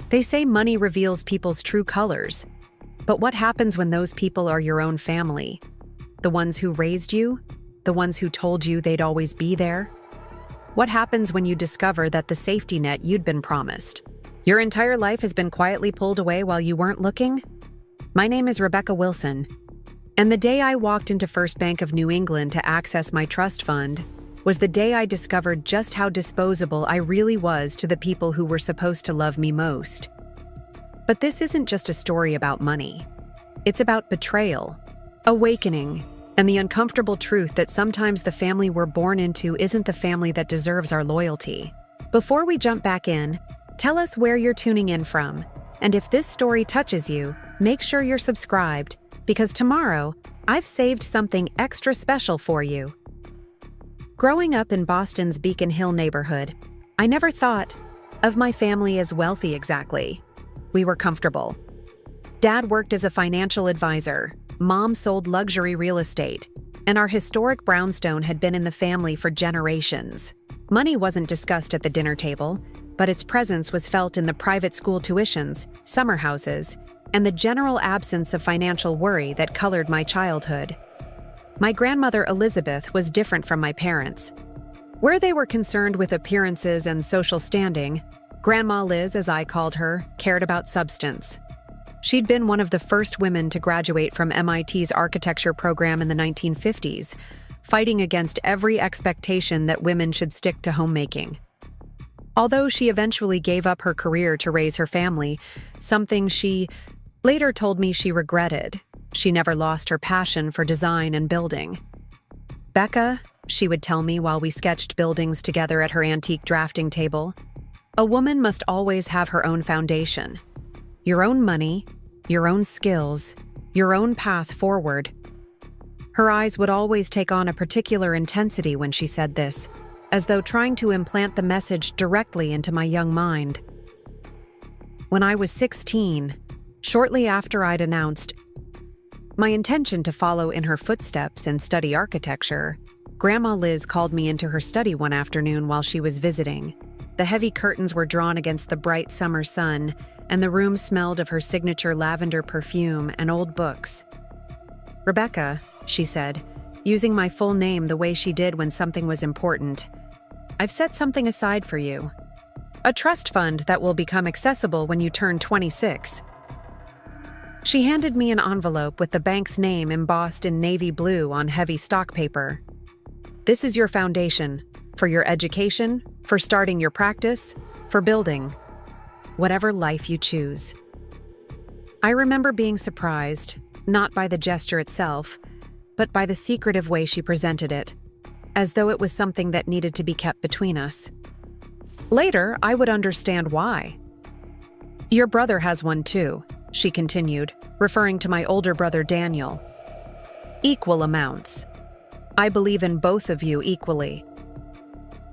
They say money reveals people's true colors. But what happens when those people are your own family? The ones who raised you? The ones who told you they'd always be there? What happens when you discover that the safety net you'd been promised? Your entire life has been quietly pulled away while you weren't looking? My name is Rebecca Wilson, and the day I walked into First Bank of New England to access my trust fund was the day I discovered just how disposable I really was to the people who were supposed to love me most. But this isn't just a story about money. It's about betrayal, awakening, and the uncomfortable truth that sometimes the family we're born into isn't the family that deserves our loyalty. Before we jump back in, tell us where you're tuning in from, and if this story touches you, make sure you're subscribed, because tomorrow, I've saved something extra special for you. Growing up in Boston's Beacon Hill neighborhood, I never thought of my family as wealthy exactly. We were comfortable. Dad worked as a financial advisor, Mom sold luxury real estate, and our historic brownstone had been in the family for generations. Money wasn't discussed at the dinner table, but its presence was felt in the private school tuitions, summer houses, and the general absence of financial worry that colored my childhood. My grandmother Elizabeth was different from my parents. Where they were concerned with appearances and social standing, Grandma Liz, as I called her, cared about substance. She'd been one of the first women to graduate from MIT's architecture program in the 1950s, fighting against every expectation that women should stick to homemaking. Although she eventually gave up her career to raise her family, something she later told me she regretted, she never lost her passion for design and building. "Becca," she would tell me while we sketched buildings together at her antique drafting table, "a woman must always have her own foundation. Your own money, your own skills, your own path forward." Her eyes would always take on a particular intensity when she said this, as though trying to implant the message directly into my young mind. When I was 16, shortly after I'd announced my intention to follow in her footsteps and study architecture, Grandma Liz called me into her study one afternoon while she was visiting. The heavy curtains were drawn against the bright summer sun, and the room smelled of her signature lavender perfume and old books. "Rebecca," she said, using my full name the way she did when something was important, "I've set something aside for you. A trust fund that will become accessible when you turn 26. She handed me an envelope with the bank's name embossed in navy blue on heavy stock paper. "This is your foundation, for your education, for starting your practice, for building whatever life you choose." I remember being surprised, not by the gesture itself, but by the secretive way she presented it, as though it was something that needed to be kept between us. Later, I would understand why. "Your brother has one too," she continued, referring to my older brother Daniel. "Equal amounts. I believe in both of you equally."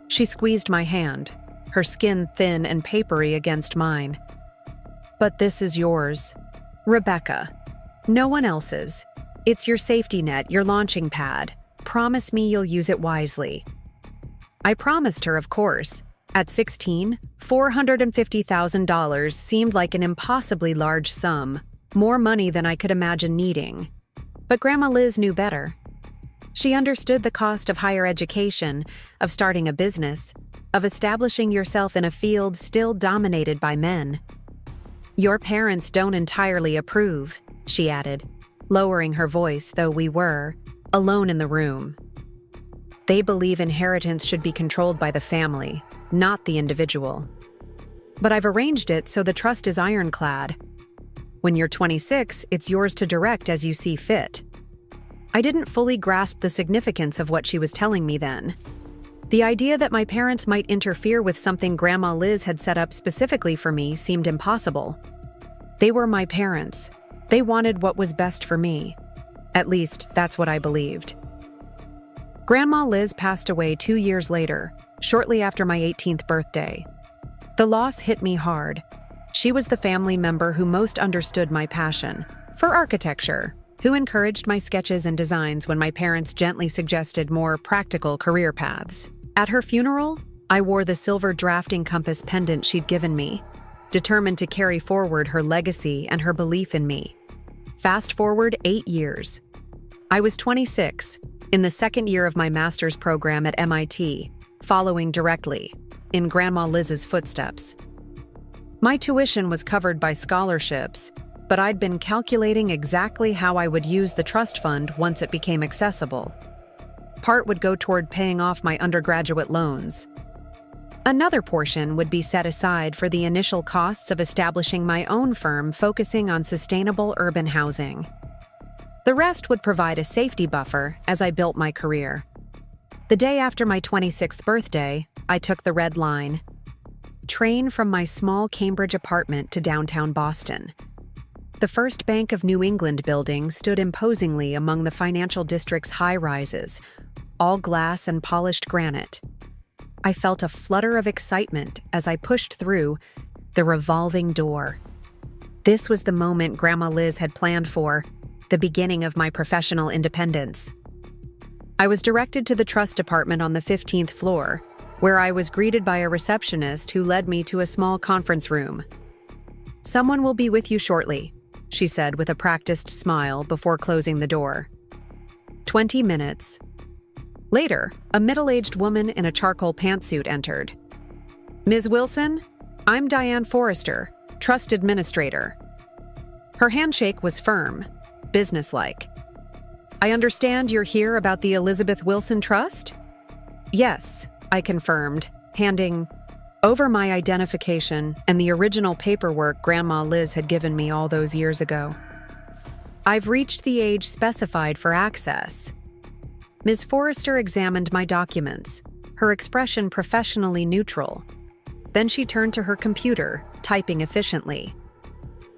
She squeezed my hand, her skin thin and papery against mine. "But this is yours, Rebecca. No one else's. It's your safety net, your launching pad. Promise me you'll use it wisely." I promised her, of course. At 16, $450,000 seemed like an impossibly large sum, more money than I could imagine needing. But Grandma Liz knew better. She understood the cost of higher education, of starting a business, of establishing yourself in a field still dominated by men. "Your parents don't entirely approve," she added, lowering her voice, though we were alone in the room. "They believe inheritance should be controlled by the family, not the individual. But I've arranged it so the trust is ironclad. When you're 26, it's yours to direct as you see fit." I didn't fully grasp the significance of what she was telling me then. The idea that my parents might interfere with something Grandma Liz had set up specifically for me seemed impossible. They were my parents. They wanted what was best for me. At least, that's what I believed. Grandma Liz passed away 2 years later, shortly after my 18th birthday. The loss hit me hard. She was the family member who most understood my passion for architecture, who encouraged my sketches and designs when my parents gently suggested more practical career paths. At her funeral, I wore the silver drafting compass pendant she'd given me, determined to carry forward her legacy and her belief in me. Fast forward 8 years. I was 26, in the second year of my master's program at MIT, following directly in Grandma Liz's footsteps. My tuition was covered by scholarships, but I'd been calculating exactly how I would use the trust fund once it became accessible. Part would go toward paying off my undergraduate loans. Another portion would be set aside for the initial costs of establishing my own firm focusing on sustainable urban housing. The rest would provide a safety buffer as I built my career. The day after my 26th birthday, I took the Red Line. Train from my small Cambridge apartment to downtown Boston. The First Bank of New England building stood imposingly among the financial district's high-rises, all glass and polished granite. I felt a flutter of excitement as I pushed through the revolving door. This was the moment Grandma Liz had planned for, the beginning of my professional independence. I was directed to the trust department on the 15th floor, where I was greeted by a receptionist who led me to a small conference room. "Someone will be with you shortly," she said with a practiced smile before closing the door. 20 minutes. Later, a middle-aged woman in a charcoal pantsuit entered. "Ms. Wilson, I'm Diane Forrester, Trust Administrator." Her handshake was firm, businesslike. "I understand you're here about the Elizabeth Wilson Trust?" "Yes," I confirmed, handing over my identification and the original paperwork Grandma Liz had given me all those years ago. "I've reached the age specified for access." Ms. Forrester examined my documents, her expression professionally neutral. Then she turned to her computer, typing efficiently.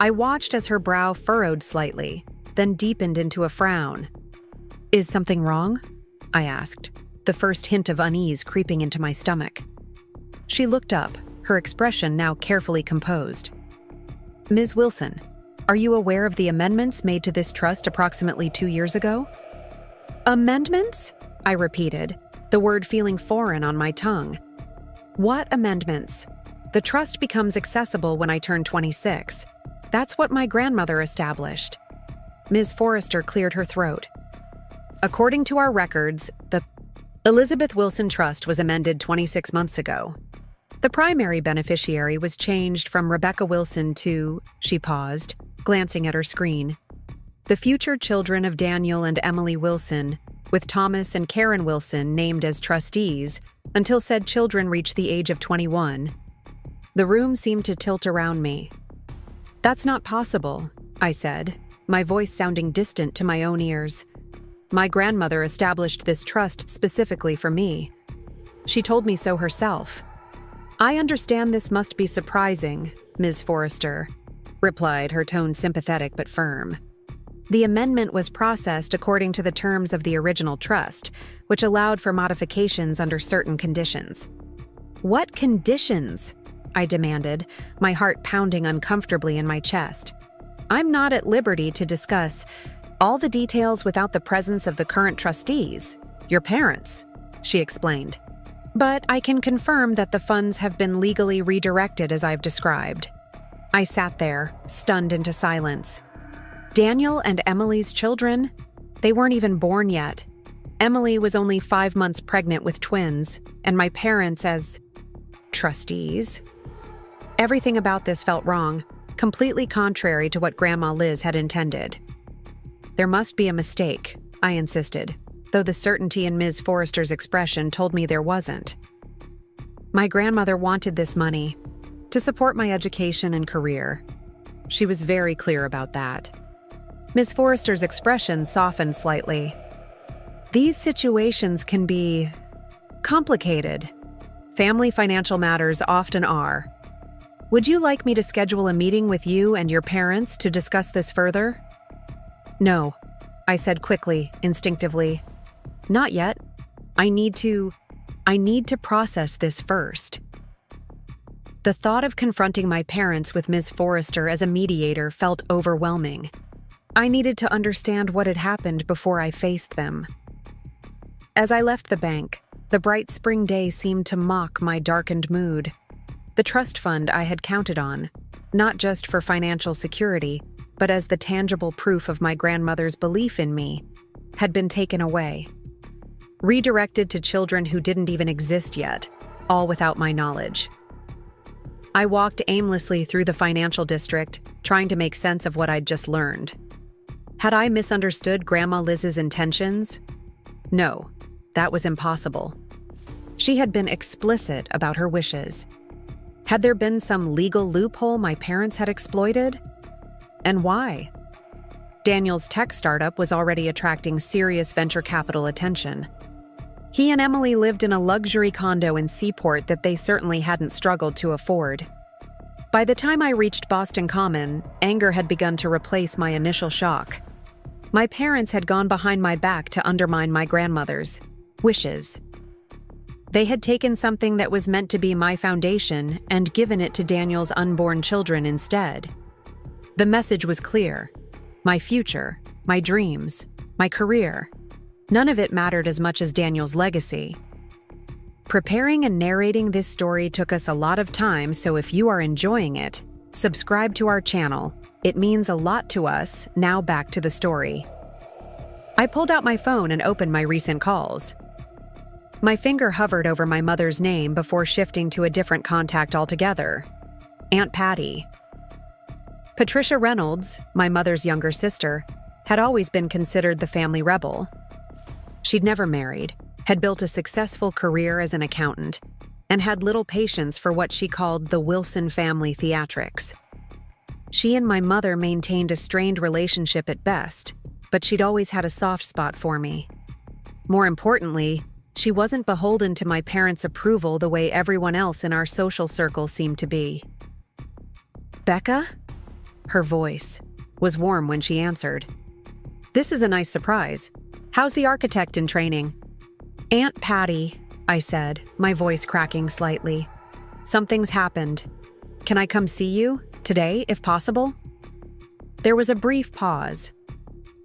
I watched as her brow furrowed slightly, then deepened into a frown. "Is something wrong?" I asked, the first hint of unease creeping into my stomach. She looked up, her expression now carefully composed. "Ms. Wilson, are you aware of the amendments made to this trust approximately 2 years ago?" "Amendments?" I repeated, the word feeling foreign on my tongue. "What amendments?" "The trust becomes accessible when I turn 26. That's what my grandmother established." Ms. Forrester cleared her throat. "According to our records, the Elizabeth Wilson Trust was amended 26 months ago. The primary beneficiary was changed from Rebecca Wilson to," she paused, glancing at her screen, "the future children of Daniel and Emily Wilson, with Thomas and Karen Wilson named as trustees until said children reached the age of 21. The room seemed to tilt around me. "That's not possible," I said, my voice sounding distant to my own ears. "My grandmother established this trust specifically for me. She told me so herself." "I understand this must be surprising, Ms. Forrester," replied, her tone sympathetic but firm. "The amendment was processed according to the terms of the original trust, which allowed for modifications under certain conditions." "What conditions?" I demanded, my heart pounding uncomfortably in my chest. "I'm not at liberty to discuss all the details without the presence of the current trustees, your parents," she explained. "But I can confirm that the funds have been legally redirected as I've described." I sat there, stunned into silence. Daniel and Emily's children? They weren't even born yet. Emily was only 5 months pregnant with twins, and my parents as trustees. Everything about this felt wrong, completely contrary to what Grandma Liz had intended. "There must be a mistake," I insisted, though the certainty in Ms. Forrester's expression told me there wasn't. "My grandmother wanted this money to support my education and career." She was very clear about that. Ms. Forrester's expression softened slightly. "These situations can be complicated. Family financial matters often are. Would you like me to schedule a meeting with you and your parents to discuss this further?" "No," I said quickly, instinctively. "Not yet. I need to process this first." The thought of confronting my parents with Ms. Forrester as a mediator felt overwhelming. I needed to understand what had happened before I faced them. As I left the bank, the bright spring day seemed to mock my darkened mood. The trust fund I had counted on, not just for financial security, but as the tangible proof of my grandmother's belief in me, had been taken away. Redirected to children who didn't even exist yet, all without my knowledge. I walked aimlessly through the financial district, trying to make sense of what I'd just learned. Had I misunderstood Grandma Liz's intentions? No, that was impossible. She had been explicit about her wishes. Had there been some legal loophole my parents had exploited? And why? Daniel's tech startup was already attracting serious venture capital attention. He and Emily lived in a luxury condo in Seaport that they certainly hadn't struggled to afford. By the time I reached Boston Common, anger had begun to replace my initial shock. My parents had gone behind my back to undermine my grandmother's wishes. They had taken something that was meant to be my foundation and given it to Daniel's unborn children instead. The message was clear. My future, my dreams, my career. None of it mattered as much as Daniel's legacy. Preparing and narrating this story took us a lot of time, so if you are enjoying it, subscribe to our channel. It means a lot to us. Now back to the story. I pulled out my phone and opened my recent calls. My finger hovered over my mother's name before shifting to a different contact altogether. Aunt Patty. Patricia Reynolds, my mother's younger sister, had always been considered the family rebel. She'd never married, had built a successful career as an accountant, and had little patience for what she called the Wilson family theatrics. She and my mother maintained a strained relationship at best, but she'd always had a soft spot for me. More importantly, she wasn't beholden to my parents' approval the way everyone else in our social circle seemed to be. Becca? Her voice was warm when she answered. This is a nice surprise. How's the architect in training? Aunt Patty, I said, my voice cracking slightly. Something's happened. Can I come see you? Today, if possible? There was a brief pause.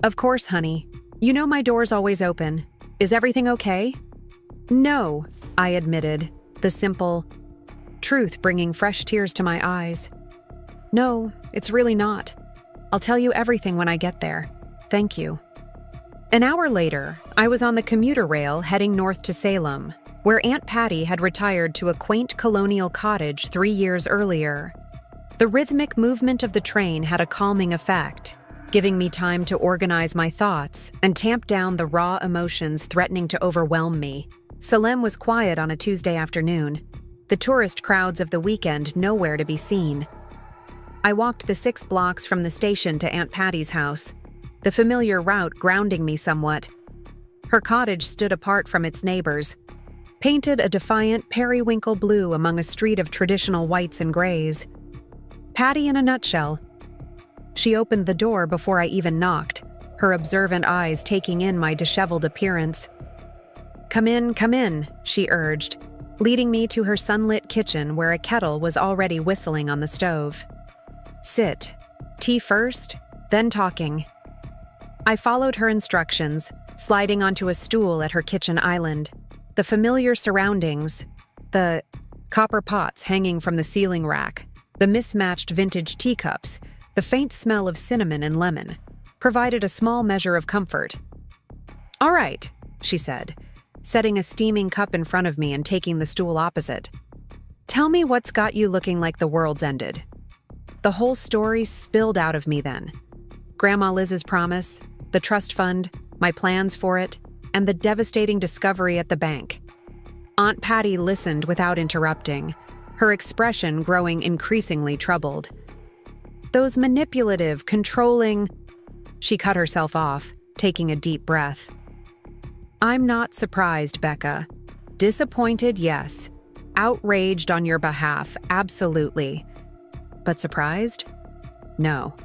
Of course, honey. You know my door's always open. Is everything okay? No, I admitted, the simple truth bringing fresh tears to my eyes. No, it's really not. I'll tell you everything when I get there. Thank you. An hour later, I was on the commuter rail heading north to Salem, where Aunt Patty had retired to a quaint colonial cottage 3 years earlier. The rhythmic movement of the train had a calming effect, giving me time to organize my thoughts and tamp down the raw emotions threatening to overwhelm me. Salem was quiet on a Tuesday afternoon, the tourist crowds of the weekend nowhere to be seen. I walked the 6 blocks from the station to Aunt Patty's house, the familiar route grounding me somewhat. Her cottage stood apart from its neighbors, painted a defiant periwinkle blue among a street of traditional whites and grays. Patty in a nutshell. She opened the door before I even knocked, her observant eyes taking in my disheveled appearance. Come in, she urged, leading me to her sunlit kitchen where a kettle was already whistling on the stove. Sit. Tea first, then talking. I followed her instructions, sliding onto a stool at her kitchen island. The familiar surroundings, the copper pots hanging from the ceiling rack, the mismatched vintage teacups, the faint smell of cinnamon and lemon, provided a small measure of comfort. All right, she said, setting a steaming cup in front of me and taking the stool opposite. Tell me what's got you looking like the world's ended. The whole story spilled out of me then. Grandma Liz's promise, the trust fund, my plans for it, and the devastating discovery at the bank. Aunt Patty listened without interrupting, her expression growing increasingly troubled. Those manipulative, controlling... She cut herself off, taking a deep breath. I'm not surprised, Becca. Disappointed, yes. Outraged on your behalf, absolutely. But surprised? No.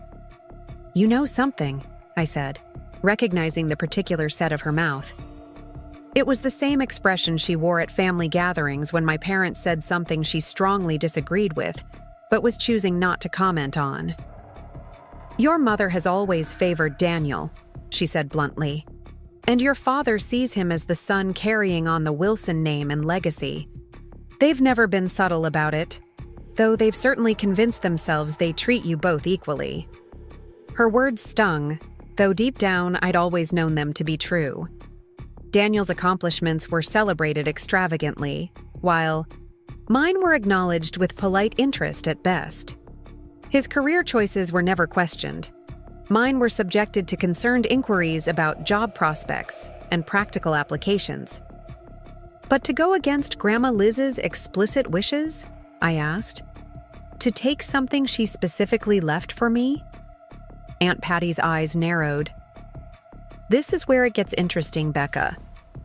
You know something, I said, recognizing the particular set of her mouth. It was the same expression she wore at family gatherings when my parents said something she strongly disagreed with, but was choosing not to comment on. Your mother has always favored Daniel, she said bluntly, and your father sees him as the son carrying on the Wilson name and legacy. They've never been subtle about it. though they've certainly convinced themselves they treat you both equally." Her words stung, though deep down I'd always known them to be true. Daniel's accomplishments were celebrated extravagantly, while mine were acknowledged with polite interest at best. His career choices were never questioned. Mine were subjected to concerned inquiries about job prospects and practical applications. "But to go against Grandma Liz's explicit wishes?" I asked. "To take something she specifically left for me?" Aunt Patty's eyes narrowed. "This is where it gets interesting, Becca,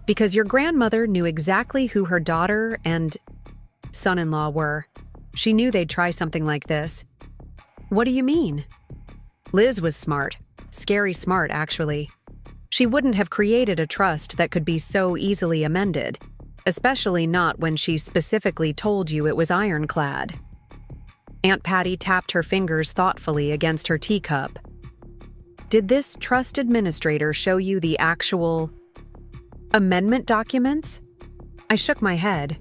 because your grandmother knew exactly who her daughter and son-in-law were. She knew they'd try something like this." "What do you mean?" "Liz was smart. Scary smart, actually. She wouldn't have created a trust that could be so easily amended, especially not when she specifically told you it was ironclad." Aunt Patty tapped her fingers thoughtfully against her teacup. "Did this trust administrator show you the actual amendment documents?" I shook my head.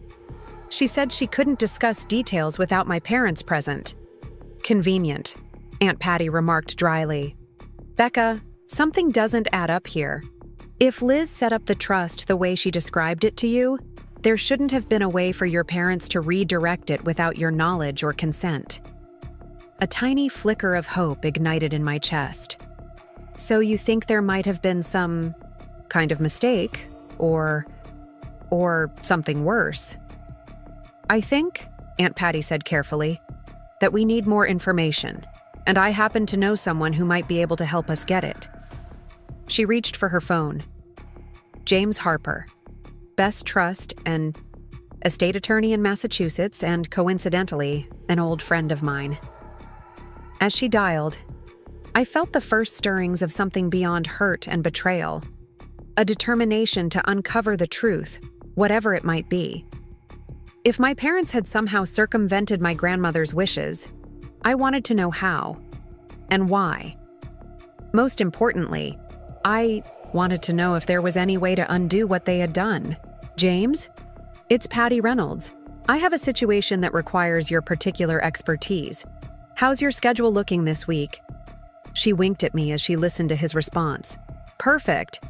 "She said she couldn't discuss details without my parents present." "Convenient," Aunt Patty remarked dryly. "Becca, something doesn't add up here. If Liz set up the trust the way she described it to you, there shouldn't have been a way for your parents to redirect it without your knowledge or consent." A tiny flicker of hope ignited in my chest. "So you think there might have been some kind of mistake, or something worse?" "I think," Aunt Patty said carefully, "that we need more information, and I happen to know someone who might be able to help us get it." She reached for her phone. "James Harper, Best Trust and estate attorney in Massachusetts, and coincidentally, an old friend of mine." As she dialed, I felt the first stirrings of something beyond hurt and betrayal, a determination to uncover the truth, whatever it might be. If my parents had somehow circumvented my grandmother's wishes, I wanted to know how and why. Most importantly, I wanted to know if there was any way to undo what they had done. "James? It's Patty Reynolds. I have a situation that requires your particular expertise. How's your schedule looking this week?" She winked at me as she listened to his response. "Perfect.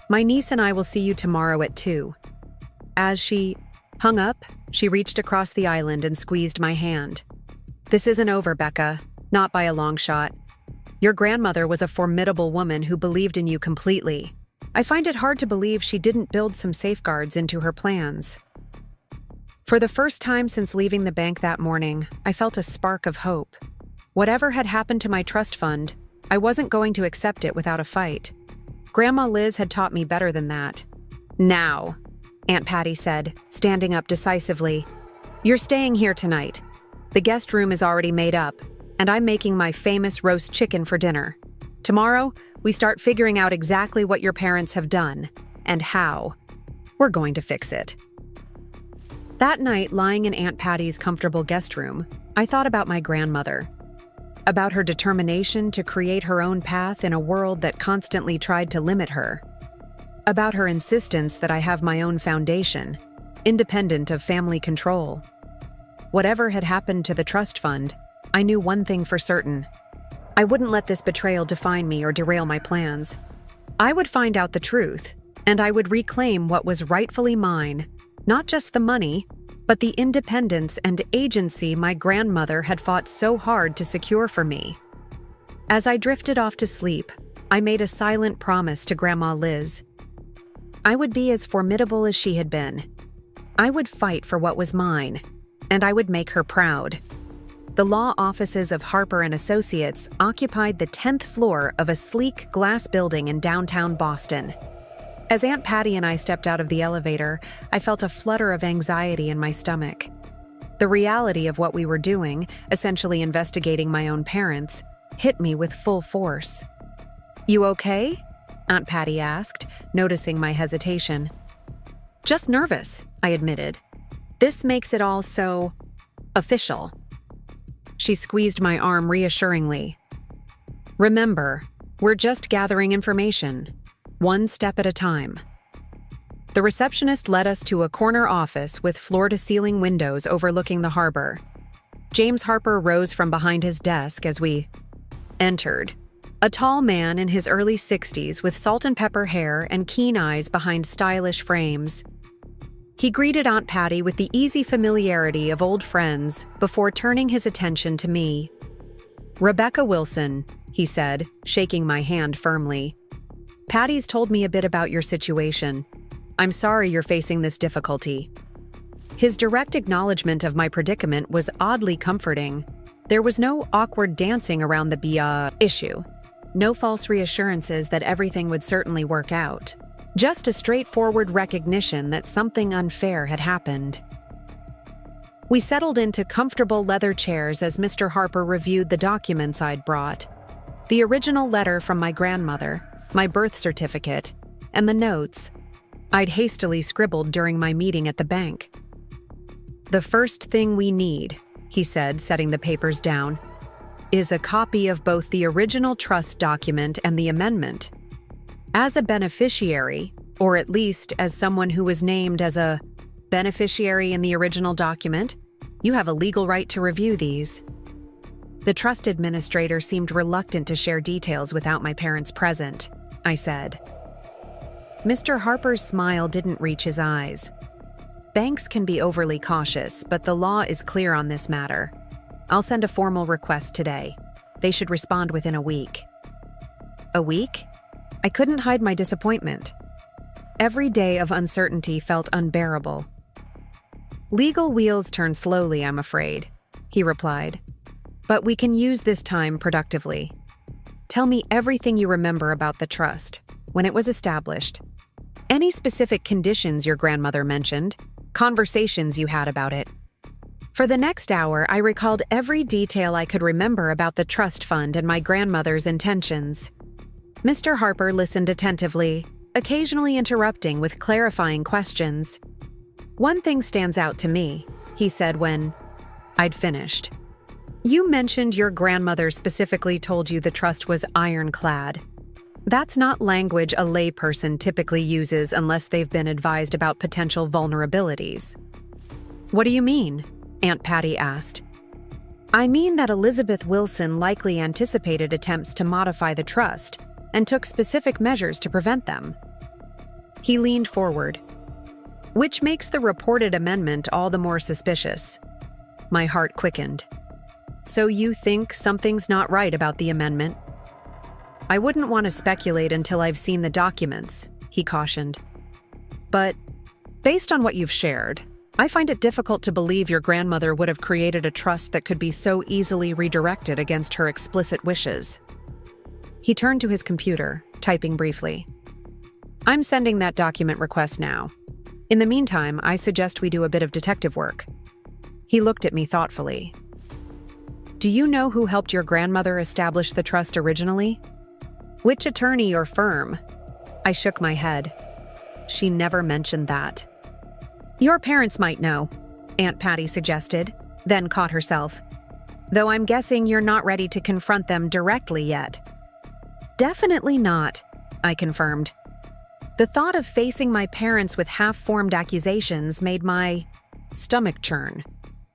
My niece and I will see you tomorrow at 2. As she hung up, she reached across the island and squeezed my hand. "This isn't over, Becca. Not by a long shot. Your grandmother was a formidable woman who believed in you completely. I find it hard to believe she didn't build some safeguards into her plans." For the first time since leaving the bank that morning, I felt a spark of hope. Whatever had happened to my trust fund, I wasn't going to accept it without a fight. Grandma Liz had taught me better than that. "Now," Aunt Patty said, standing up decisively, "you're staying here tonight. The guest room is already made up, and I'm making my famous roast chicken for dinner. Tomorrow, we start figuring out exactly what your parents have done, and how. We're going to fix it." That night, lying in Aunt Patty's comfortable guest room, I thought about my grandmother. About her determination to create her own path in a world that constantly tried to limit her. About her insistence that I have my own foundation, independent of family control. Whatever had happened to the trust fund, I knew one thing for certain. I wouldn't let this betrayal define me or derail my plans. I would find out the truth, and I would reclaim what was rightfully mine, not just the money, but the independence and agency my grandmother had fought so hard to secure for me. As I drifted off to sleep, I made a silent promise to Grandma Liz. I would be as formidable as she had been. I would fight for what was mine, and I would make her proud. The law offices of Harper and Associates occupied the 10th floor of a sleek glass building in downtown Boston. As Aunt Patty and I stepped out of the elevator, I felt a flutter of anxiety in my stomach. The reality of what we were doing, essentially investigating my own parents, hit me with full force. "You okay?" Aunt Patty asked, noticing my hesitation. "Just nervous," I admitted. "This makes it all so official." She squeezed my arm reassuringly. "Remember, we're just gathering information, one step at a time." The receptionist led us to a corner office with floor-to-ceiling windows overlooking the harbor. James Harper rose from behind his desk as we entered. A tall man in his early 60s with salt and pepper hair and keen eyes behind stylish frames. He greeted Aunt Patty with the easy familiarity of old friends before turning his attention to me. "Rebecca Wilson," he said, shaking my hand firmly. "Patty's told me a bit about your situation. I'm sorry you're facing this difficulty." His direct acknowledgement of my predicament was oddly comforting. There was no awkward dancing around the issue. No false reassurances that everything would certainly work out. Just a straightforward recognition that something unfair had happened. We settled into comfortable leather chairs as Mr. Harper reviewed the documents I'd brought. The original letter from my grandmother, my birth certificate, and the notes I'd hastily scribbled during my meeting at the bank. "The first thing we need," he said, setting the papers down, "is a copy of both the original trust document and the amendment. As a beneficiary, or at least as someone who was named as a beneficiary in the original document, you have a legal right to review these." The trust administrator seemed reluctant to share details without my parents present, I said. Mr. Harper's smile didn't reach his eyes. "Banks can be overly cautious, but the law is clear on this matter. I'll send a formal request today. They should respond within a week." A week? I couldn't hide my disappointment. Every day of uncertainty felt unbearable. "Legal wheels turn slowly, I'm afraid," he replied. "But we can use this time productively. Tell me everything you remember about the trust, when it was established. Any specific conditions your grandmother mentioned, conversations you had about it." For the next hour, I recalled every detail I could remember about the trust fund and my grandmother's intentions. Mr. Harper listened attentively, occasionally interrupting with clarifying questions. "One thing stands out to me," he said when I'd finished. "You mentioned your grandmother specifically told you the trust was ironclad. That's not language a layperson typically uses unless they've been advised about potential vulnerabilities." "What do you mean?" Aunt Patty asked. "I mean that Elizabeth Wilson likely anticipated attempts to modify the trust and took specific measures to prevent them." He leaned forward. "Which makes the reported amendment all the more suspicious." My heart quickened. "So you think something's not right about the amendment?" "I wouldn't want to speculate until I've seen the documents," he cautioned. "But based on what you've shared, I find it difficult to believe your grandmother would have created a trust that could be so easily redirected against her explicit wishes." He turned to his computer, typing briefly. "I'm sending that document request now. In the meantime, I suggest we do a bit of detective work." He looked at me thoughtfully. "Do you know who helped your grandmother establish the trust originally? Which attorney or firm?" I shook my head. She never mentioned that. "Your parents might know," Aunt Patty suggested, then caught herself. "Though I'm guessing you're not ready to confront them directly yet." "Definitely not," I confirmed. The thought of facing my parents with half-formed accusations made my stomach churn.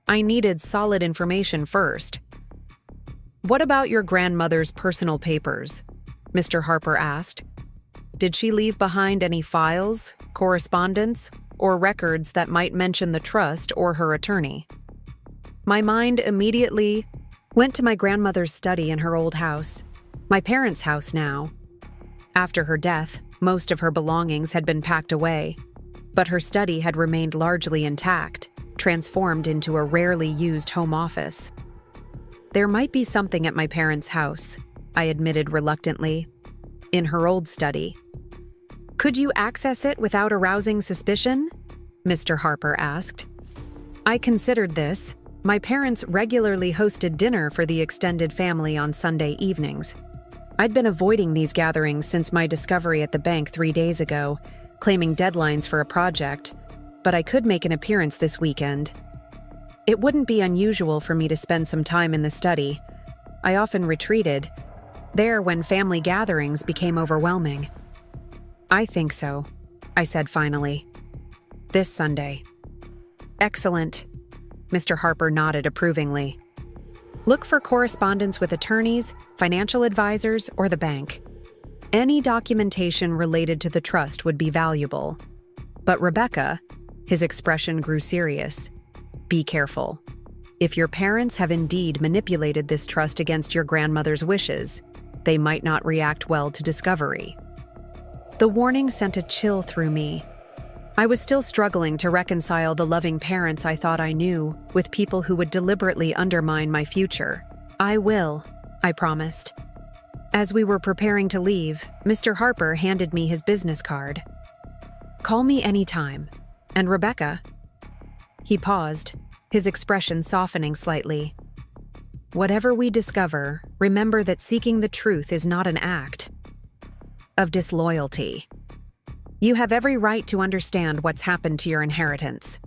I needed solid information first. "What about your grandmother's personal papers?" Mr. Harper asked. "Did she leave behind any files, correspondence, or records that might mention the trust or her attorney?" My mind immediately went to my grandmother's study in her old house, my parents' house now. After her death, most of her belongings had been packed away, but her study had remained largely intact, transformed into a rarely used home office. There might be something at my parents' house, I admitted reluctantly, in her old study. "Could you access it without arousing suspicion?" Mr. Harper asked. I considered this. My parents regularly hosted dinner for the extended family on Sunday evenings. I'd been avoiding these gatherings since my discovery at the bank 3 days ago, claiming deadlines for a project, but I could make an appearance this weekend. It wouldn't be unusual for me to spend some time in the study. I often retreated there when family gatherings became overwhelming. "I think so," I said finally. "This Sunday." "Excellent." Mr. Harper nodded approvingly. Look for correspondence with attorneys, financial advisors, or the bank. Any documentation related to the trust would be valuable. But Rebecca, his expression grew serious. Be careful. If your parents have indeed manipulated this trust against your grandmother's wishes, they might not react well to discovery. The warning sent a chill through me. I was still struggling to reconcile the loving parents I thought I knew with people who would deliberately undermine my future. I will, I promised. As we were preparing to leave, Mr. Harper handed me his business card. Call me anytime. And Rebecca? He paused, his expression softening slightly. Whatever we discover, remember that seeking the truth is not an act of disloyalty. You have every right to understand what's happened to your inheritance.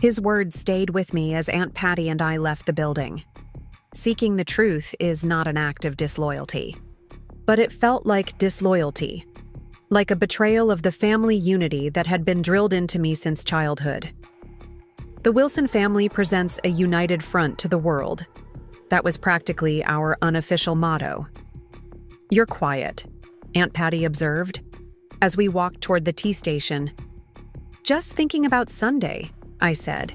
His words stayed with me as Aunt Patty and I left the building. Seeking the truth is not an act of disloyalty. But it felt like disloyalty, like a betrayal of the family unity that had been drilled into me since childhood. The Wilson family presents a united front to the world. That was practically our unofficial motto. You're quiet, Aunt Patty observed, as we walked toward the tea station. Just thinking about Sunday, I said.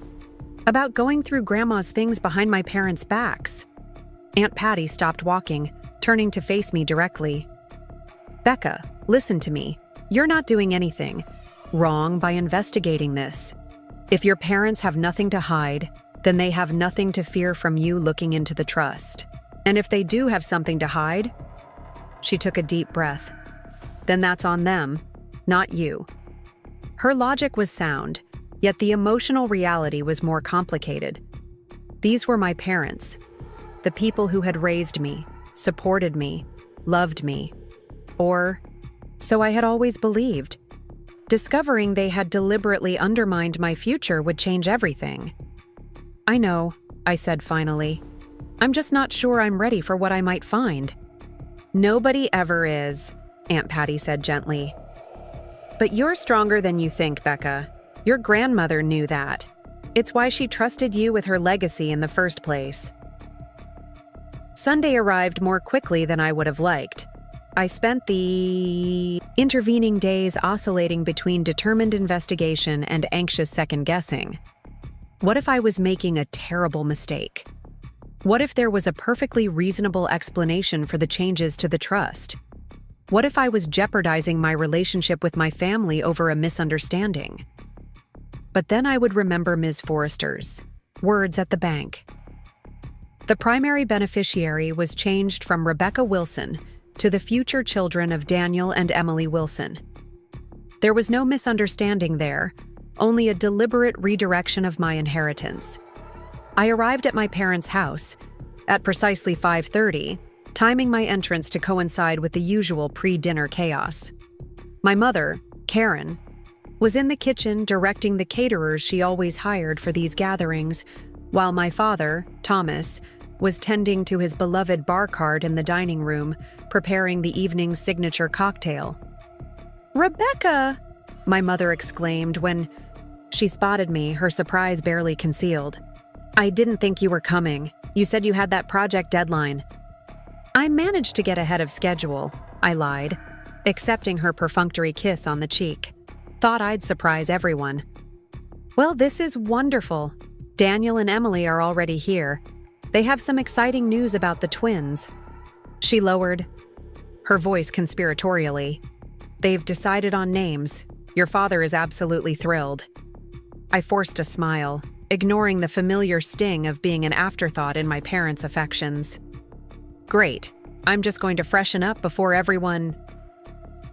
About going through Grandma's things behind my parents' backs. Aunt Patty stopped walking, turning to face me directly. Becca, listen to me. You're not doing anything wrong by investigating this. If your parents have nothing to hide, then they have nothing to fear from you looking into the trust. And if they do have something to hide, she took a deep breath. Then that's on them, not you. Her logic was sound, yet the emotional reality was more complicated. These were my parents, the people who had raised me, supported me, loved me. Or, so I had always believed. Discovering they had deliberately undermined my future would change everything. I know, I said finally. I'm just not sure I'm ready for what I might find. Nobody ever is, Aunt Patty said gently. But you're stronger than you think, Becca. Your grandmother knew that. It's why she trusted you with her legacy in the first place. Sunday arrived more quickly than I would have liked. I spent the intervening days oscillating between determined investigation and anxious second-guessing. What if I was making a terrible mistake? What if there was a perfectly reasonable explanation for the changes to the trust? What if I was jeopardizing my relationship with my family over a misunderstanding? But then I would remember Ms. Forrester's words at the bank. The primary beneficiary was changed from Rebecca Wilson to the future children of Daniel and Emily Wilson. There was no misunderstanding there, only a deliberate redirection of my inheritance. I arrived at my parents' house at precisely 5:30, timing my entrance to coincide with the usual pre-dinner chaos. My mother, Karen, was in the kitchen directing the caterers she always hired for these gatherings, while my father, Thomas, was tending to his beloved bar cart in the dining room, preparing the evening's signature cocktail. "Rebecca!" my mother exclaimed when she spotted me, her surprise barely concealed. "I didn't think you were coming. You said you had that project deadline." "I managed to get ahead of schedule," I lied, accepting her perfunctory kiss on the cheek. "Thought I'd surprise everyone." "Well, this is wonderful. Daniel and Emily are already here. They have some exciting news about the twins." She lowered her voice conspiratorially. "They've decided on names. Your father is absolutely thrilled." I forced a smile, ignoring the familiar sting of being an afterthought in my parents' affections. "Great. I'm just going to freshen up before everyone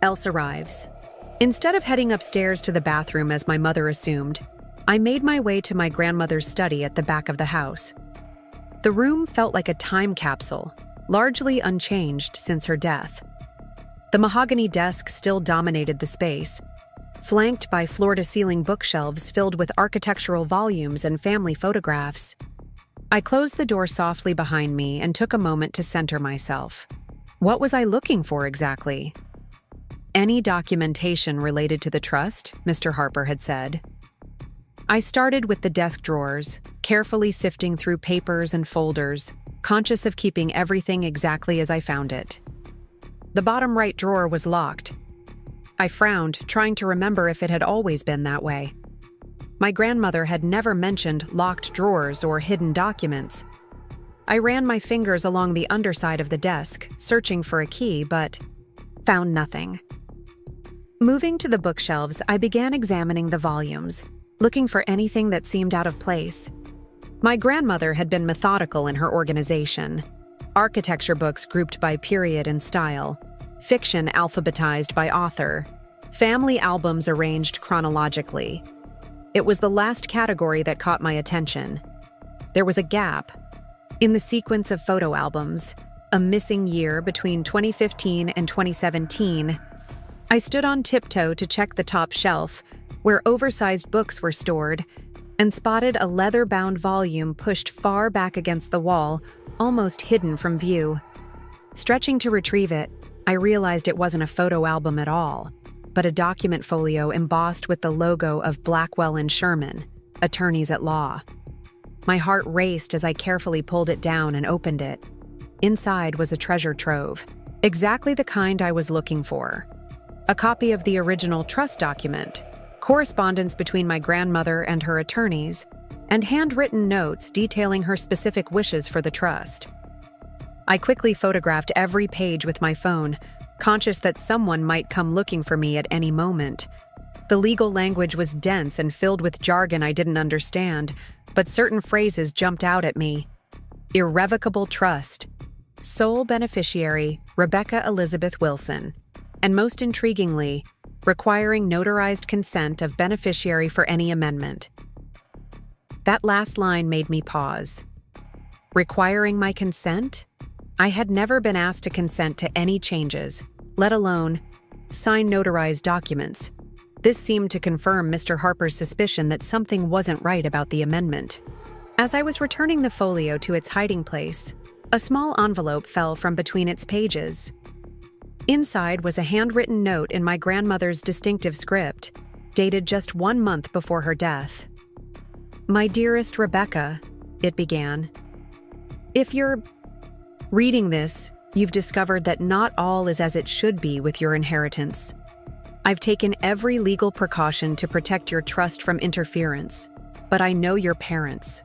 else arrives." Instead of heading upstairs to the bathroom as my mother assumed, I made my way to my grandmother's study at the back of the house. The room felt like a time capsule, largely unchanged since her death. The mahogany desk still dominated the space, flanked by floor-to-ceiling bookshelves filled with architectural volumes and family photographs. I closed the door softly behind me and took a moment to center myself. What was I looking for exactly? "Any documentation related to the trust," Mr. Harper had said. I started with the desk drawers, carefully sifting through papers and folders. conscious of keeping everything exactly as I found it. The bottom right drawer was locked. I frowned, trying to remember if it had always been that way. My grandmother had never mentioned locked drawers or hidden documents. I ran my fingers along the underside of the desk, searching for a key, but found nothing. Moving to the bookshelves, I began examining the volumes, looking for anything that seemed out of place. My grandmother had been methodical in her organization. Architecture books grouped by period and style, fiction alphabetized by author, family albums arranged chronologically. It was the last category that caught my attention. There was a gap in the sequence of photo albums, a missing year between 2015 and 2017. I stood on tiptoe to check the top shelf, where oversized books were stored, and spotted a leather-bound volume pushed far back against the wall, almost hidden from view. Stretching to retrieve it, I realized it wasn't a photo album at all, but a document folio embossed with the logo of Blackwell and Sherman, attorneys at law. My heart raced as I carefully pulled it down and opened it. Inside was a treasure trove, exactly the kind I was looking for. A copy of the original trust document, correspondence between my grandmother and her attorneys, and handwritten notes detailing her specific wishes for the trust. I quickly photographed every page with my phone, conscious that someone might come looking for me at any moment. The legal language was dense and filled with jargon I didn't understand, but certain phrases jumped out at me. Irrevocable trust, sole beneficiary Rebecca Elizabeth Wilson, and most intriguingly, requiring notarized consent of beneficiary for any amendment. That last line made me pause. Requiring my consent? I had never been asked to consent to any changes, let alone sign notarized documents. This seemed to confirm Mr. Harper's suspicion that something wasn't right about the amendment. As I was returning the folio to its hiding place, a small envelope fell from between its pages. Inside was a handwritten note in my grandmother's distinctive script, dated just 1 month before her death. "My dearest Rebecca," it began. "If you're reading this, you've discovered that not all is as it should be with your inheritance. I've taken every legal precaution to protect your trust from interference, but I know your parents.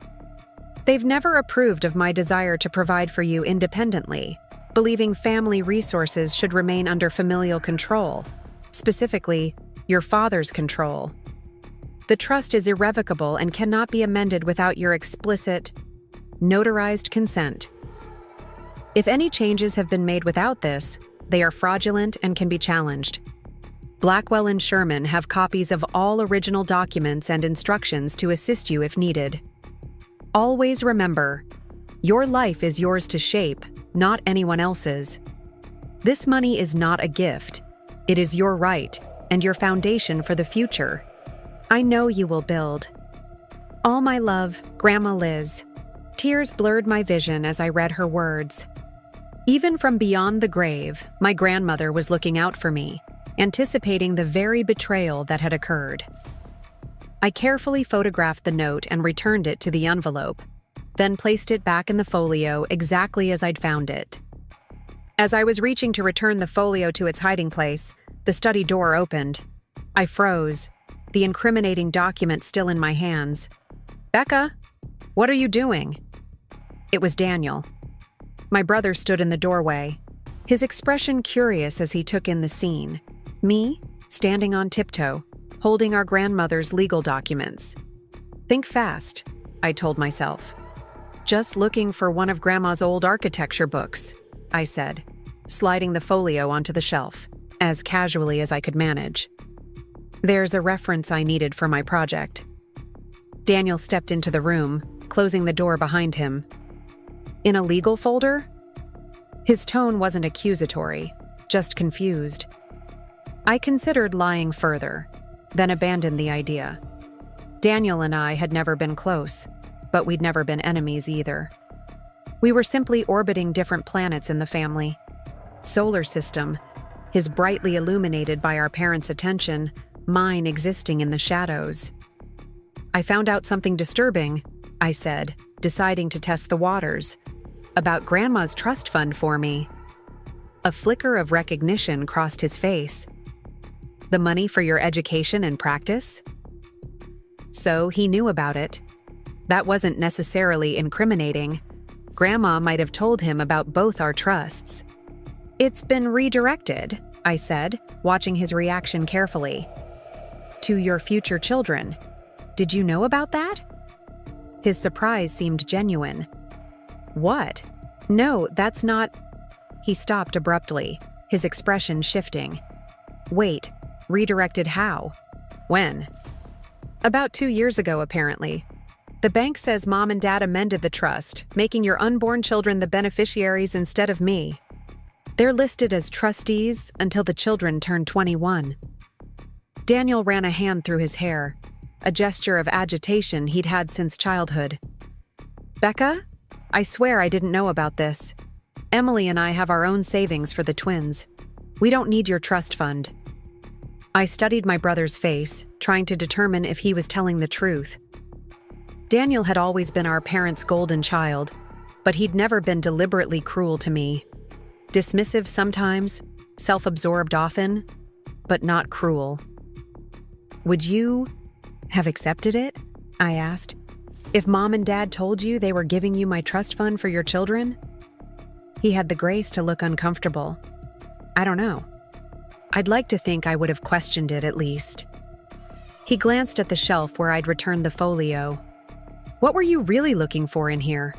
They've never approved of my desire to provide for you independently, believing family resources should remain under familial control, specifically, your father's control. The trust is irrevocable and cannot be amended without your explicit, notarized consent. If any changes have been made without this, they are fraudulent and can be challenged. Blackwell and Sherman have copies of all original documents and instructions to assist you if needed. Always remember, your life is yours to shape, not anyone else's. This money is not a gift. It is your right and your foundation for the future. I know you will build. All my love, Grandma Liz." Tears blurred my vision as I read her words. Even from beyond the grave, my grandmother was looking out for me, anticipating the very betrayal that had occurred. I carefully photographed the note and returned it to the envelope, then placed it back in the folio exactly as I'd found it. As I was reaching to return the folio to its hiding place, the study door opened. I froze, the incriminating document still in my hands. "Becca, what are you doing?" It was Daniel. My brother stood in the doorway, his expression curious as he took in the scene. Me, standing on tiptoe, holding our grandmother's legal documents. "Think fast," I told myself. "Just looking for one of Grandma's old architecture books," I said, sliding the folio onto the shelf, as casually as I could manage. "There's a reference I needed for my project." Daniel stepped into the room, closing the door behind him. "In a legal folder?" His tone wasn't accusatory, just confused. I considered lying further, then abandoned the idea. Daniel and I had never been close, but we'd never been enemies either. We were simply orbiting different planets in the family. Solar system, his brightly illuminated by our parents' attention, mine existing in the shadows. "I found out something disturbing," I said, deciding to test the waters. About Grandma's trust fund for me. A flicker of recognition crossed his face. The money for your education and practice? So he knew about it. That wasn't necessarily incriminating. Grandma might have told him about both our trusts. It's been redirected, I said, watching his reaction carefully. To your future children. Did you know about that? His surprise seemed genuine. What? No, that's not... He stopped abruptly, his expression shifting. Wait, redirected how? When? About 2 years ago, apparently. The bank says Mom and Dad amended the trust, making your unborn children the beneficiaries instead of me. They're listed as trustees until the children turn 21. Daniel ran a hand through his hair, a gesture of agitation he'd had since childhood. Becca? I swear I didn't know about this. Emily and I have our own savings for the twins. We don't need your trust fund. I studied my brother's face, trying to determine if he was telling the truth. Daniel had always been our parents' golden child, but he'd never been deliberately cruel to me. Dismissive sometimes, self-absorbed often, but not cruel. Would you have accepted it? I asked. If Mom and Dad told you they were giving you my trust fund for your children? He had the grace to look uncomfortable. I don't know. I'd like to think I would have questioned it at least. He glanced at the shelf where I'd returned the folio. What were you really looking for in here?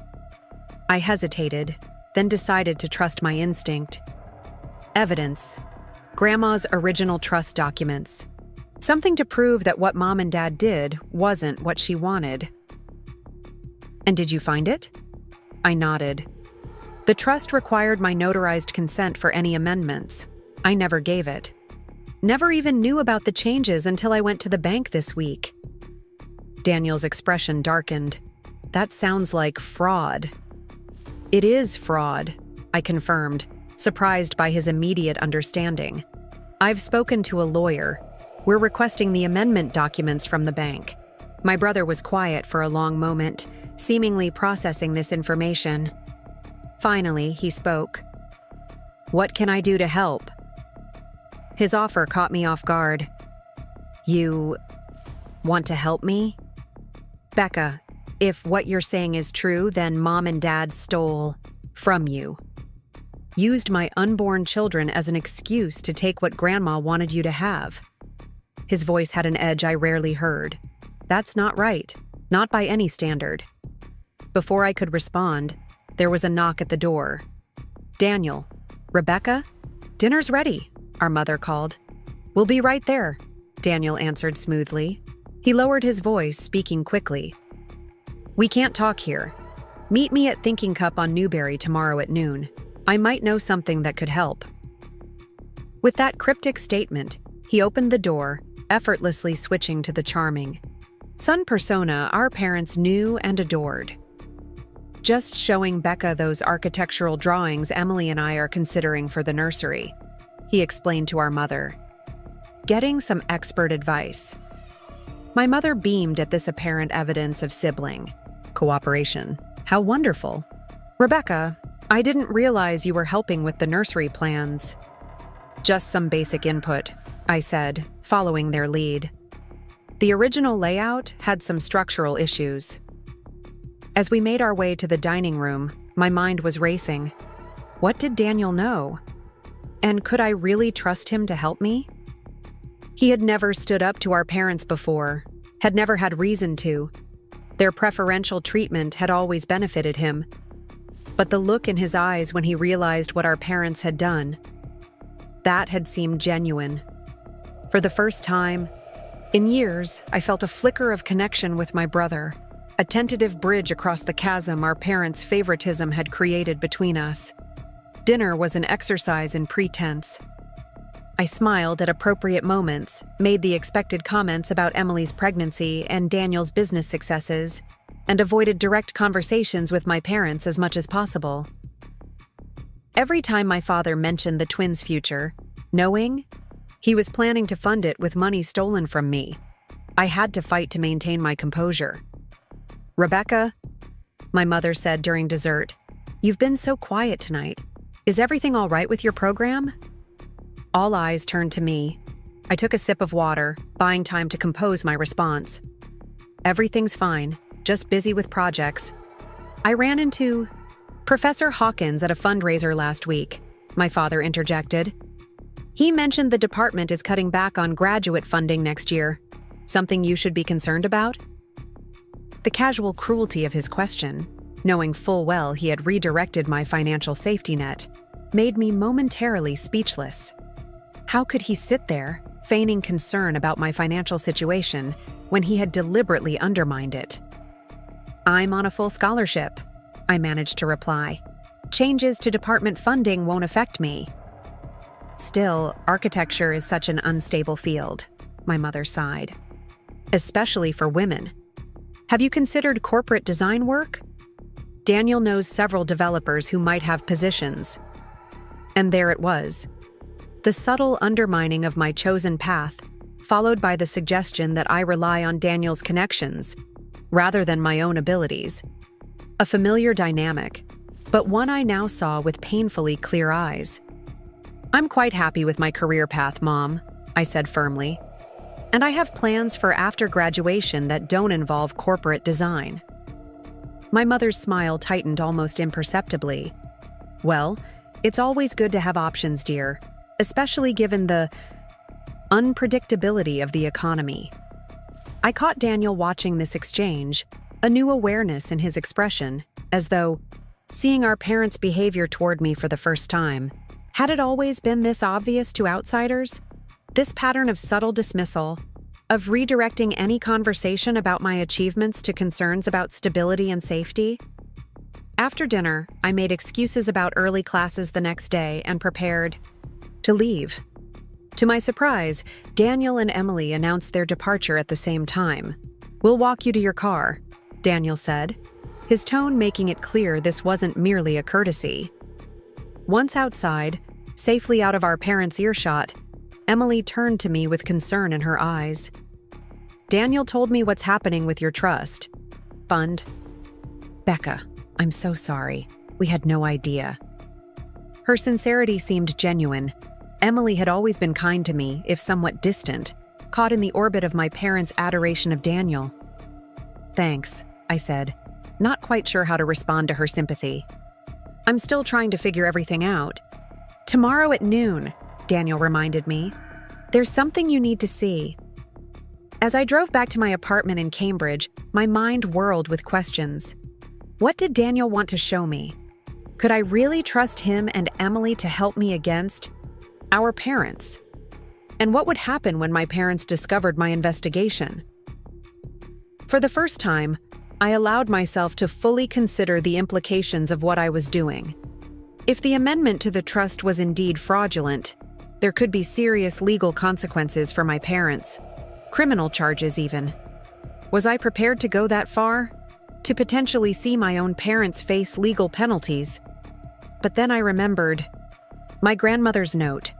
I hesitated, then decided to trust my instinct. Evidence. Grandma's original trust documents. Something to prove that what Mom and Dad did wasn't what she wanted. And did you find it? I nodded. The trust required my notarized consent for any amendments. I never gave it. Never even knew about the changes until I went to the bank this week. Daniel's expression darkened. That sounds like fraud. It is fraud, I confirmed, surprised by his immediate understanding. I've spoken to a lawyer. We're requesting the amendment documents from the bank. My brother was quiet for a long moment, seemingly processing this information. Finally, he spoke. What can I do to help? His offer caught me off guard. You want to help me? Becca, if what you're saying is true, then Mom and Dad stole from you. Used my unborn children as an excuse to take what Grandma wanted you to have. His voice had an edge I rarely heard. That's not right, not by any standard. Before I could respond, there was a knock at the door. Daniel, Rebecca, dinner's ready, our mother called. We'll be right there, Daniel answered smoothly. He lowered his voice, speaking quickly. We can't talk here. Meet me at Thinking Cup on Newberry tomorrow at noon. I might know something that could help. With that cryptic statement, he opened the door, effortlessly switching to the charming son persona our parents knew and adored. Just showing Becca those architectural drawings Emily and I are considering for the nursery, he explained to our mother. Getting some expert advice. My mother beamed at this apparent evidence of sibling cooperation. How wonderful. Rebecca, I didn't realize you were helping with the nursery plans. Just some basic input, I said, following their lead. The original layout had some structural issues. As we made our way to the dining room, my mind was racing. What did Daniel know? And could I really trust him to help me? He had never stood up to our parents before, had never had reason to. Their preferential treatment had always benefited him. But the look in his eyes when he realized what our parents had done, that had seemed genuine. For the first time in years, I felt a flicker of connection with my brother, a tentative bridge across the chasm our parents' favoritism had created between us. Dinner was an exercise in pretense. I smiled at appropriate moments, made the expected comments about Emily's pregnancy and Daniel's business successes, and avoided direct conversations with my parents as much as possible. Every time my father mentioned the twins' future, knowing he was planning to fund it with money stolen from me, I had to fight to maintain my composure. Rebecca, my mother said during dessert, You've been so quiet tonight. Is everything all right with your program? All eyes turned to me. I took a sip of water, buying time to compose my response. Everything's fine, just busy with projects. I ran into Professor Hawkins at a fundraiser last week, my father interjected. He mentioned the department is cutting back on graduate funding next year. Something you should be concerned about? The casual cruelty of his question, knowing full well he had redirected my financial safety net, made me momentarily speechless. How could he sit there, feigning concern about my financial situation, when he had deliberately undermined it? I'm on a full scholarship, I managed to reply. Changes to department funding won't affect me. Still, architecture is such an unstable field, my mother sighed. Especially for women. Have you considered corporate design work? Daniel knows several developers who might have positions. And there it was. The subtle undermining of my chosen path, followed by the suggestion that I rely on Daniel's connections, rather than my own abilities. A familiar dynamic, but one I now saw with painfully clear eyes. I'm quite happy with my career path, Mom, I said firmly. And I have plans for after graduation that don't involve corporate design. My mother's smile tightened almost imperceptibly. Well, it's always good to have options, dear, especially given the unpredictability of the economy. I caught Daniel watching this exchange, a new awareness in his expression, as though, seeing our parents' behavior toward me for the first time, had it always been this obvious to outsiders? This pattern of subtle dismissal, of redirecting any conversation about my achievements to concerns about stability and safety? After dinner, I made excuses about early classes the next day and prepared to leave. To my surprise, Daniel and Emily announced their departure at the same time. We'll walk you to your car, Daniel said, his tone making it clear this wasn't merely a courtesy. Once outside, safely out of our parents' earshot, Emily turned to me with concern in her eyes. Daniel told me what's happening with your trust fund. Becca, I'm so sorry. We had no idea. Her sincerity seemed genuine. Emily had always been kind to me, if somewhat distant, caught in the orbit of my parents' adoration of Daniel. Thanks, I said, not quite sure how to respond to her sympathy. I'm still trying to figure everything out. Tomorrow at noon, Daniel reminded me. There's something you need to see. As I drove back to my apartment in Cambridge, my mind whirled with questions. What did Daniel want to show me? Could I really trust him and Emily to help me against our parents? And what would happen when my parents discovered my investigation? For the first time, I allowed myself to fully consider the implications of what I was doing. If the amendment to the trust was indeed fraudulent, there could be serious legal consequences for my parents, criminal charges even. Was I prepared to go that far? To potentially see my own parents face legal penalties? But then I remembered my grandmother's note.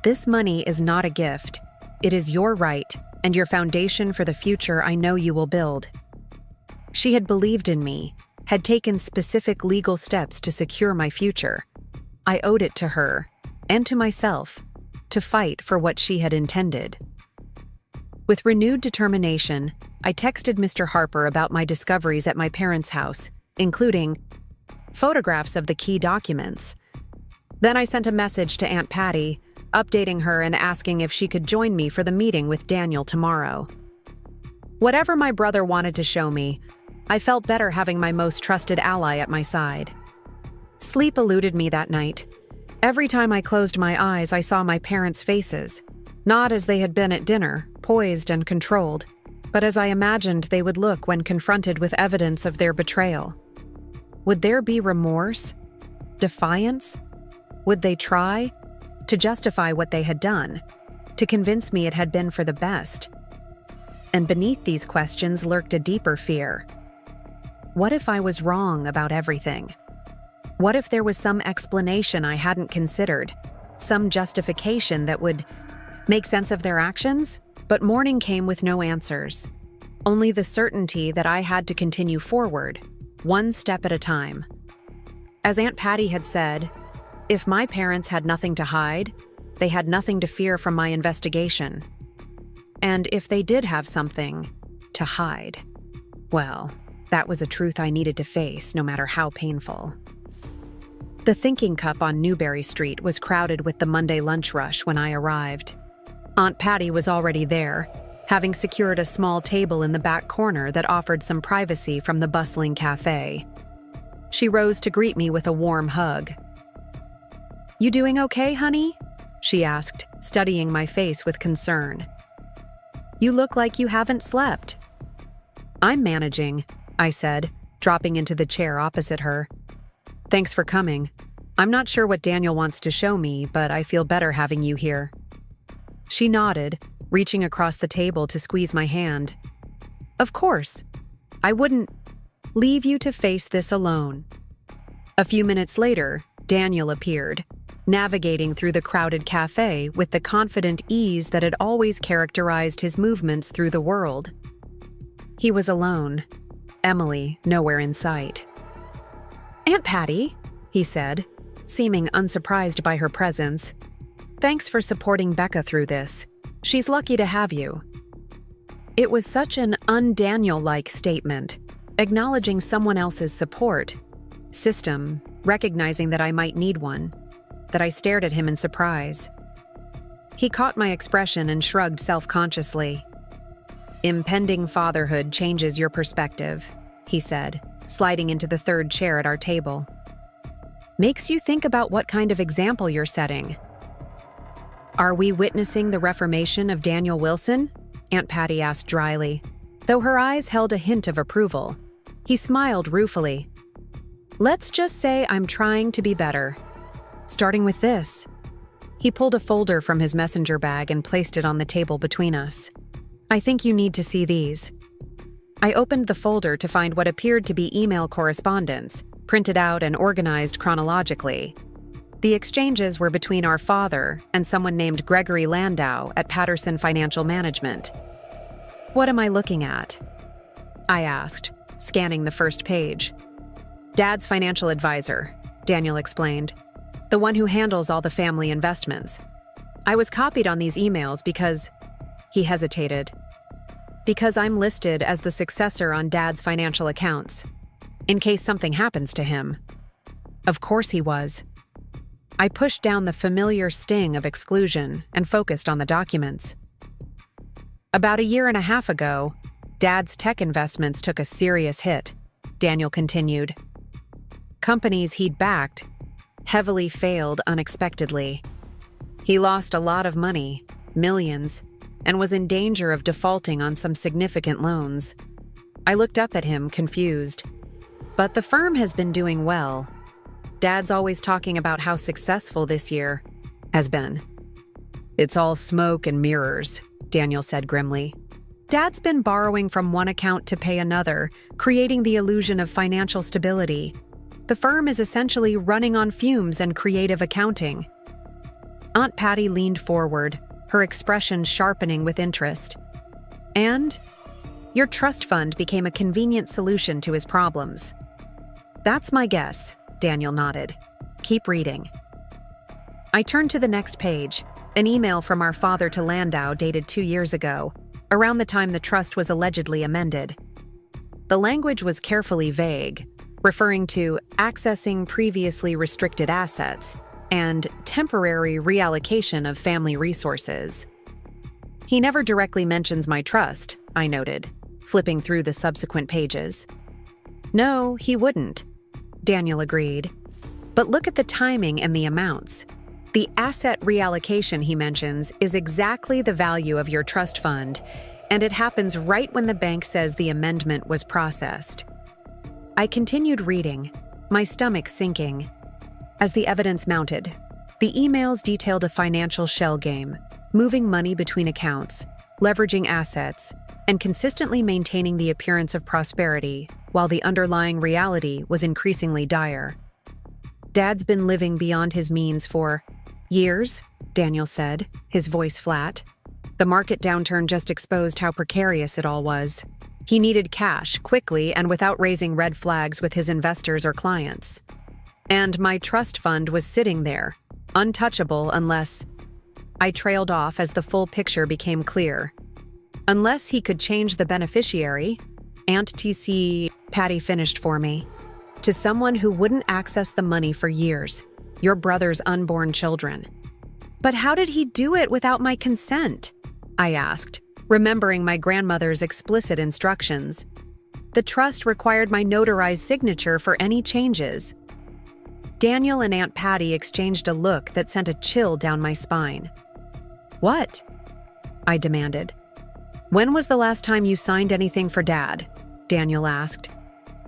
This money is not a gift. It is your right and your foundation for the future I know you will build. She had believed in me, had taken specific legal steps to secure my future. I owed it to her, and to myself, to fight for what she had intended. With renewed determination, I texted Mr. Harper about my discoveries at my parents' house, including photographs of the key documents. Then I sent a message to Aunt Patty, updating her and asking if she could join me for the meeting with Daniel tomorrow. Whatever my brother wanted to show me, I felt better having my most trusted ally at my side. Sleep eluded me that night. Every time I closed my eyes, I saw my parents' faces, not as they had been at dinner, poised and controlled, but as I imagined they would look when confronted with evidence of their betrayal. Would there be remorse? Defiance? Would they try to justify what they had done, to convince me it had been for the best? And beneath these questions lurked a deeper fear. What if I was wrong about everything? What if there was some explanation I hadn't considered, some justification that would make sense of their actions? But morning came with no answers, only the certainty that I had to continue forward, one step at a time. As Aunt Patty had said, if my parents had nothing to hide, they had nothing to fear from my investigation. And if they did have something to hide, well, that was a truth I needed to face, no matter how painful. The Thinking Cup on Newberry Street was crowded with the Monday lunch rush when I arrived. Aunt Patty was already there, having secured a small table in the back corner that offered some privacy from the bustling cafe. She rose to greet me with a warm hug. "You doing okay, honey?" she asked, studying my face with concern. "You look like you haven't slept." "I'm managing," I said, dropping into the chair opposite her. "Thanks for coming. I'm not sure what Daniel wants to show me, but I feel better having you here." She nodded, reaching across the table to squeeze my hand. "Of course. I wouldn't leave you to face this alone." A few minutes later, Daniel appeared, navigating through the crowded cafe with the confident ease that had always characterized his movements through the world. He was alone, Emily nowhere in sight. "Aunt Patty," he said, seeming unsurprised by her presence, "thanks for supporting Becca through this. She's lucky to have you." It was such an un-Daniel-like statement, acknowledging someone else's support system, recognizing that I might need one, that I stared at him in surprise. He caught my expression and shrugged self-consciously. "Impending fatherhood changes your perspective," he said, sliding into the third chair at our table. "Makes you think about what kind of example you're setting." "Are we witnessing the reformation of Daniel Wilson?" Aunt Patty asked dryly, though her eyes held a hint of approval. He smiled ruefully. "Let's just say I'm trying to be better. Starting with this." He pulled a folder from his messenger bag and placed it on the table between us. "I think you need to see these." I opened the folder to find what appeared to be email correspondence, printed out and organized chronologically. The exchanges were between our father and someone named Gregory Landau at Patterson Financial Management. "What am I looking at?" I asked, scanning the first page. "Dad's financial advisor," Daniel explained. "The one who handles all the family investments. I was copied on these emails because..." He hesitated. "Because I'm listed as the successor on Dad's financial accounts, in case something happens to him." Of course he was. I pushed down the familiar sting of exclusion and focused on the documents. "About a year and a half ago, Dad's tech investments took a serious hit," Daniel continued. "Companies he'd backed heavily failed unexpectedly. He lost a lot of money, millions, and was in danger of defaulting on some significant loans." I looked up at him, confused. "But the firm has been doing well. Dad's always talking about how successful this year has been." "It's all smoke and mirrors," Daniel said grimly. "Dad's been borrowing from one account to pay another, creating the illusion of financial stability. The firm is essentially running on fumes and creative accounting." Aunt Patty leaned forward, her expression sharpening with interest. "And your trust fund became a convenient solution to his problems." "That's my guess," Daniel nodded. "Keep reading." I turned to the next page, an email from our father to Landau dated 2 years ago, around the time the trust was allegedly amended. The language was carefully vague, referring to accessing previously restricted assets and temporary reallocation of family resources. "He never directly mentions my trust," I noted, flipping through the subsequent pages. "No, he wouldn't," Daniel agreed. "But look at the timing and the amounts. The asset reallocation he mentions is exactly the value of your trust fund, and it happens right when the bank says the amendment was processed." I continued reading, my stomach sinking. As the evidence mounted, the emails detailed a financial shell game, moving money between accounts, leveraging assets, and consistently maintaining the appearance of prosperity, while the underlying reality was increasingly dire. "Dad's been living beyond his means for years," Daniel said, his voice flat. "The market downturn just exposed how precarious it all was. He needed cash, quickly and without raising red flags with his investors or clients." And my trust fund was sitting there, untouchable unless... I trailed off as the full picture became clear. Unless he could change the beneficiary, Aunt TC Patty finished for me, to someone who wouldn't access the money for years, your brother's unborn children. But how did he do it without my consent? I asked, remembering my grandmother's explicit instructions. The trust required my notarized signature for any changes. Daniel and Aunt Patty exchanged a look that sent a chill down my spine. What? I demanded. When was the last time you signed anything for Dad? Daniel asked.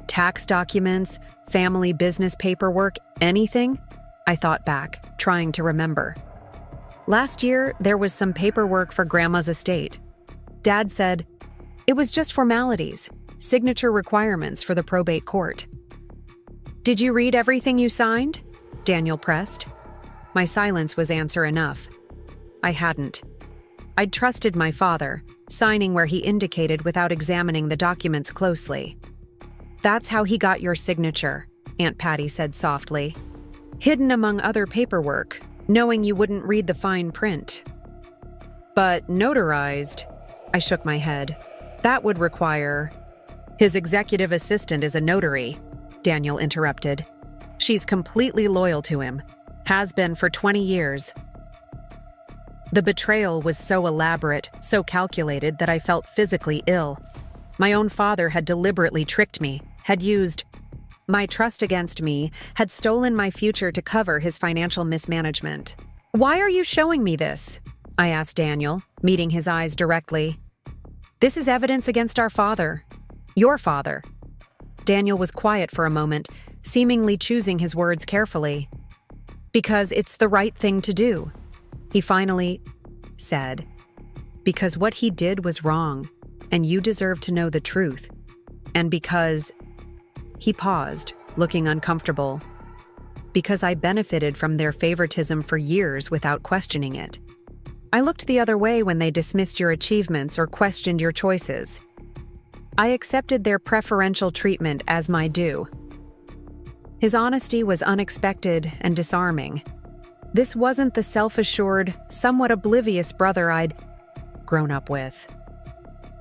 Tax documents, family business paperwork, anything? I thought back, trying to remember. Last year, there was some paperwork for Grandma's estate. Dad said, it was just formalities, signature requirements for the probate court. Did you read everything you signed? Daniel pressed. My silence was answer enough. I hadn't. I'd trusted my father, signing where he indicated without examining the documents closely. That's how he got your signature, Aunt Patty said softly. Hidden among other paperwork, knowing you wouldn't read the fine print. But notarized, I shook my head. That would require... His executive assistant is a notary, Daniel interrupted. She's completely loyal to him, has been for 20 years. The betrayal was so elaborate, so calculated that I felt physically ill. My own father had deliberately tricked me, had used my trust against me, had stolen my future to cover his financial mismanagement. Why are you showing me this? I asked Daniel, meeting his eyes directly. This is evidence against our father. Your father. Daniel was quiet for a moment, seemingly choosing his words carefully. Because it's the right thing to do. He finally said, because what he did was wrong, and you deserve to know the truth. And because... He paused, looking uncomfortable. Because I benefited from their favoritism for years without questioning it. I looked the other way when they dismissed your achievements or questioned your choices. I accepted their preferential treatment as my due. His honesty was unexpected and disarming. This wasn't the self-assured, somewhat oblivious brother I'd grown up with.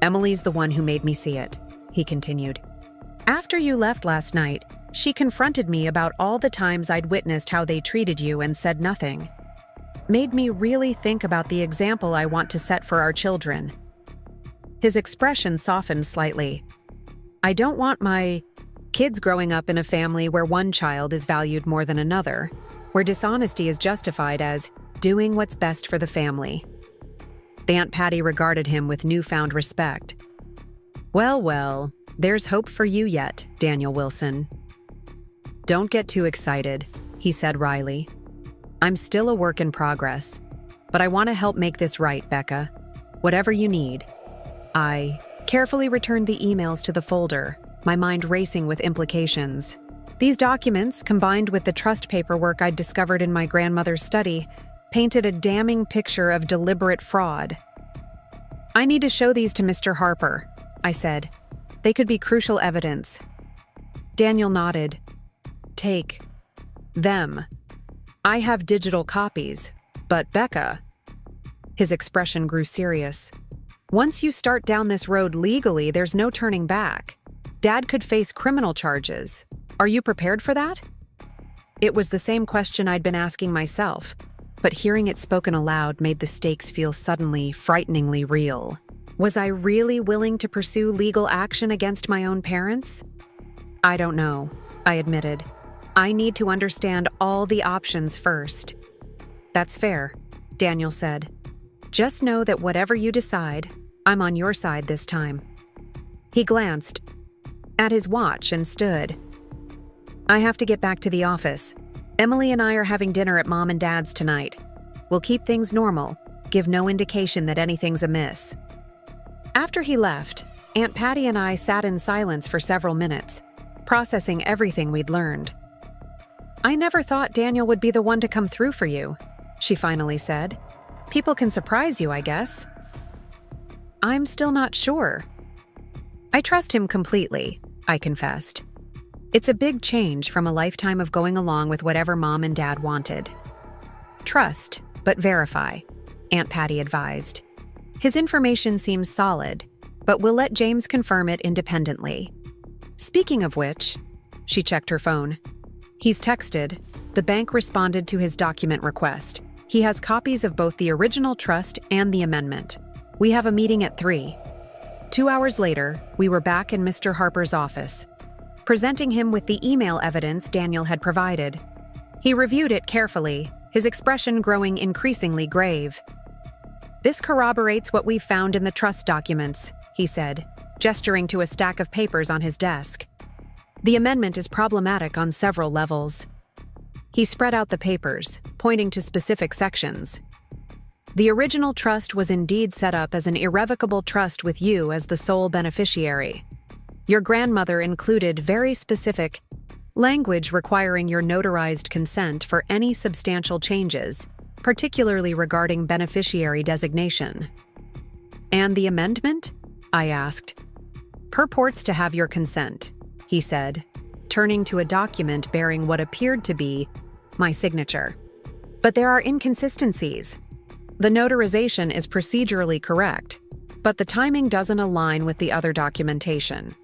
Emily's the one who made me see it, he continued. After you left last night, she confronted me about all the times I'd witnessed how they treated you and said nothing. Made me really think about the example I want to set for our children. His expression softened slightly. I don't want my kids growing up in a family where one child is valued more than another, where dishonesty is justified as doing what's best for the family. Aunt Patty regarded him with newfound respect. Well, there's hope for you yet, Daniel Wilson. Don't get too excited, he said wryly. I'm still a work in progress, but I want to help make this right, Becca. Whatever you need. I carefully returned the emails to the folder, my mind racing with implications. These documents, combined with the trust paperwork I'd discovered in my grandmother's study, painted a damning picture of deliberate fraud. I need to show these to Mr. Harper, I said. They could be crucial evidence. Daniel nodded. Take them. I have digital copies, but Becca... His expression grew serious. Once you start down this road legally, there's no turning back. Dad could face criminal charges. Are you prepared for that? It was the same question I'd been asking myself, but hearing it spoken aloud made the stakes feel suddenly, frighteningly real. Was I really willing to pursue legal action against my own parents? I don't know, I admitted. I need to understand all the options first. That's fair, Daniel said. Just know that whatever you decide, I'm on your side this time. He glanced at his watch and stood. I have to get back to the office. Emily and I are having dinner at Mom and Dad's tonight. We'll keep things normal, give no indication that anything's amiss. After he left, Aunt Patty and I sat in silence for several minutes, processing everything we'd learned. I never thought Daniel would be the one to come through for you, she finally said. People can surprise you, I guess. I'm still not sure. I trust him completely, I confessed. It's a big change from a lifetime of going along with whatever Mom and Dad wanted. Trust, but verify, Aunt Patty advised. His information seems solid, but we'll let James confirm it independently. Speaking of which, she checked her phone. He's texted. The bank responded to his document request. He has copies of both the original trust and the amendment. We have a meeting at 3. 2 hours later, we were back in Mr. Harper's office, presenting him with the email evidence Daniel had provided. He reviewed it carefully, his expression growing increasingly grave. "This corroborates what we've found in the trust documents," he said, gesturing to a stack of papers on his desk. "The amendment is problematic on several levels." He spread out the papers, pointing to specific sections. "The original trust was indeed set up as an irrevocable trust with you as the sole beneficiary. Your grandmother included very specific language requiring your notarized consent for any substantial changes, particularly regarding beneficiary designation." "And the amendment?" I asked. "Purports to have your consent," he said, turning to a document bearing what appeared to be my signature. "But there are inconsistencies. The notarization is procedurally correct, but the timing doesn't align with the other documentation.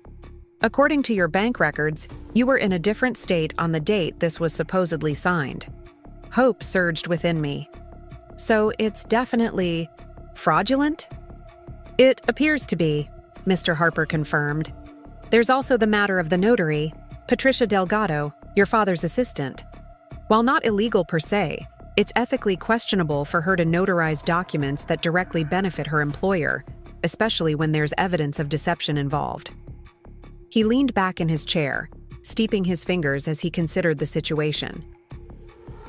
According to your bank records, you were in a different state on the date this was supposedly signed." Hope surged within me. "So it's definitely fraudulent?" "It appears to be," Mr. Harper confirmed. "There's also the matter of the notary, Patricia Delgado, your father's assistant. While not illegal per se, it's ethically questionable for her to notarize documents that directly benefit her employer, especially when there's evidence of deception involved." He leaned back in his chair, steeping his fingers as he considered the situation.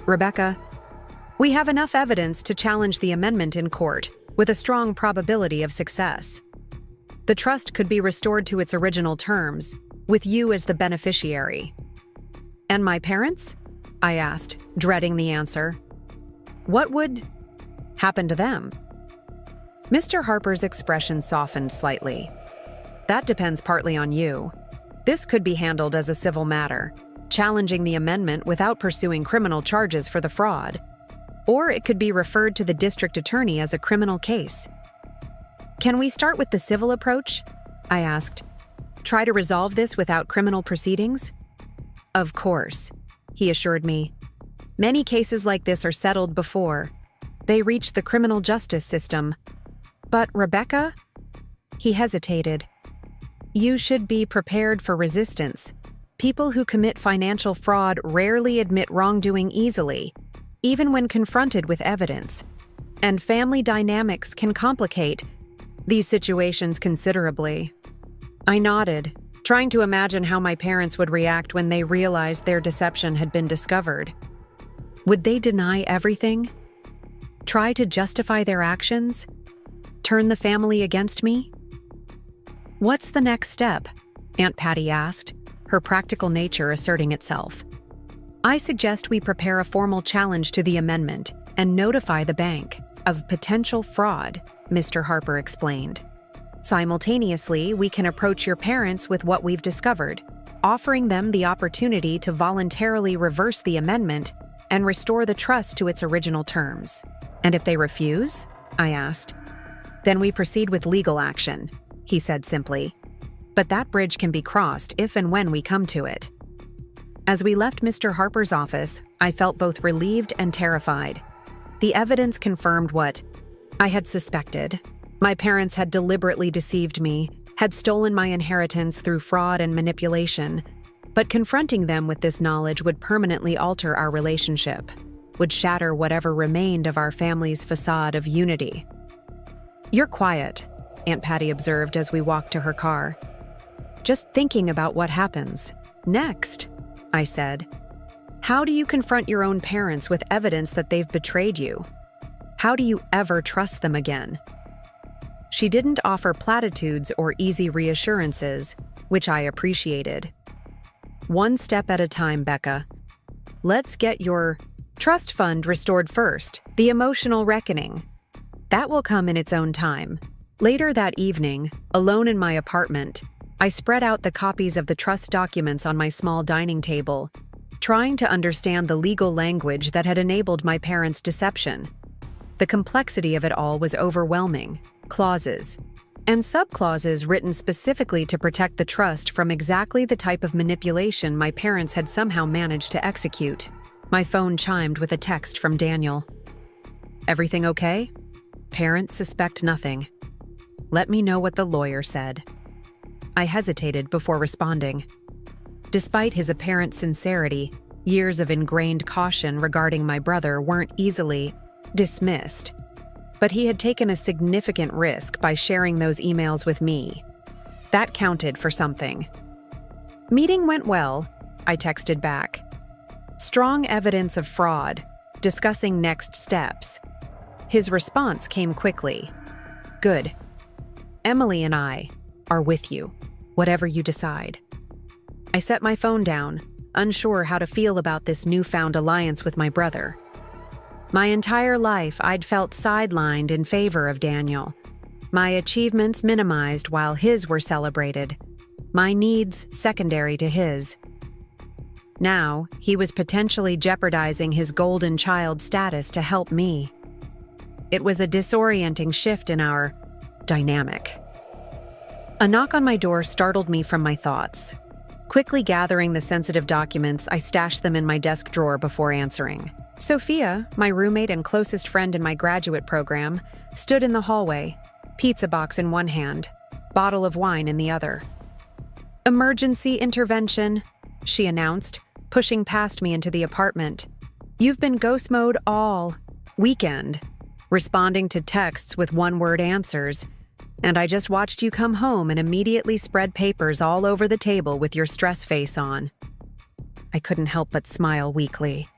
"Rebecca, we have enough evidence to challenge the amendment in court, with a strong probability of success. The trust could be restored to its original terms, with you as the beneficiary." "And my parents?" I asked, dreading the answer. "What would happen to them?" Mr. Harper's expression softened slightly. "That depends partly on you. This could be handled as a civil matter, challenging the amendment without pursuing criminal charges for the fraud. Or it could be referred to the district attorney as a criminal case." "Can we start with the civil approach?" I asked. "Try to resolve this without criminal proceedings?" "Of course," he assured me. "Many cases like this are settled before they reach the criminal justice system." "But Rebecca?" He hesitated. "You should be prepared for resistance. People who commit financial fraud rarely admit wrongdoing easily, even when confronted with evidence. And family dynamics can complicate these situations considerably." I nodded, trying to imagine how my parents would react when they realized their deception had been discovered. Would they deny everything? Try to justify their actions? Turn the family against me? "What's the next step?" Aunt Patty asked, her practical nature asserting itself. "I suggest we prepare a formal challenge to the amendment and notify the bank of potential fraud," Mr. Harper explained. "Simultaneously, we can approach your parents with what we've discovered, offering them the opportunity to voluntarily reverse the amendment and restore the trust to its original terms." "And if they refuse?" I asked. "Then we proceed with legal action," he said simply. "But that bridge can be crossed if and when we come to it." As we left Mr. Harper's office, I felt both relieved and terrified. The evidence confirmed what I had suspected. My parents had deliberately deceived me, had stolen my inheritance through fraud and manipulation, but confronting them with this knowledge would permanently alter our relationship, would shatter whatever remained of our family's facade of unity. "You're quiet," Aunt Patty observed as we walked to her car. "Just thinking about what happens next," I said. "How do you confront your own parents with evidence that they've betrayed you? How do you ever trust them again?" She didn't offer platitudes or easy reassurances, which I appreciated. "One step at a time, Becca. Let's get your trust fund restored first, the emotional reckoning. That will come in its own time." Later that evening, alone in my apartment, I spread out the copies of the trust documents on my small dining table, trying to understand the legal language that had enabled my parents' deception. The complexity of it all was overwhelming. Clauses and subclauses written specifically to protect the trust from exactly the type of manipulation my parents had somehow managed to execute. My phone chimed with a text from Daniel. "Everything okay? Parents suspect nothing. Let me know what the lawyer said." I hesitated before responding. Despite his apparent sincerity, years of ingrained caution regarding my brother weren't easily dismissed. But he had taken a significant risk by sharing those emails with me. That counted for something. "Meeting went well," I texted back. "Strong evidence of fraud, discussing next steps." His response came quickly. "Good. Emily and I are with you, whatever you decide." I set my phone down, unsure how to feel about this newfound alliance with my brother. My entire life, I'd felt sidelined in favor of Daniel. My achievements minimized while his were celebrated. My needs secondary to his. Now, he was potentially jeopardizing his golden child status to help me. It was a disorienting shift in our dynamic. A knock on my door startled me from my thoughts. Quickly gathering the sensitive documents, I stashed them in my desk drawer before answering. Sophia, my roommate and closest friend in my graduate program, stood in the hallway, pizza box in one hand, bottle of wine in the other. "Emergency intervention," she announced, pushing past me into the apartment. "You've been ghost mode all weekend, responding to texts with one-word answers, and I just watched you come home and immediately spread papers all over the table with your stress face on." I couldn't help but smile weakly.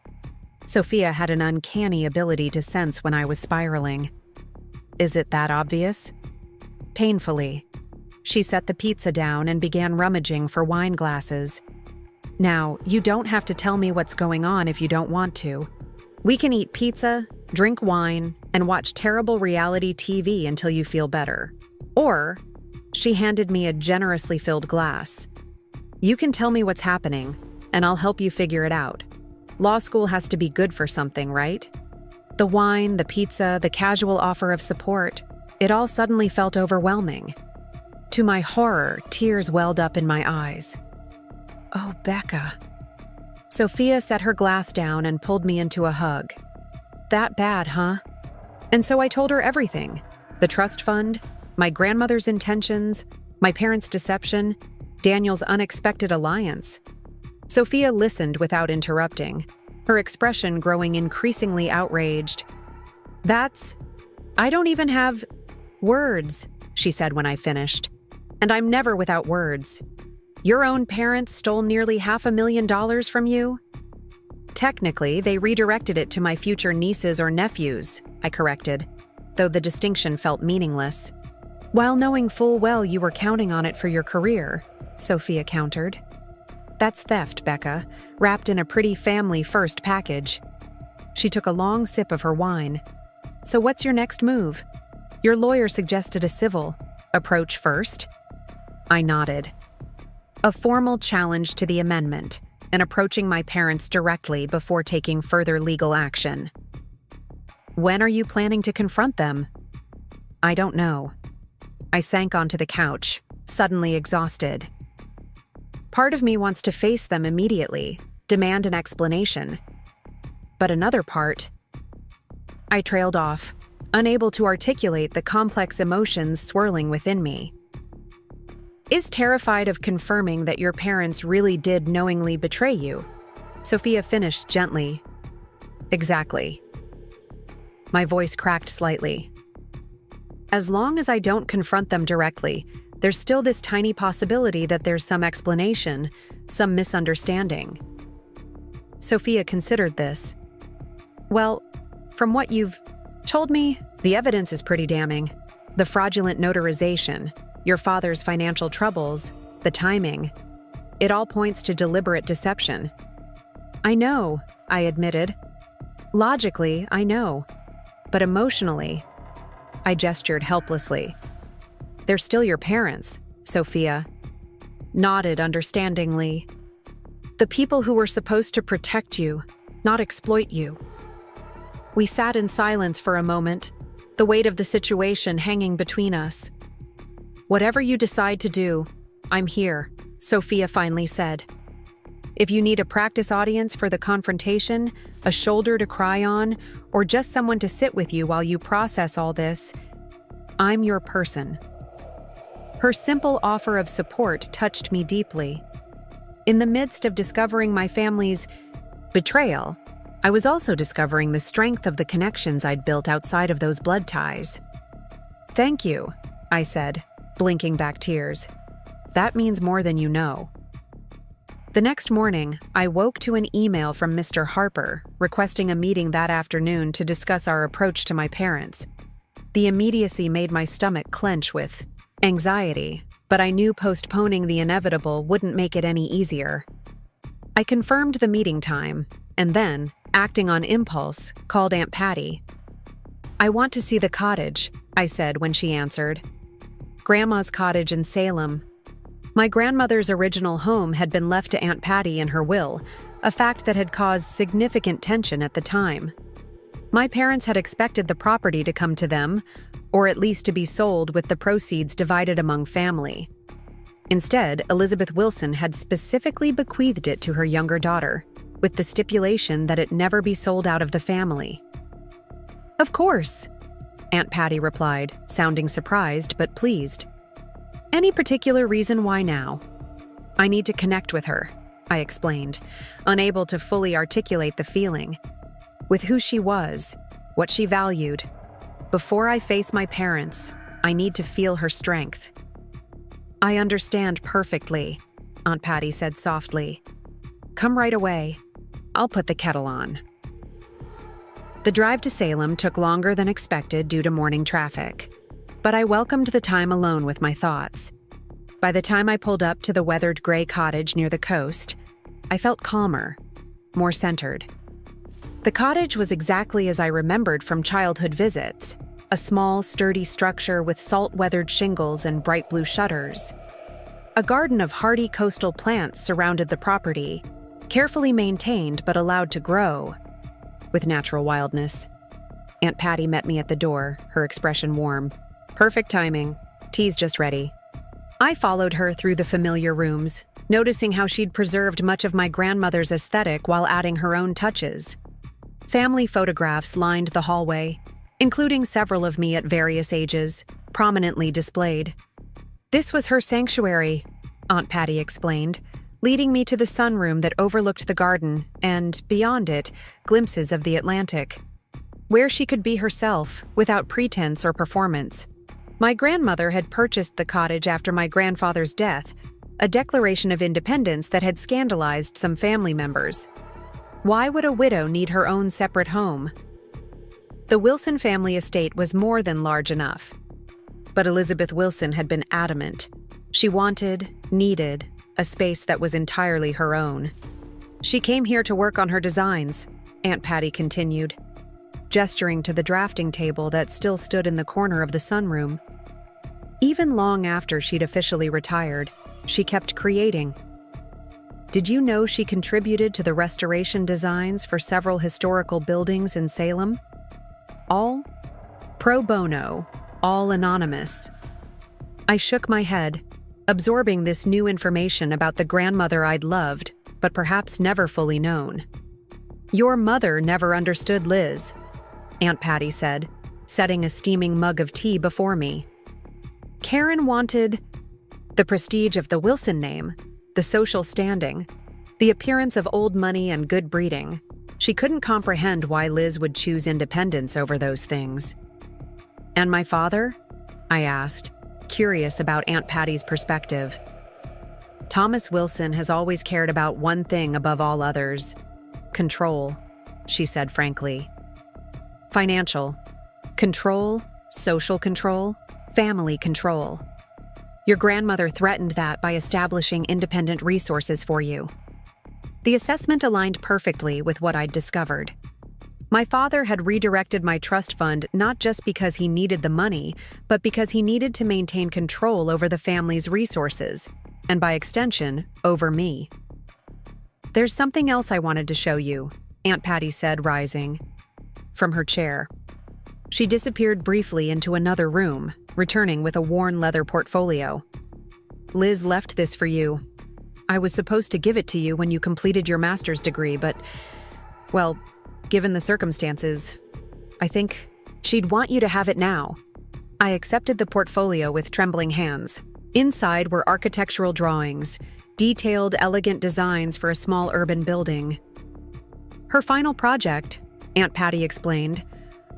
Sophia had an uncanny ability to sense when I was spiraling. "Is it that obvious?" Painfully, she set the pizza down and began rummaging for wine glasses. "Now, you don't have to tell me what's going on if you don't want to. We can eat pizza, drink wine, and watch terrible reality TV until you feel better. Or," she handed me a generously filled glass, "you can tell me what's happening, and I'll help you figure it out. Law school has to be good for something, right?" The wine, the pizza, the casual offer of support, it all suddenly felt overwhelming. To my horror, tears welled up in my eyes. "Oh, Becca." Sophia set her glass down and pulled me into a hug. "That bad, huh?" And so I told her everything. The trust fund, my grandmother's intentions, my parents' deception, Daniel's unexpected alliance. Sophia listened without interrupting, her expression growing increasingly outraged. I don't even have words," she said when I finished. "And I'm never without words. Your own parents stole nearly $500,000 from you?" "Technically, they redirected it to my future nieces or nephews," I corrected, though the distinction felt meaningless. "While knowing full well you were counting on it for your career," Sophia countered. "That's theft, Becca, wrapped in a pretty family-first package." She took a long sip of her wine. "So what's your next move? Your lawyer suggested a civil approach first?" I nodded. "A formal challenge to the amendment and approaching my parents directly before taking further legal action." "When are you planning to confront them?" "I don't know." I sank onto the couch, suddenly exhausted. Part of me wants to face them immediately, demand an explanation. But another part... I trailed off, unable to articulate the complex emotions swirling within me. "Is terrified of confirming that your parents really did knowingly betray you?" Sophia finished gently. "Exactly." My voice cracked slightly. "As long as I don't confront them directly, there's still this tiny possibility that there's some explanation, some misunderstanding." Sophia considered this. "Well, from what you've told me, the evidence is pretty damning. The fraudulent notarization, your father's financial troubles, the timing. It all points to deliberate deception." "I know," I admitted. "Logically, I know. But emotionally..." I gestured helplessly. "They're still your parents, Sophia." nodded understandingly. The people who were supposed to protect you, not exploit you. We sat in silence for a moment, the weight of the situation hanging between us. Whatever you decide to do, I'm here, Sophia finally said. If you need a practice audience for the confrontation, a shoulder to cry on, or just someone to sit with you while you process all this, I'm your person. Her simple offer of support touched me deeply. In the midst of discovering my family's betrayal, I was also discovering the strength of the connections I'd built outside of those blood ties. Thank you, I said, blinking back tears. That means more than you know. The next morning, I woke to an email from Mr. Harper requesting a meeting that afternoon to discuss our approach to my parents. The immediacy made my stomach clench with anxiety, but I knew postponing the inevitable wouldn't make it any easier. I confirmed the meeting time, and then, acting on impulse, called Aunt Patty. I want to see the cottage, I said when she answered. Grandma's cottage in Salem. My grandmother's original home had been left to Aunt Patty in her will, a fact that had caused significant tension at the time. My parents had expected the property to come to them, or at least to be sold with the proceeds divided among family. Instead, Elizabeth Wilson had specifically bequeathed it to her younger daughter, with the stipulation that it never be sold out of the family. Of course, Aunt Patty replied, sounding surprised but pleased. Any particular reason why now? I need to connect with her, I explained, unable to fully articulate the feeling. With who she was, what she valued. Before I face my parents, I need to feel her strength. I understand perfectly, Aunt Patty said softly. Come right away. I'll put the kettle on. The drive to Salem took longer than expected due to morning traffic, but I welcomed the time alone with my thoughts. By the time I pulled up to the weathered gray cottage near the coast, I felt calmer, more centered. The cottage was exactly as I remembered from childhood visits, a small, sturdy structure with salt-weathered shingles and bright blue shutters. A garden of hardy coastal plants surrounded the property, carefully maintained but allowed to grow, with natural wildness. Aunt Patty met me at the door, her expression warm. Perfect timing. Tea's just ready. I followed her through the familiar rooms, noticing how she'd preserved much of my grandmother's aesthetic while adding her own touches. Family photographs lined the hallway, including several of me at various ages, prominently displayed. This was her sanctuary, Aunt Patty explained, leading me to the sunroom that overlooked the garden and, beyond it, glimpses of the Atlantic, where she could be herself without pretense or performance. My grandmother had purchased the cottage after my grandfather's death, a declaration of independence that had scandalized some family members. Why would a widow need her own separate home? The Wilson family estate was more than large enough. But Elizabeth Wilson had been adamant. She needed, a space that was entirely her own. She came here to work on her designs, Aunt Patty continued, gesturing to the drafting table that still stood in the corner of the sunroom. Even long after she'd officially retired, she kept creating. Did you know she contributed to the restoration designs for several historical buildings in Salem? All pro bono, all anonymous. I shook my head, absorbing this new information about the grandmother I'd loved, but perhaps never fully known. Your mother never understood Liz, Aunt Patty said, setting a steaming mug of tea before me. Karen wanted the prestige of the Wilson name, the social standing, the appearance of old money and good breeding. She couldn't comprehend why Liz would choose independence over those things. And my father? I asked, curious about Aunt Patty's perspective. Thomas Wilson has always cared about one thing above all others: control, she said frankly. Financial control, social control, family control. Your grandmother threatened that by establishing independent resources for you. The assessment aligned perfectly with what I'd discovered. My father had redirected my trust fund not just because he needed the money, but because he needed to maintain control over the family's resources. and by extension, over me. "There's something else I wanted to show you," Aunt Patty said, rising from her chair. She disappeared briefly into another room, returning with a worn leather portfolio. "Liz left this for you. I was supposed to give it to you when you completed your master's degree, but, well, given the circumstances, I think she'd want you to have it now." I accepted the portfolio with trembling hands. Inside were architectural drawings, detailed, elegant designs for a small urban building. Her final project, Aunt Patty explained,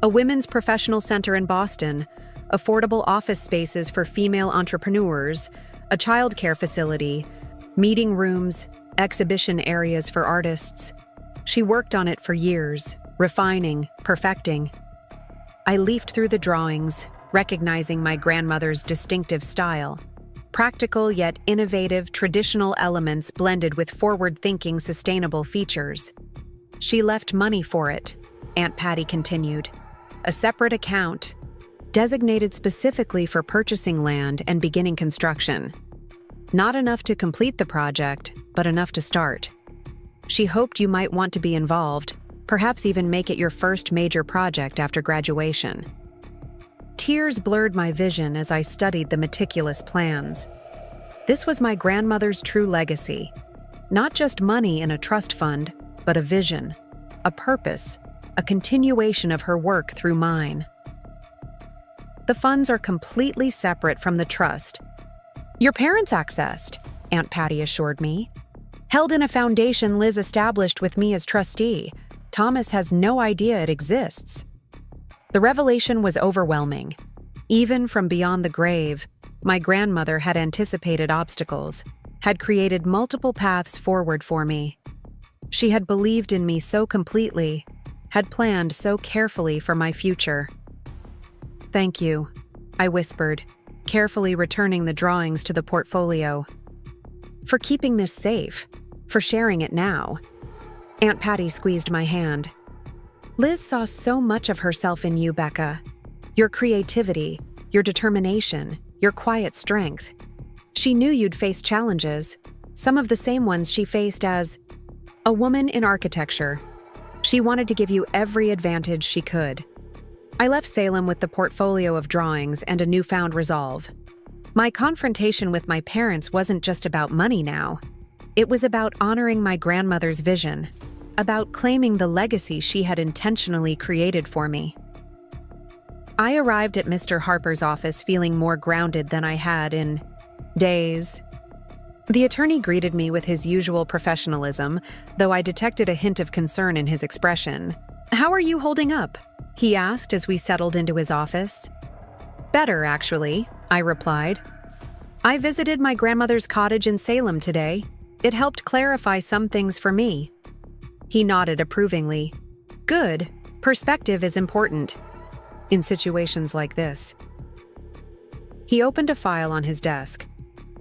a women's professional center in Boston, affordable office spaces for female entrepreneurs, a childcare facility, meeting rooms, exhibition areas for artists. She worked on it for years, refining, perfecting. I leafed through the drawings, recognizing my grandmother's distinctive style. Practical yet innovative traditional elements blended with forward-thinking sustainable features. She left money for it, Aunt Patty continued. A separate account, designated specifically for purchasing land and beginning construction. Not enough to complete the project, but enough to start. She hoped you might want to be involved, perhaps even make it your first major project after graduation. Tears blurred my vision as I studied the meticulous plans. This was my grandmother's true legacy. Not just money in a trust fund, but a vision, a purpose, a continuation of her work through mine. "The funds are completely separate from the trust. Your parents accessed," Aunt Patty assured me. "Held in a foundation Liz established with me as trustee. Thomas has no idea it exists." The revelation was overwhelming. Even from beyond the grave, my grandmother had anticipated obstacles, had created multiple paths forward for me. She had believed in me so completely, had planned so carefully for my future. "Thank you," I whispered, carefully returning the drawings to the portfolio. "For keeping this safe, for sharing it now." Aunt Patty squeezed my hand. "Liz saw so much of herself in you, Becca. Your creativity, your determination, your quiet strength. She knew you'd face challenges, some of the same ones she faced as a woman in architecture. She wanted to give you every advantage she could." I left Salem with the portfolio of drawings and a newfound resolve. My confrontation with my parents wasn't just about money now. It was about honoring my grandmother's vision, about claiming the legacy she had intentionally created for me. I arrived at Mr. Harper's office feeling more grounded than I had in days. The attorney greeted me with his usual professionalism, though I detected a hint of concern in his expression. "How are you holding up?" he asked as we settled into his office. "Better, actually," I replied. "I visited my grandmother's cottage in Salem today. It helped clarify some things for me." He nodded approvingly. "Good. Perspective is important in situations like this." He opened a file on his desk.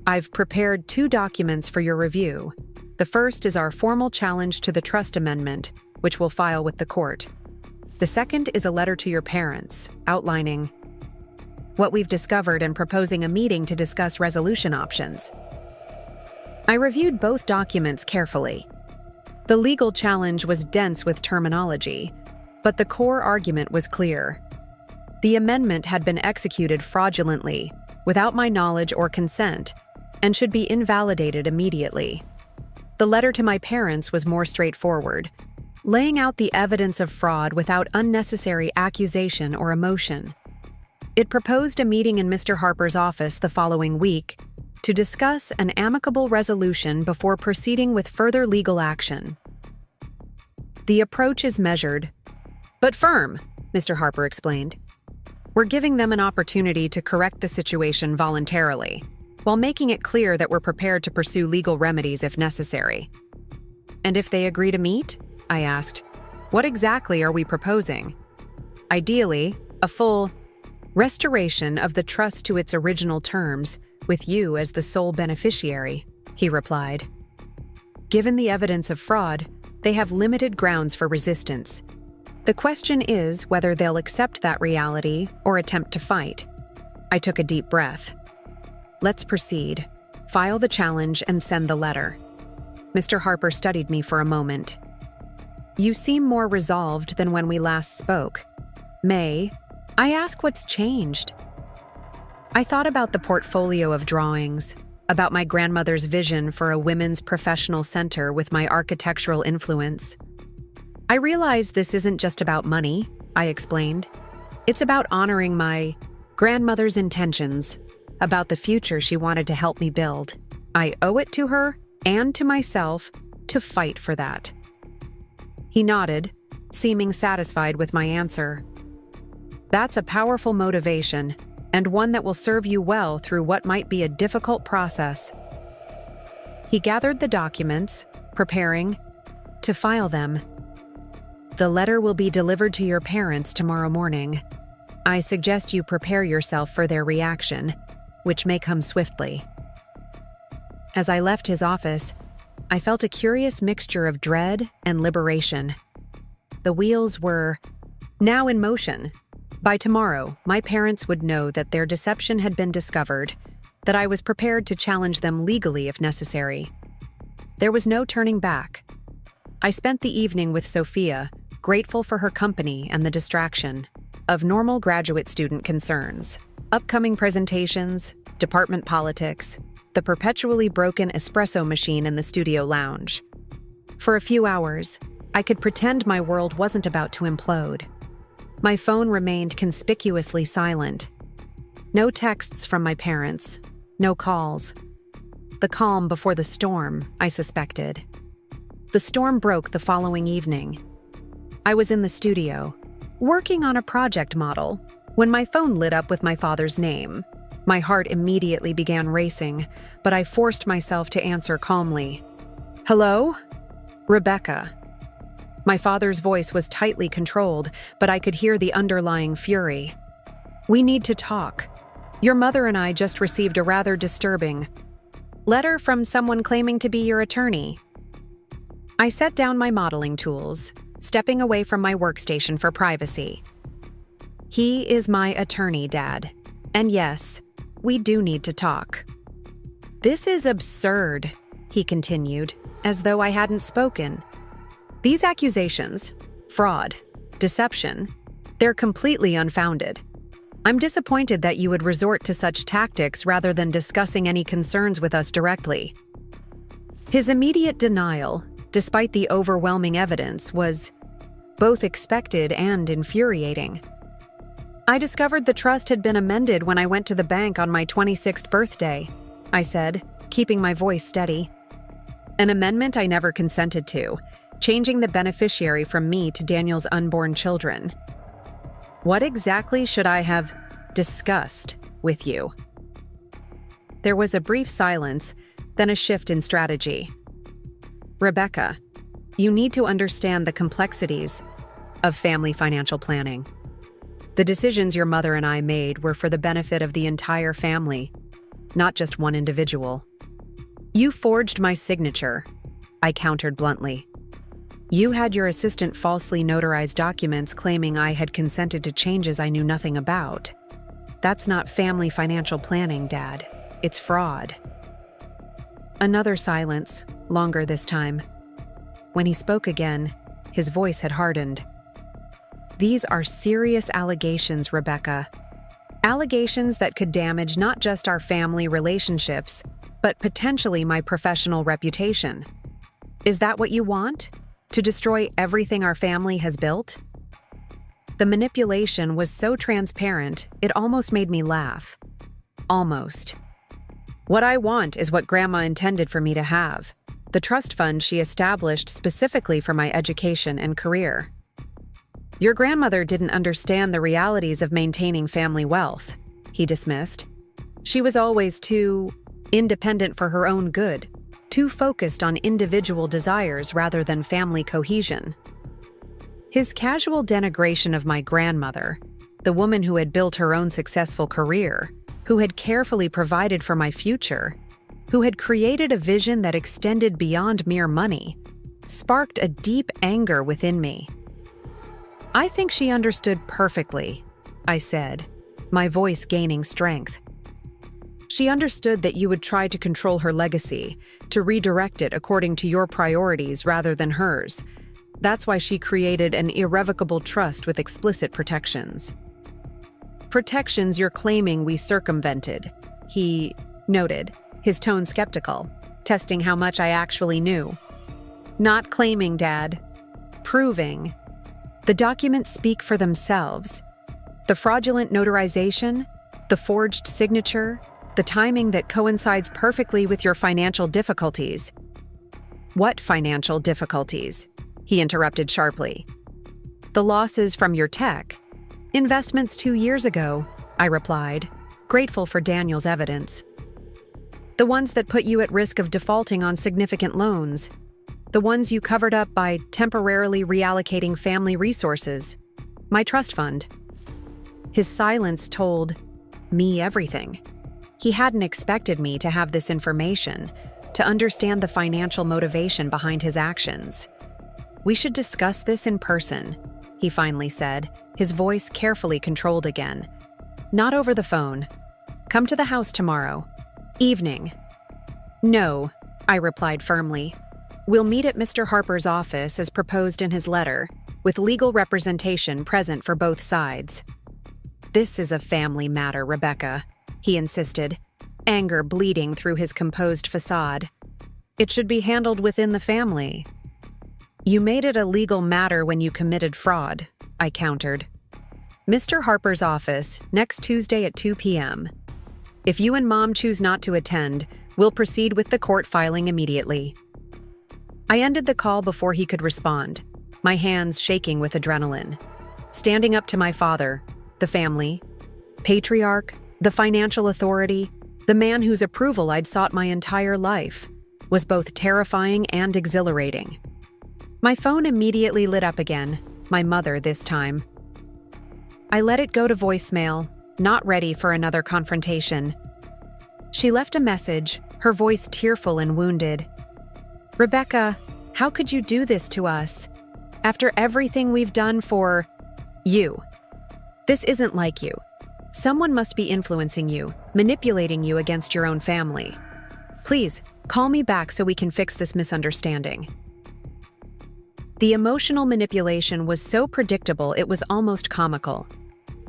"I've prepared 2 documents for your review. The first is our formal challenge to the trust amendment, which we'll file with the court. The second is a letter to your parents, outlining what we've discovered and proposing a meeting to discuss resolution options." I reviewed both documents carefully. The legal challenge was dense with terminology, but the core argument was clear. The amendment had been executed fraudulently, without my knowledge or consent, and should be invalidated immediately. The letter to my parents was more straightforward, laying out the evidence of fraud without unnecessary accusation or emotion. It proposed a meeting in Mr. Harper's office the following week to discuss an amicable resolution before proceeding with further legal action. "The approach is measured, but firm," Mr. Harper explained. "We're giving them an opportunity to correct the situation voluntarily, while making it clear that we're prepared to pursue legal remedies if necessary." "And if they agree to meet?" I asked. "What exactly are we proposing?" "Ideally, a full restoration of the trust to its original terms, with you as the sole beneficiary," he replied. "Given the evidence of fraud, they have limited grounds for resistance. The question is whether they'll accept that reality or attempt to fight." I took a deep breath. "Let's proceed. File the challenge and send the letter. Mr. Harper studied me for a moment. You seem more resolved than when we last spoke. May I ask what's changed? I thought about the portfolio of drawings, about my grandmother's vision for a women's professional center with my architectural influence. I realize this isn't just about money, I explained. It's about honoring my grandmother's intentions, about the future she wanted to help me build. I owe it to her and to myself to fight for that. He nodded, seeming satisfied with my answer. That's a powerful motivation, and one that will serve you well through what might be a difficult process. He gathered the documents, preparing to file them. The letter will be delivered to your parents tomorrow morning. I suggest you prepare yourself for their reaction, which may come swiftly. As I left his office, I felt a curious mixture of dread and liberation. The wheels were now in motion. By tomorrow, my parents would know that their deception had been discovered, that I was prepared to challenge them legally if necessary. There was no turning back. I spent the evening with Sophia, grateful for her company and the distraction of normal graduate student concerns, upcoming presentations, department politics, the perpetually broken espresso machine in the studio lounge. For a few hours, I could pretend my world wasn't about to implode. My phone remained conspicuously silent. No texts from my parents, no calls. The calm before the storm, I suspected. The storm broke the following evening. I was in the studio, working on a project model, when my phone lit up with my father's name. My heart immediately began racing, but I forced myself to answer calmly. Hello? Rebecca. My father's voice was tightly controlled, but I could hear the underlying fury. We need to talk. Your mother and I just received a rather disturbing letter from someone claiming to be your attorney. I set down my modeling tools, stepping away from my workstation for privacy. He is my attorney, Dad. And yes, we do need to talk. This is absurd, he continued, as though I hadn't spoken. These accusations, fraud, deception, they're completely unfounded. I'm disappointed that you would resort to such tactics rather than discussing any concerns with us directly. His immediate denial, despite the overwhelming evidence, was both expected and infuriating. I discovered the trust had been amended when I went to the bank on my 26th birthday, I said, keeping my voice steady. An amendment I never consented to, changing the beneficiary from me to Daniel's unborn children. What exactly should I have discussed with you? There was a brief silence, then a shift in strategy. Rebecca, you need to understand the complexities of family financial planning. The decisions your mother and I made were for the benefit of the entire family, not just one individual. You forged my signature, I countered bluntly. You had your assistant falsely notarize documents claiming I had consented to changes I knew nothing about. That's not family financial planning, Dad. It's fraud. Another silence, longer this time. When he spoke again, his voice had hardened. These are serious allegations, Rebecca. Allegations that could damage not just our family relationships, but potentially my professional reputation. Is that what you want? To destroy everything our family has built? The manipulation was so transparent, it almost made me laugh. Almost. What I want is what Grandma intended for me to have, the trust fund she established specifically for my education and career. Your grandmother didn't understand the realities of maintaining family wealth, he dismissed. She was always too independent for her own good, too focused on individual desires rather than family cohesion. His casual denigration of my grandmother, the woman who had built her own successful career, who had carefully provided for my future, who had created a vision that extended beyond mere money, sparked a deep anger within me. I think she understood perfectly, I said, my voice gaining strength. She understood that you would try to control her legacy, to redirect it according to your priorities rather than hers. That's why she created an irrevocable trust with explicit protections. Protections you're claiming we circumvented, he noted, his tone skeptical, testing how much I actually knew. Not claiming, Dad. Proving. The documents speak for themselves. The fraudulent notarization, the forged signature, the timing that coincides perfectly with your financial difficulties. What financial difficulties? He interrupted sharply. The losses from your tech. Investments 2 years ago, I replied, grateful for Daniel's evidence. The ones that put you at risk of defaulting on significant loans. The ones you covered up by temporarily reallocating family resources. My trust fund. His silence told me everything. He hadn't expected me to have this information, to understand the financial motivation behind his actions. We should discuss this in person, he finally said, his voice carefully controlled again. Not over the phone. Come to the house tomorrow. Evening. No, I replied firmly. We'll meet at Mr. Harper's office as proposed in his letter, with legal representation present for both sides. This is a family matter, Rebecca, he insisted, anger bleeding through his composed facade. It should be handled within the family. You made it a legal matter when you committed fraud, I countered. Mr. Harper's office, next Tuesday at 2 p.m. If you and Mom choose not to attend, we'll proceed with the court filing immediately. I ended the call before he could respond, my hands shaking with adrenaline. Standing up to my father, the family, patriarch, the financial authority, the man whose approval I'd sought my entire life, was both terrifying and exhilarating. My phone immediately lit up again, my mother this time. I let it go to voicemail, not ready for another confrontation. She left a message, her voice tearful and wounded. Rebecca, how could you do this to us? After everything we've done for you. This isn't like you. Someone must be influencing you, manipulating you against your own family. Please, call me back so we can fix this misunderstanding. The emotional manipulation was so predictable it was almost comical.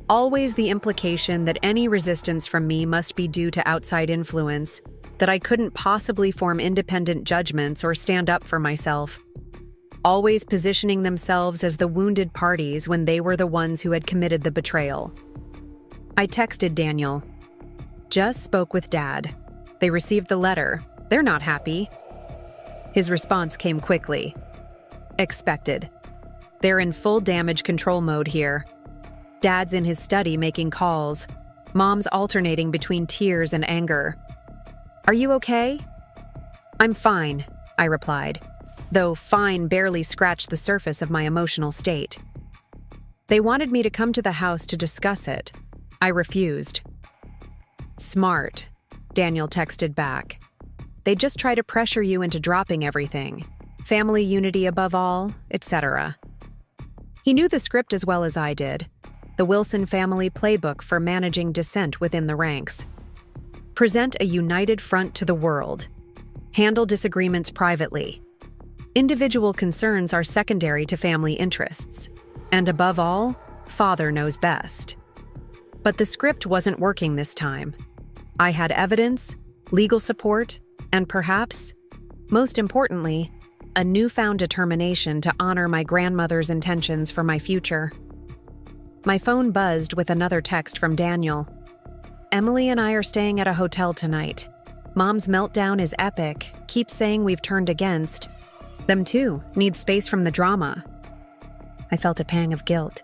Always the implication that any resistance from me must be due to outside influence, that I couldn't possibly form independent judgments or stand up for myself. Always positioning themselves as the wounded parties when they were the ones who had committed the betrayal. I texted Daniel. Just spoke with Dad. They received the letter. They're not happy. His response came quickly. Expected. They're in full damage control mode here. Dad's in his study making calls. Mom's alternating between tears and anger. Are you okay? I'm fine, I replied, though fine barely scratched the surface of my emotional state. They wanted me to come to the house to discuss it. I refused. Smart, Daniel texted back. They just try to pressure you into dropping everything. Family unity above all, etc. He knew the script as well as I did. The Wilson family playbook for managing dissent within the ranks. Present a united front to the world. Handle disagreements privately. Individual concerns are secondary to family interests. And above all, father knows best. But the script wasn't working this time. I had evidence, legal support, and perhaps, most importantly, a newfound determination to honor my grandmother's intentions for my future. My phone buzzed with another text from Daniel. Emily and I are staying at a hotel tonight. Mom's meltdown is epic, keeps saying we've turned against. Them too need space from the drama. I felt a pang of guilt.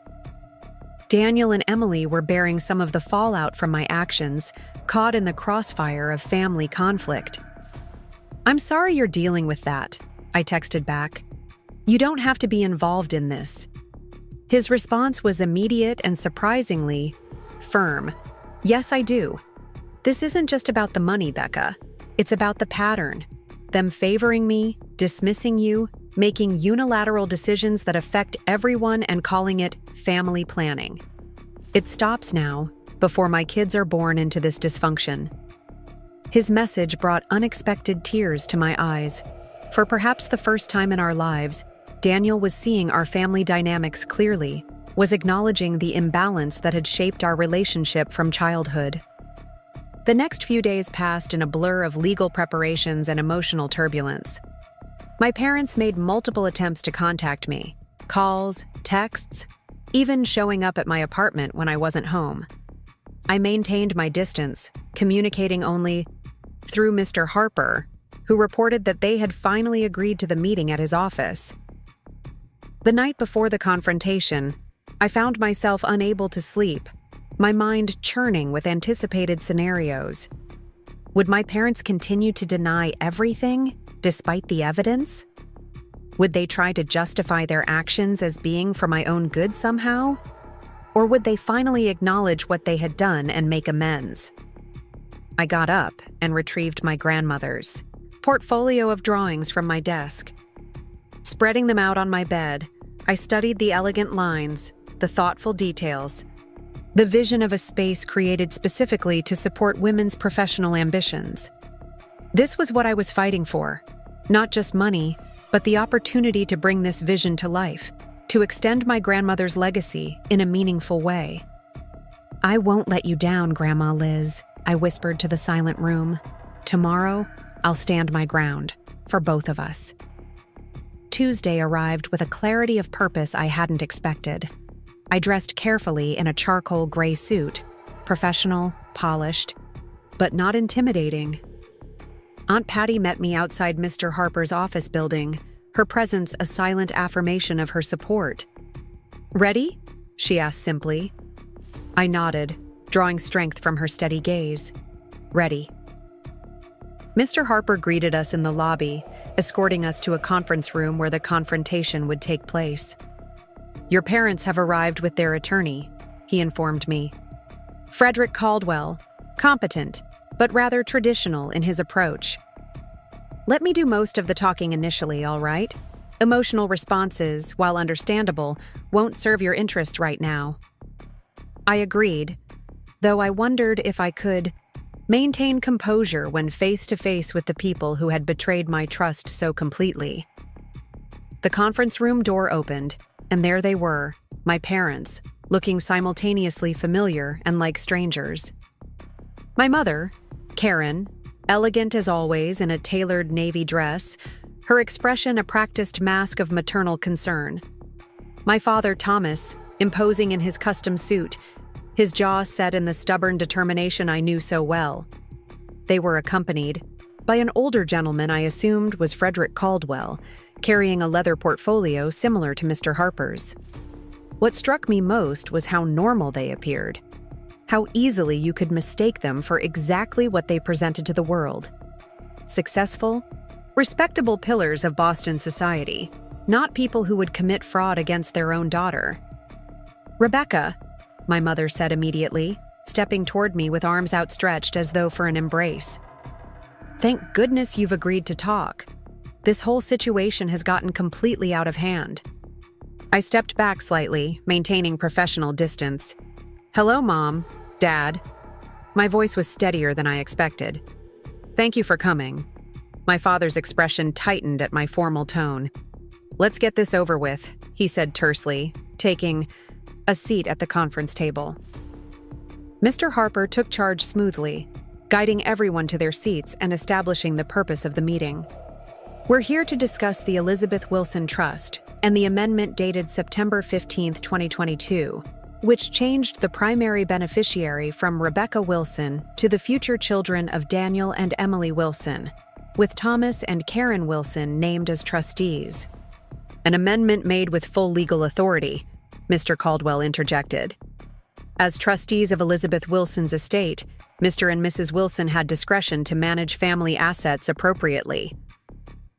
Daniel and Emily were bearing some of the fallout from my actions, caught in the crossfire of family conflict. I'm sorry you're dealing with that, I texted back. You don't have to be involved in this. His response was immediate and surprisingly firm. Yes, I do. This isn't just about the money, Becca. It's about the pattern. Them favoring me, dismissing you, making unilateral decisions that affect everyone and calling it family planning. It stops now, before my kids are born into this dysfunction. His message brought unexpected tears to my eyes. For perhaps the first time in our lives, Daniel was seeing our family dynamics clearly, was acknowledging the imbalance that had shaped our relationship from childhood. The next few days passed in a blur of legal preparations and emotional turbulence. My parents made multiple attempts to contact me, calls, texts, even showing up at my apartment when I wasn't home. I maintained my distance, communicating only through Mr. Harper, who reported that they had finally agreed to the meeting at his office. The night before the confrontation, I found myself unable to sleep, my mind churning with anticipated scenarios. Would my parents continue to deny everything, despite the evidence? Would they try to justify their actions as being for my own good somehow? Or would they finally acknowledge what they had done and make amends? I got up and retrieved my grandmother's portfolio of drawings from my desk. Spreading them out on my bed, I studied the elegant lines, the thoughtful details, the vision of a space created specifically to support women's professional ambitions. This was what I was fighting for, not just money, but the opportunity to bring this vision to life, to extend my grandmother's legacy in a meaningful way. "I won't let you down, Grandma Liz," I whispered to the silent room. "Tomorrow, I'll stand my ground, for both of us." Tuesday arrived with a clarity of purpose I hadn't expected. I dressed carefully in a charcoal gray suit, professional, polished, but not intimidating. Aunt Patty met me outside Mr. Harper's office building, her presence a silent affirmation of her support. "Ready?" she asked simply. I nodded, drawing strength from her steady gaze. "Ready." Mr. Harper greeted us in the lobby, escorting us to a conference room where the confrontation would take place. "Your parents have arrived with their attorney," he informed me. Frederick Caldwell, competent, but rather traditional in his approach. "Let me do most of the talking initially, all right? Emotional responses, while understandable, won't serve your interest right now." I agreed, though I wondered if I could maintain composure when face-to-face with the people who had betrayed my trust so completely. The conference room door opened, and there they were, my parents, looking simultaneously familiar and like strangers. My mother, Karen, elegant as always in a tailored navy dress, her expression a practiced mask of maternal concern. My father, Thomas, imposing in his custom suit, his jaw set in the stubborn determination I knew so well. They were accompanied by an older gentleman I assumed was Frederick Caldwell, carrying a leather portfolio similar to Mr. Harper's. What struck me most was how normal they appeared, how easily you could mistake them for exactly what they presented to the world. Successful, respectable pillars of Boston society, not people who would commit fraud against their own daughter. "Rebecca," my mother said immediately, stepping toward me with arms outstretched as though for an embrace. "Thank goodness you've agreed to talk. This whole situation has gotten completely out of hand." I stepped back slightly, maintaining professional distance. "Hello, Mom, Dad." My voice was steadier than I expected. "Thank you for coming." My father's expression tightened at my formal tone. "Let's get this over with," he said tersely, taking a seat at the conference table. Mr. Harper took charge smoothly, guiding everyone to their seats and establishing the purpose of the meeting. "We're here to discuss the Elizabeth Wilson Trust and the amendment dated September 15, 2022, which changed the primary beneficiary from Rebecca Wilson to the future children of Daniel and Emily Wilson, with Thomas and Karen Wilson named as trustees." "An amendment made with full legal authority," Mr. Caldwell interjected. "As trustees of Elizabeth Wilson's estate, Mr. and Mrs. Wilson had discretion to manage family assets appropriately."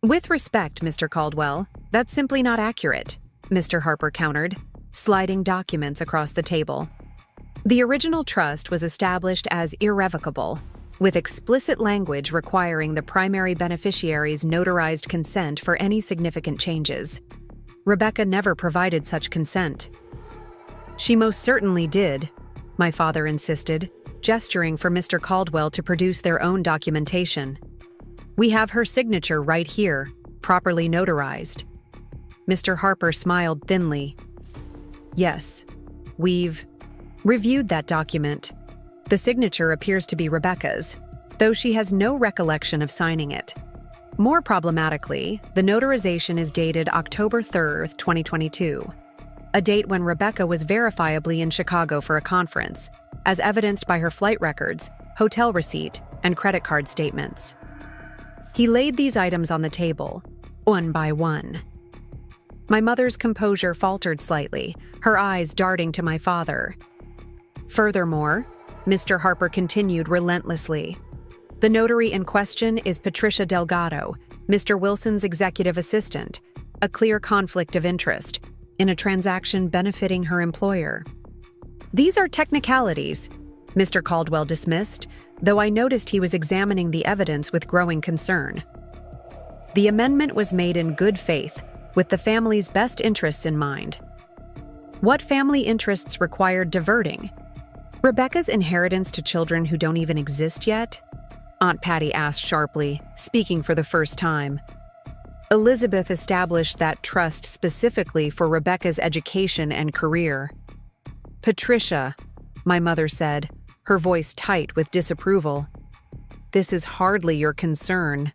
"With respect, Mr. Caldwell, that's simply not accurate," Mr. Harper countered, sliding documents across the table. "The original trust was established as irrevocable, with explicit language requiring the primary beneficiary's notarized consent for any significant changes. Rebecca never provided such consent." "She most certainly did," my father insisted, gesturing for Mr. Caldwell to produce their own documentation. "We have her signature right here, properly notarized." Mr. Harper smiled thinly. "Yes, we've reviewed that document. The signature appears to be Rebecca's, though she has no recollection of signing it. More problematically, the notarization is dated October 3rd, 2022, a date when Rebecca was verifiably in Chicago for a conference, as evidenced by her flight records, hotel receipt, and credit card statements." He laid these items on the table, one by one. My mother's composure faltered slightly, her eyes darting to my father. "Furthermore," Mr. Harper continued relentlessly, "the notary in question is Patricia Delgado, Mr. Wilson's executive assistant, a clear conflict of interest in a transaction benefiting her employer." "These are technicalities," Mr. Caldwell dismissed, though I noticed he was examining the evidence with growing concern. "The amendment was made in good faith, with the family's best interests in mind." "What family interests required diverting? Rebecca's inheritance to children who don't even exist yet?" Aunt Patty asked sharply, speaking for the first time. "Elizabeth established that trust specifically for Rebecca's education and career." "Patricia," my mother said, her voice tight with disapproval, "this is hardly your concern."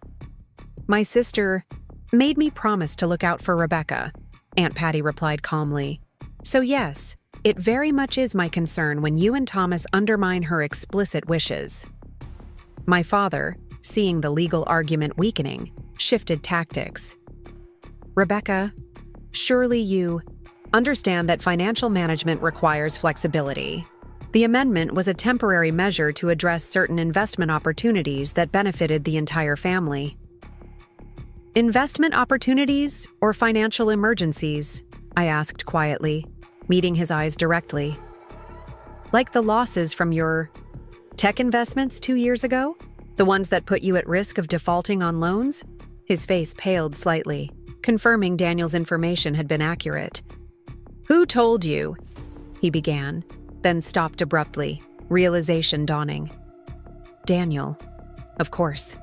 "My sister made me promise to look out for Rebecca," Aunt Patty replied calmly. "So yes, it very much is my concern when you and Thomas undermine her explicit wishes." My father, seeing the legal argument weakening, shifted tactics. "Rebecca, surely you understand that financial management requires flexibility. The amendment was a temporary measure to address certain investment opportunities that benefited the entire family." "Investment opportunities or financial emergencies?" I asked quietly, meeting his eyes directly. "Like the losses from your tech investments 2 years ago? The ones that put you at risk of defaulting on loans?" His face paled slightly, confirming Daniel's information had been accurate. "Who told you?" he began, then stopped abruptly, realization dawning. "Daniel, of course."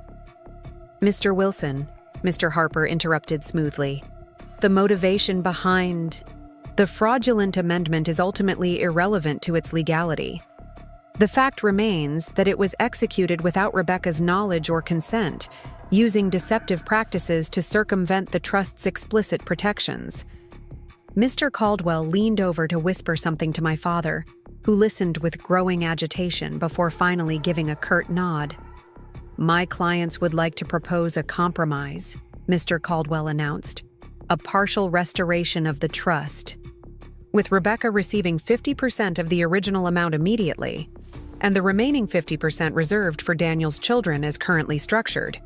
"Mr. Wilson," Mr. Harper interrupted smoothly, "the motivation behind the fraudulent amendment is ultimately irrelevant to its legality. The fact remains that it was executed without Rebecca's knowledge or consent, using deceptive practices to circumvent the trust's explicit protections." Mr. Caldwell leaned over to whisper something to my father, who listened with growing agitation before finally giving a curt nod. "My clients would like to propose a compromise," Mr. Caldwell announced. "A partial restoration of the trust, with Rebecca receiving 50% of the original amount immediately, and the remaining 50% reserved for Daniel's children as currently structured."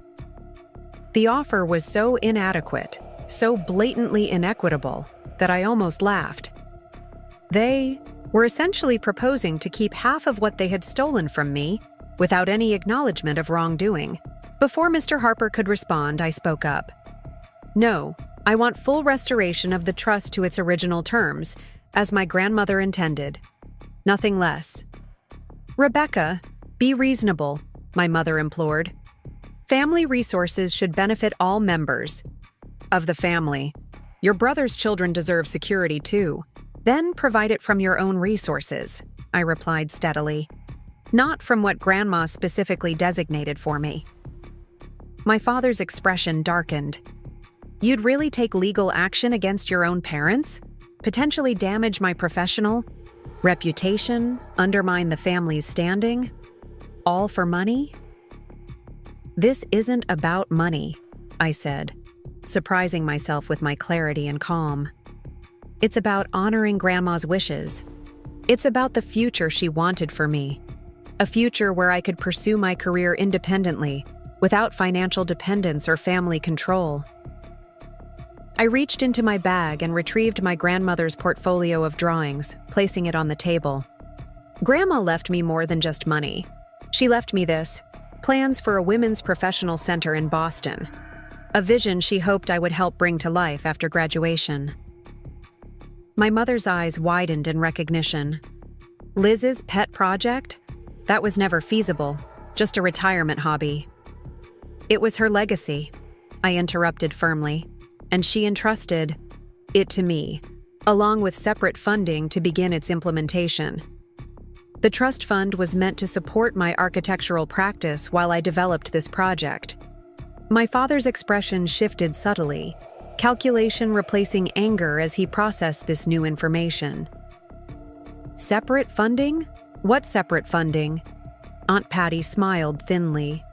The offer was so inadequate, so blatantly inequitable, that I almost laughed. They were essentially proposing to keep half of what they had stolen from me, without any acknowledgement of wrongdoing. Before Mr. Harper could respond, I spoke up. "No, I want full restoration of the trust to its original terms, as my grandmother intended. Nothing less." "Rebecca, be reasonable," my mother implored. "Family resources should benefit all members of the family. Your brother's children deserve security too. Then provide it from your own resources," I replied steadily. "Not from what Grandma specifically designated for me." My father's expression darkened. "You'd really take legal action against your own parents? Potentially damage my professional reputation, undermine the family's standing? All for money?" "This isn't about money," I said, surprising myself with my clarity and calm. "It's about honoring Grandma's wishes. It's about the future she wanted for me. A future where I could pursue my career independently, without financial dependence or family control." I reached into my bag and retrieved my grandmother's portfolio of drawings, placing it on the table. Grandma left me more than just money. She left me this: plans for a women's professional center in Boston. A vision she hoped I would help bring to life after graduation. My mother's eyes widened in recognition. "Liz's pet project? That was never feasible, just a retirement hobby. It was her legacy, I interrupted firmly, and she entrusted it to me, along with separate funding to begin its implementation. The trust fund was meant to support my architectural practice while I developed this project. My father's expression shifted subtly, calculation replacing anger as he processed this new information. Separate funding? What separate funding? Aunt Patty smiled thinly.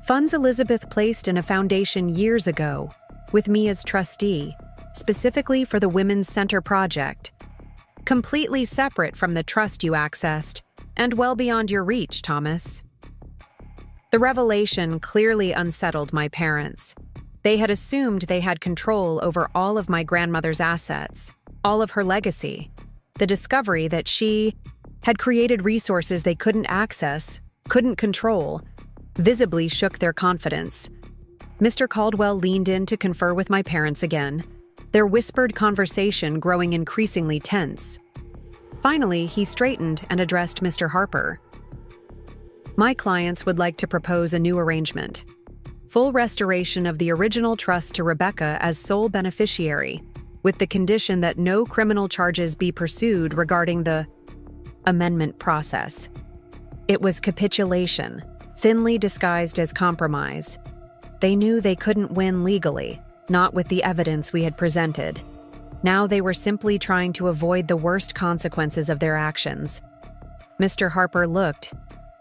Funds Elizabeth placed in a foundation years ago, with me as trustee, specifically for the Women's Center project. Completely separate from the trust you accessed, and well beyond your reach, Thomas. The revelation clearly unsettled my parents. They had assumed they had control over all of my grandmother's assets, all of her legacy. The discovery that she had created resources they couldn't access, couldn't control, visibly shook their confidence. Mr. Caldwell leaned in to confer with my parents again, their whispered conversation growing increasingly tense. Finally, he straightened and addressed Mr. Harper. My clients would like to propose a new arrangement. Full restoration of the original trust to Rebecca as sole beneficiary, with the condition that no criminal charges be pursued regarding the amendment process. It was capitulation, thinly disguised as compromise. They knew they couldn't win legally, not with the evidence we had presented. Now they were simply trying to avoid the worst consequences of their actions. Mr. Harper looked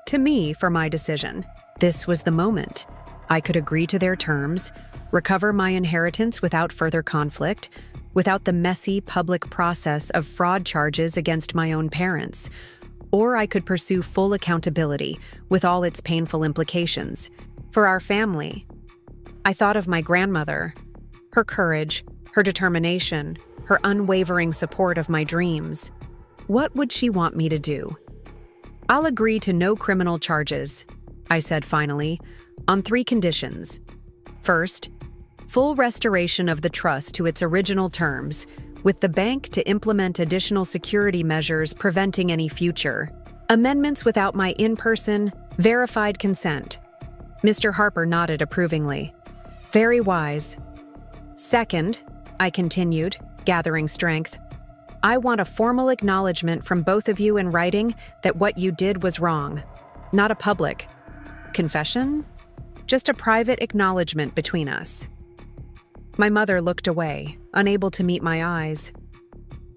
to me for my decision. This was the moment. I could agree to their terms, recover my inheritance without further conflict, without the messy public process of fraud charges against my own parents. Or I could pursue full accountability with all its painful implications. For our family, I thought of my grandmother, her courage, her determination, her unwavering support of my dreams. What would she want me to do? I'll agree to no criminal charges, I said finally, on 3 conditions. First, full restoration of the trust to its original terms, with the bank to implement additional security measures preventing any future amendments without my in-person, verified consent. Mr. Harper nodded approvingly. Very wise. Second, I continued, gathering strength, I want a formal acknowledgement from both of you in writing that what you did was wrong. Not a public confession, just a private acknowledgement between us. My mother looked away, unable to meet my eyes.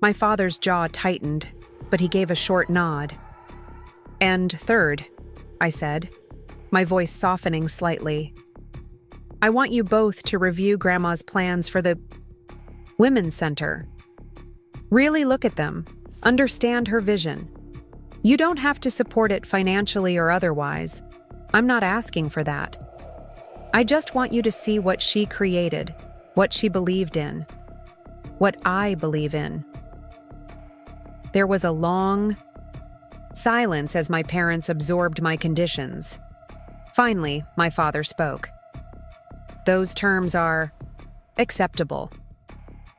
My father's jaw tightened, but he gave a short nod. And third, I said, my voice softening slightly, I want you both to review Grandma's plans for the Women's Center. Really look at them, understand her vision. You don't have to support it financially or otherwise. I'm not asking for that. I just want you to see what she created, what she believed in, what I believe in. There was a long silence as my parents absorbed my conditions. Finally, my father spoke. Those terms are acceptable.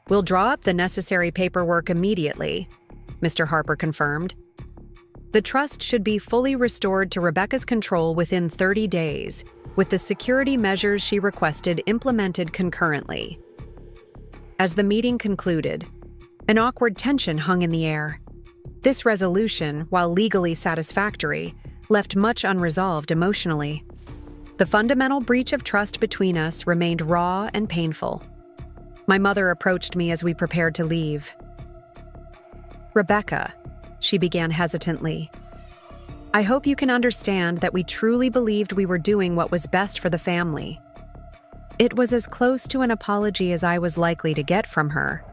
We'll draw up the necessary paperwork immediately, Mr. Harper confirmed. The trust should be fully restored to Rebecca's control within 30 days, with the security measures she requested implemented concurrently. As the meeting concluded, an awkward tension hung in the air. This resolution, while legally satisfactory, left much unresolved emotionally. The fundamental breach of trust between us remained raw and painful. My mother approached me as we prepared to leave. Rebecca, she began hesitantly, I hope you can understand that we truly believed we were doing what was best for the family. It was as close to an apology as I was likely to get from her,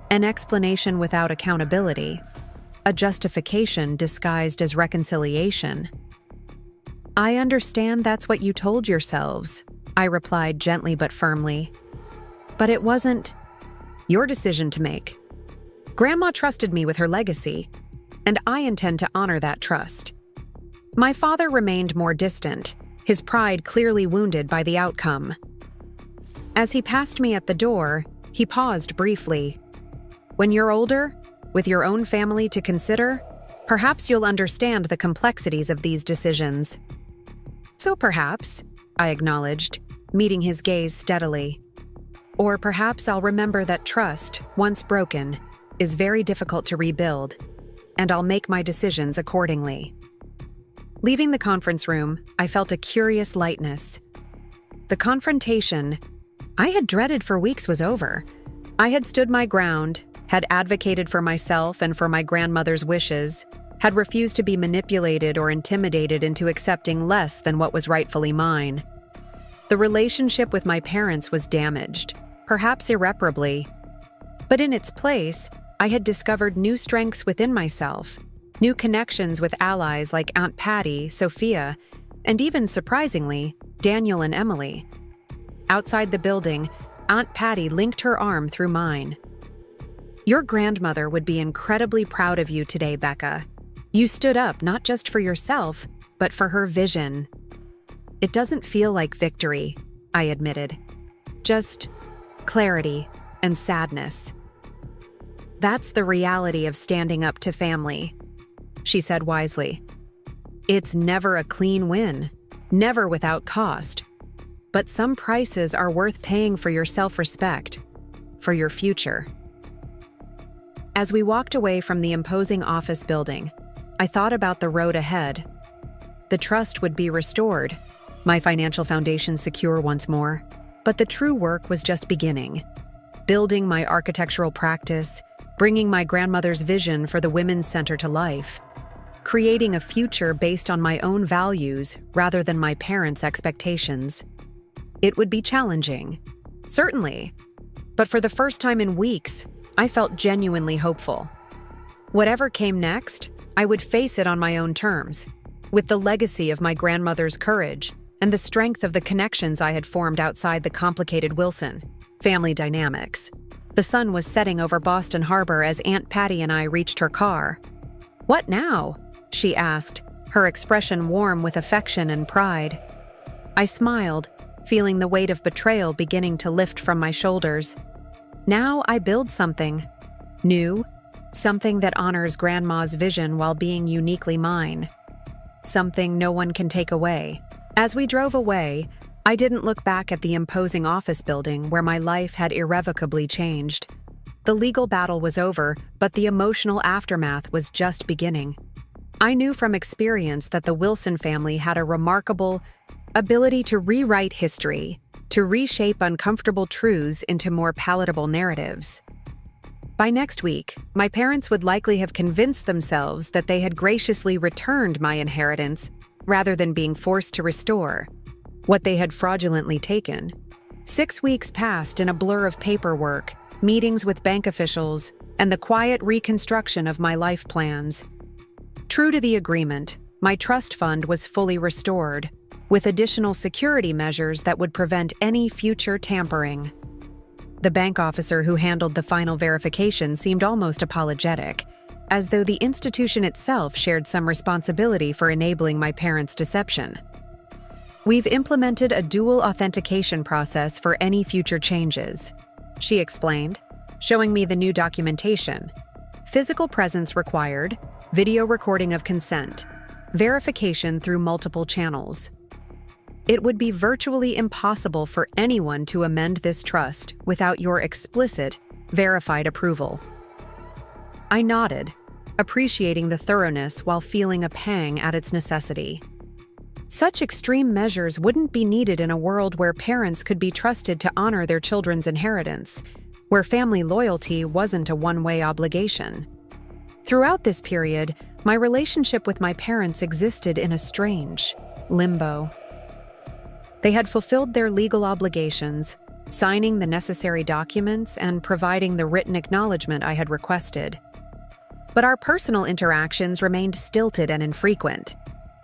an explanation without accountability, a justification disguised as reconciliation. I understand that's what you told yourselves, I replied gently but firmly. But it wasn't your decision to make. Grandma trusted me with her legacy, and I intend to honor that trust. My father remained more distant, his pride clearly wounded by the outcome. As he passed me at the door, he paused briefly. When you're older, with your own family to consider, Perhaps you'll understand the complexities of these decisions." "So perhaps," I acknowledged, meeting his gaze steadily. "Or perhaps I'll remember that trust, once broken, is very difficult to rebuild, and I'll make my decisions accordingly." Leaving the conference room, I felt a curious lightness. The confrontation I had dreaded for weeks was over. I had stood my ground, had advocated for myself and for my grandmother's wishes, had refused to be manipulated or intimidated into accepting less than what was rightfully mine. The relationship with my parents was damaged, perhaps irreparably. But in its place, I had discovered new strengths within myself, new connections with allies like Aunt Patty, Sophia, and even, surprisingly, Daniel and Emily. Outside the building, Aunt Patty linked her arm through mine. "Your grandmother would be incredibly proud of you today, Becca. You stood up not just for yourself, but for her vision." "It doesn't feel like victory," I admitted. "Just clarity and sadness." "That's the reality of standing up to family," she said wisely. "It's never a clean win, never without cost. But some prices are worth paying for your self-respect, for your future." As we walked away from the imposing office building, I thought about the road ahead. The trust would be restored, my financial foundation secure once more, but the true work was just beginning. Building my architectural practice, bringing my grandmother's vision for the Women's Center to life, creating a future based on my own values rather than my parents' expectations. It would be challenging, certainly, but for the first time in weeks, I felt genuinely hopeful. Whatever came next, I would face it on my own terms, with the legacy of my grandmother's courage and the strength of the connections I had formed outside the complicated Wilson family dynamics. The sun was setting over Boston Harbor as Aunt Patty and I reached her car. "What now?" she asked, her expression warm with affection and pride. I smiled, feeling the weight of betrayal beginning to lift from my shoulders. "Now I build something new, something that honors Grandma's vision while being uniquely mine. Something no one can take away." As we drove away, I didn't look back at the imposing office building where my life had irrevocably changed. The legal battle was over, but the emotional aftermath was just beginning. I knew from experience that the Wilson family had a remarkable ability to rewrite history, to reshape uncomfortable truths into more palatable narratives. By next week, my parents would likely have convinced themselves that they had graciously returned my inheritance rather than being forced to restore what they had fraudulently taken. 6 weeks passed in a blur of paperwork, meetings with bank officials, and the quiet reconstruction of my life plans. True to the agreement, my trust fund was fully restored, with additional security measures that would prevent any future tampering. The bank officer who handled the final verification seemed almost apologetic, as though the institution itself shared some responsibility for enabling my parents' deception. "We've implemented a dual authentication process for any future changes," she explained, showing me the new documentation. "Physical presence required, video recording of consent, verification through multiple channels. It would be virtually impossible for anyone to amend this trust without your explicit, verified approval." I nodded, appreciating the thoroughness while feeling a pang at its necessity. Such extreme measures wouldn't be needed in a world where parents could be trusted to honor their children's inheritance, where family loyalty wasn't a one-way obligation. Throughout this period, my relationship with my parents existed in a strange limbo. They had fulfilled their legal obligations, signing the necessary documents and providing the written acknowledgement I had requested. But our personal interactions remained stilted and infrequent,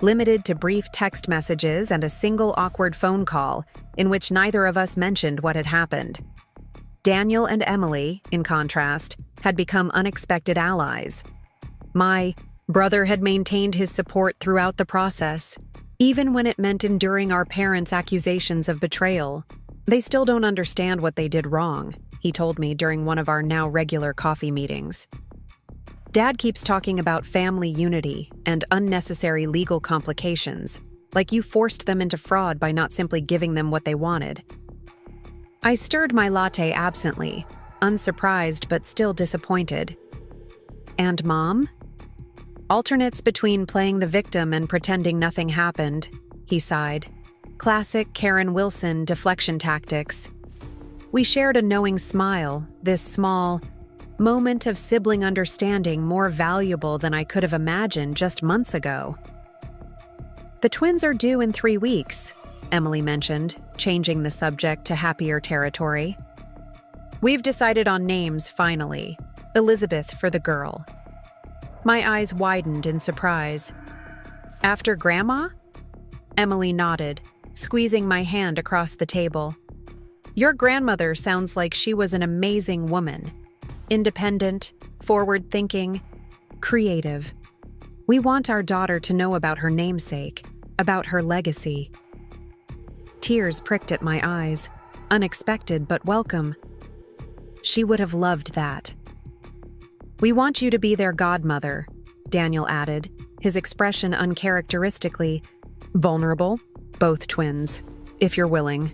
limited to brief text messages and a single awkward phone call in which neither of us mentioned what had happened. Daniel and Emily, in contrast, had become unexpected allies. My brother had maintained his support throughout the process, even when it meant enduring our parents' accusations of betrayal. "They still don't understand what they did wrong," he told me during one of our now regular coffee meetings. Dad keeps talking about family unity and unnecessary legal complications, like you forced them into fraud by not simply giving them what they wanted. I stirred my latte absently, unsurprised but still disappointed. And Mom? Alternates between playing the victim and pretending nothing happened, he sighed. Classic Karen Wilson deflection tactics. We shared a knowing smile, this small moment of sibling understanding more valuable than I could have imagined just months ago. The twins are due in 3 weeks, Emily mentioned, changing the subject to happier territory. We've decided on names, finally. Elizabeth for the girl. My eyes widened in surprise. After Grandma? Emily nodded, squeezing my hand across the table. Your grandmother sounds like she was an amazing woman. Independent, forward-thinking, creative. We want our daughter to know about her namesake, about her legacy. Tears pricked at my eyes, unexpected but welcome. She would have loved that. We want you to be their godmother, Daniel added, his expression uncharacteristically vulnerable, both twins, if you're willing.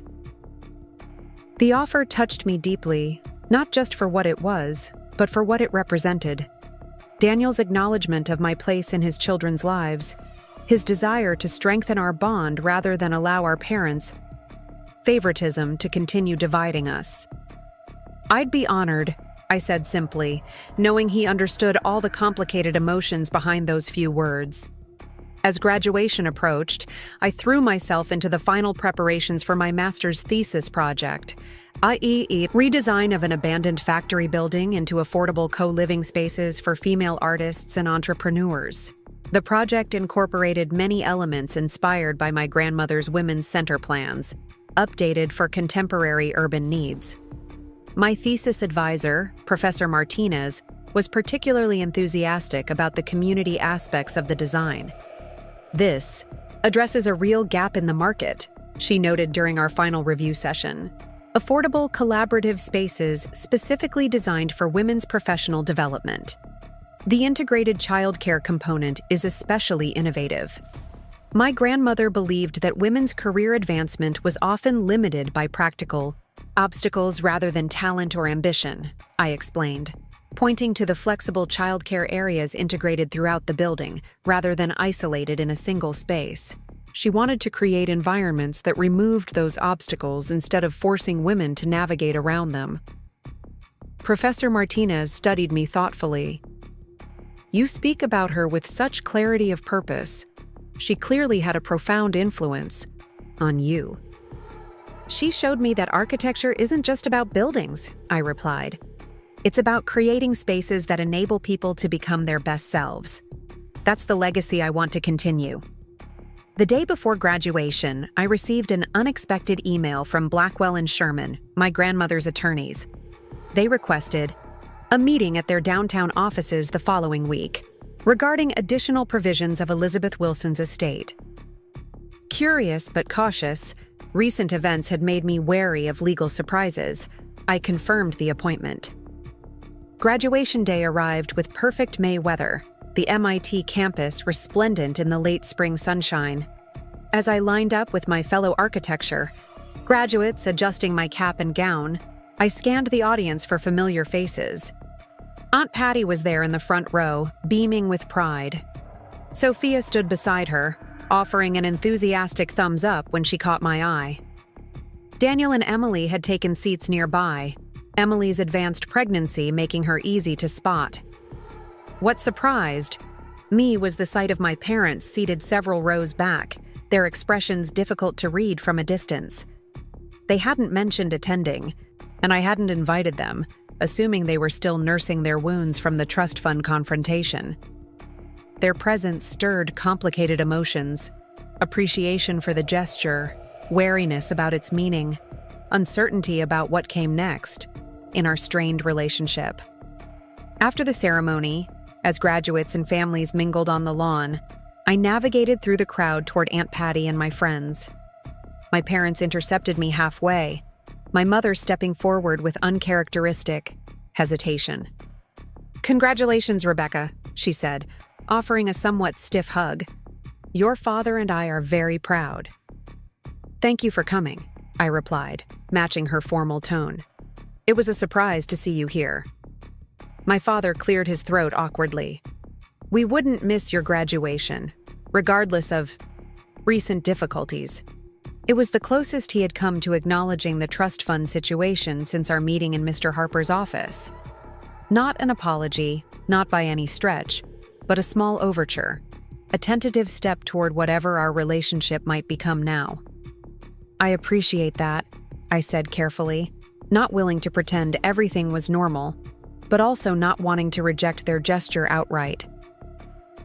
The offer touched me deeply, not just for what it was, but for what it represented. Daniel's acknowledgement of my place in his children's lives, his desire to strengthen our bond rather than allow our parents' favoritism to continue dividing us. I'd be honored, I said simply, knowing he understood all the complicated emotions behind those few words. As graduation approached, I threw myself into the final preparations for my master's thesis project, i.e., redesign of an abandoned factory building into affordable co-living spaces for female artists and entrepreneurs. The project incorporated many elements inspired by my grandmother's women's center plans, updated for contemporary urban needs. My thesis advisor, Professor Martinez, was particularly enthusiastic about the community aspects of the design. This addresses a real gap in the market, she noted during our final review session. Affordable, collaborative spaces specifically designed for women's professional development. The integrated childcare component is especially innovative. My grandmother believed that women's career advancement was often limited by practical obstacles rather than talent or ambition, I explained, pointing to the flexible childcare areas integrated throughout the building rather than isolated in a single space. She wanted to create environments that removed those obstacles instead of forcing women to navigate around them. Professor Martinez studied me thoughtfully. You speak about her with such clarity of purpose. She clearly had a profound influence on you. She showed me that architecture isn't just about buildings, I replied. It's about creating spaces that enable people to become their best selves. That's the legacy I want to continue. The day before graduation, I received an unexpected email from Blackwell and Sherman, my grandmother's attorneys. They requested a meeting at their downtown offices the following week regarding additional provisions of Elizabeth Wilson's estate. Curious but cautious, recent events had made me wary of legal surprises. I confirmed the appointment. Graduation day arrived with perfect May weather, the MIT campus resplendent in the late spring sunshine. As I lined up with my fellow architecture graduates adjusting my cap and gown, I scanned the audience for familiar faces. Aunt Patty was there in the front row, beaming with pride. Sophia stood beside her, offering an enthusiastic thumbs up when she caught my eye. Daniel and Emily had taken seats nearby, Emily's advanced pregnancy making her easy to spot. What surprised me was the sight of my parents seated several rows back, their expressions difficult to read from a distance. They hadn't mentioned attending, and I hadn't invited them, assuming they were still nursing their wounds from the trust fund confrontation. Their presence stirred complicated emotions, appreciation for the gesture, wariness about its meaning, uncertainty about what came next in our strained relationship. After the ceremony, as graduates and families mingled on the lawn, I navigated through the crowd toward Aunt Patty and my friends. My parents intercepted me halfway, my mother stepping forward with uncharacteristic hesitation. "Congratulations, Rebecca," she said, offering a somewhat stiff hug. "Your father and I are very proud." "Thank you for coming," I replied, matching her formal tone. "It was a surprise to see you here." My father cleared his throat awkwardly. "We wouldn't miss your graduation, regardless of recent difficulties." It was the closest he had come to acknowledging the trust fund situation since our meeting in Mr. Harper's office. Not an apology, not by any stretch, but a small overture, a tentative step toward whatever our relationship might become now. "I appreciate that," I said carefully, not willing to pretend everything was normal, but also not wanting to reject their gesture outright.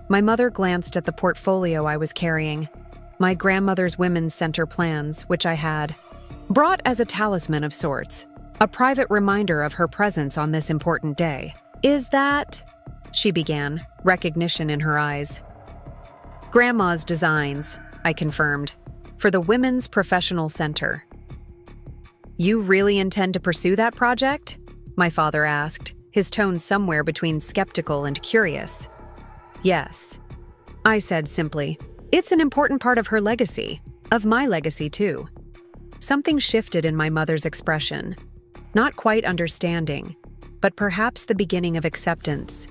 My mother glanced at the portfolio I was carrying, my grandmother's women's center plans, which I had brought as a talisman of sorts, a private reminder of her presence on this important day. "Is that—" she began, recognition in her eyes. "Grandma's designs," I confirmed, "for the Women's Professional Center." "You really intend to pursue that project?" my father asked, his tone somewhere between skeptical and curious. "Yes," I said simply. "It's an important part of her legacy, of my legacy too." Something shifted in my mother's expression. Not quite understanding, but perhaps the beginning of acceptance.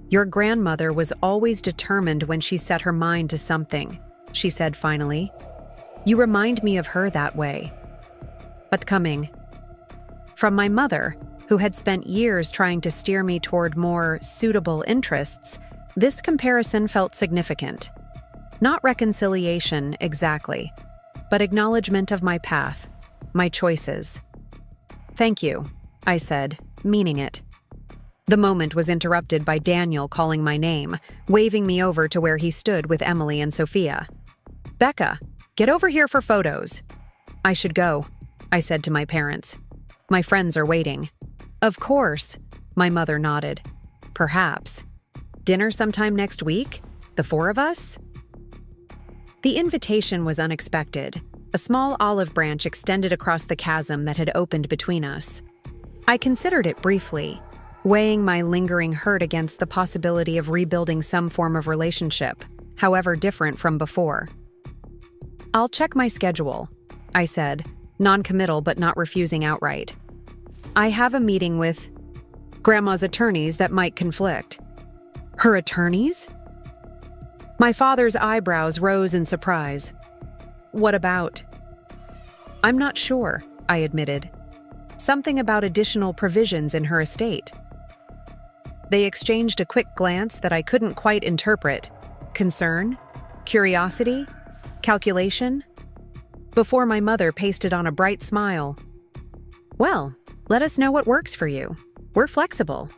"Your grandmother was always determined when she set her mind to something," she said finally. "You remind me of her that way." But coming from my mother, who had spent years trying to steer me toward more suitable interests, this comparison felt significant. Not reconciliation, exactly, but acknowledgement of my path, my choices. "Thank you," I said, meaning it. The moment was interrupted by Daniel calling my name, waving me over to where he stood with Emily and Sophia. "Becca, get over here for photos." "I should go," I said to my parents. "My friends are waiting." "Of course," my mother nodded. "Perhaps. Dinner sometime next week? The four of us?" The invitation was unexpected. A small olive branch extended across the chasm that had opened between us. I considered it briefly, weighing my lingering hurt against the possibility of rebuilding some form of relationship, however different from before. "I'll check my schedule," I said, non-committal but not refusing outright. "I have a meeting with Grandma's attorneys that might conflict." "Her attorneys?" My father's eyebrows rose in surprise. "What about?" "I'm not sure," I admitted. "Something about additional provisions in her estate." They exchanged a quick glance that I couldn't quite interpret. Concern? Curiosity? Calculation? Before my mother pasted on a bright smile. "Well, let us know what works for you. We're flexible."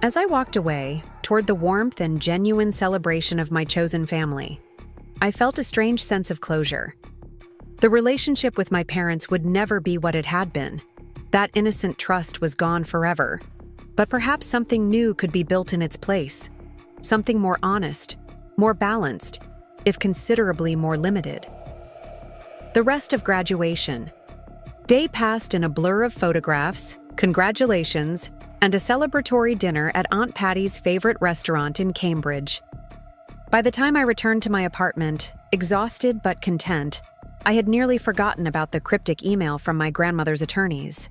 As I walked away, toward the warmth and genuine celebration of my chosen family, I felt a strange sense of closure. The relationship with my parents would never be what it had been. That innocent trust was gone forever. But perhaps something new could be built in its place. Something more honest, more balanced, if considerably more limited. The rest of graduation. Day passed in a blur of photographs, congratulations, and a celebratory dinner at Aunt Patty's favorite restaurant in Cambridge. By the time I returned to my apartment, exhausted but content, I had nearly forgotten about the cryptic email from my grandmother's attorneys.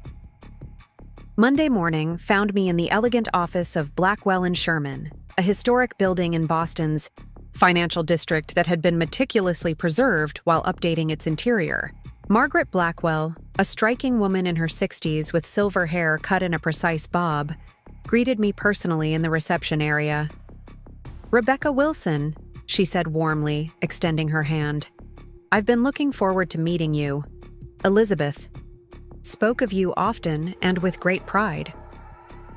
Monday morning found me in the elegant office of Blackwell & Sherman, a historic building in Boston's financial district that had been meticulously preserved while updating its interior. Margaret Blackwell, a striking woman in her 60s with silver hair cut in a precise bob, greeted me personally in the reception area. "Rebecca Wilson," she said warmly, extending her hand. "I've been looking forward to meeting you. Elizabeth. Spoke of you often and with great pride."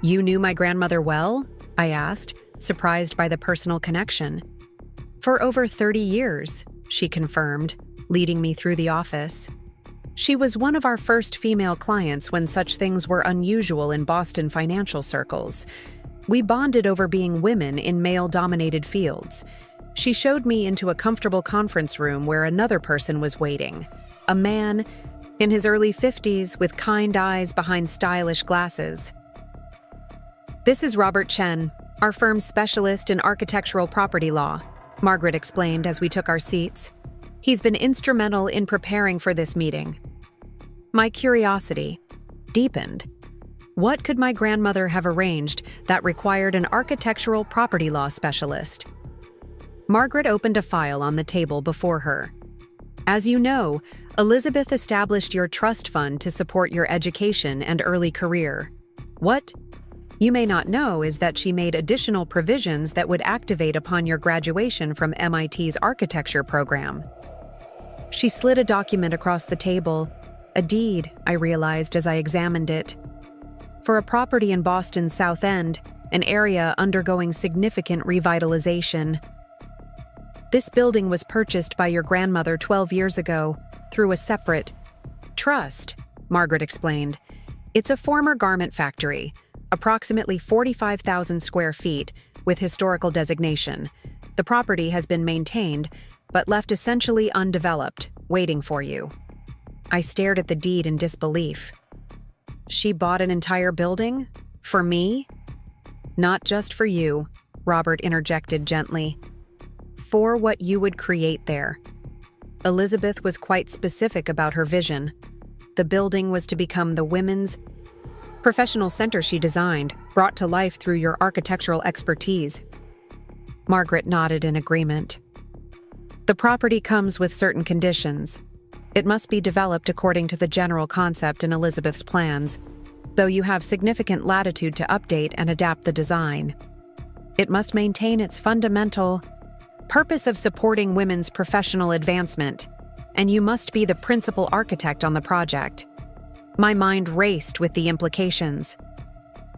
"You knew my grandmother well?" I asked, surprised by the personal connection. "For over 30 years," she confirmed, leading me through the office. She was one of our first female clients when such things were unusual in Boston financial circles. We bonded over being women in male-dominated fields. She showed me into a comfortable conference room where another person was waiting. A man in his early 50s with kind eyes behind stylish glasses. This is Robert Chen, our firm's specialist in architectural property law, Margaret explained as we took our seats. He's been instrumental in preparing for this meeting. My curiosity deepened. What could my grandmother have arranged that required an architectural property law specialist? Margaret opened a file on the table before her. As you know, Elizabeth established your trust fund to support your education and early career. What you may not know is that she made additional provisions that would activate upon your graduation from MIT's architecture program. She slid a document across the table, a deed, I realized as I examined it, for a property in Boston's South End, an area undergoing significant revitalization. This building was purchased by your grandmother 12 years ago through a separate trust, Margaret explained. It's a former garment factory, approximately 45,000 square feet, with historical designation. The property has been maintained, but left essentially undeveloped, waiting for you. I stared at the deed in disbelief. She bought an entire building? For me? Not just for you, Robert interjected gently. For what you would create there. Elizabeth was quite specific about her vision. The building was to become the women's professional center she designed, brought to life through your architectural expertise. Margaret nodded in agreement. The property comes with certain conditions. It must be developed according to the general concept in Elizabeth's plans, though you have significant latitude to update and adapt the design. It must maintain its fundamental purpose of supporting women's professional advancement, and you must be the principal architect on the project. My mind raced with the implications.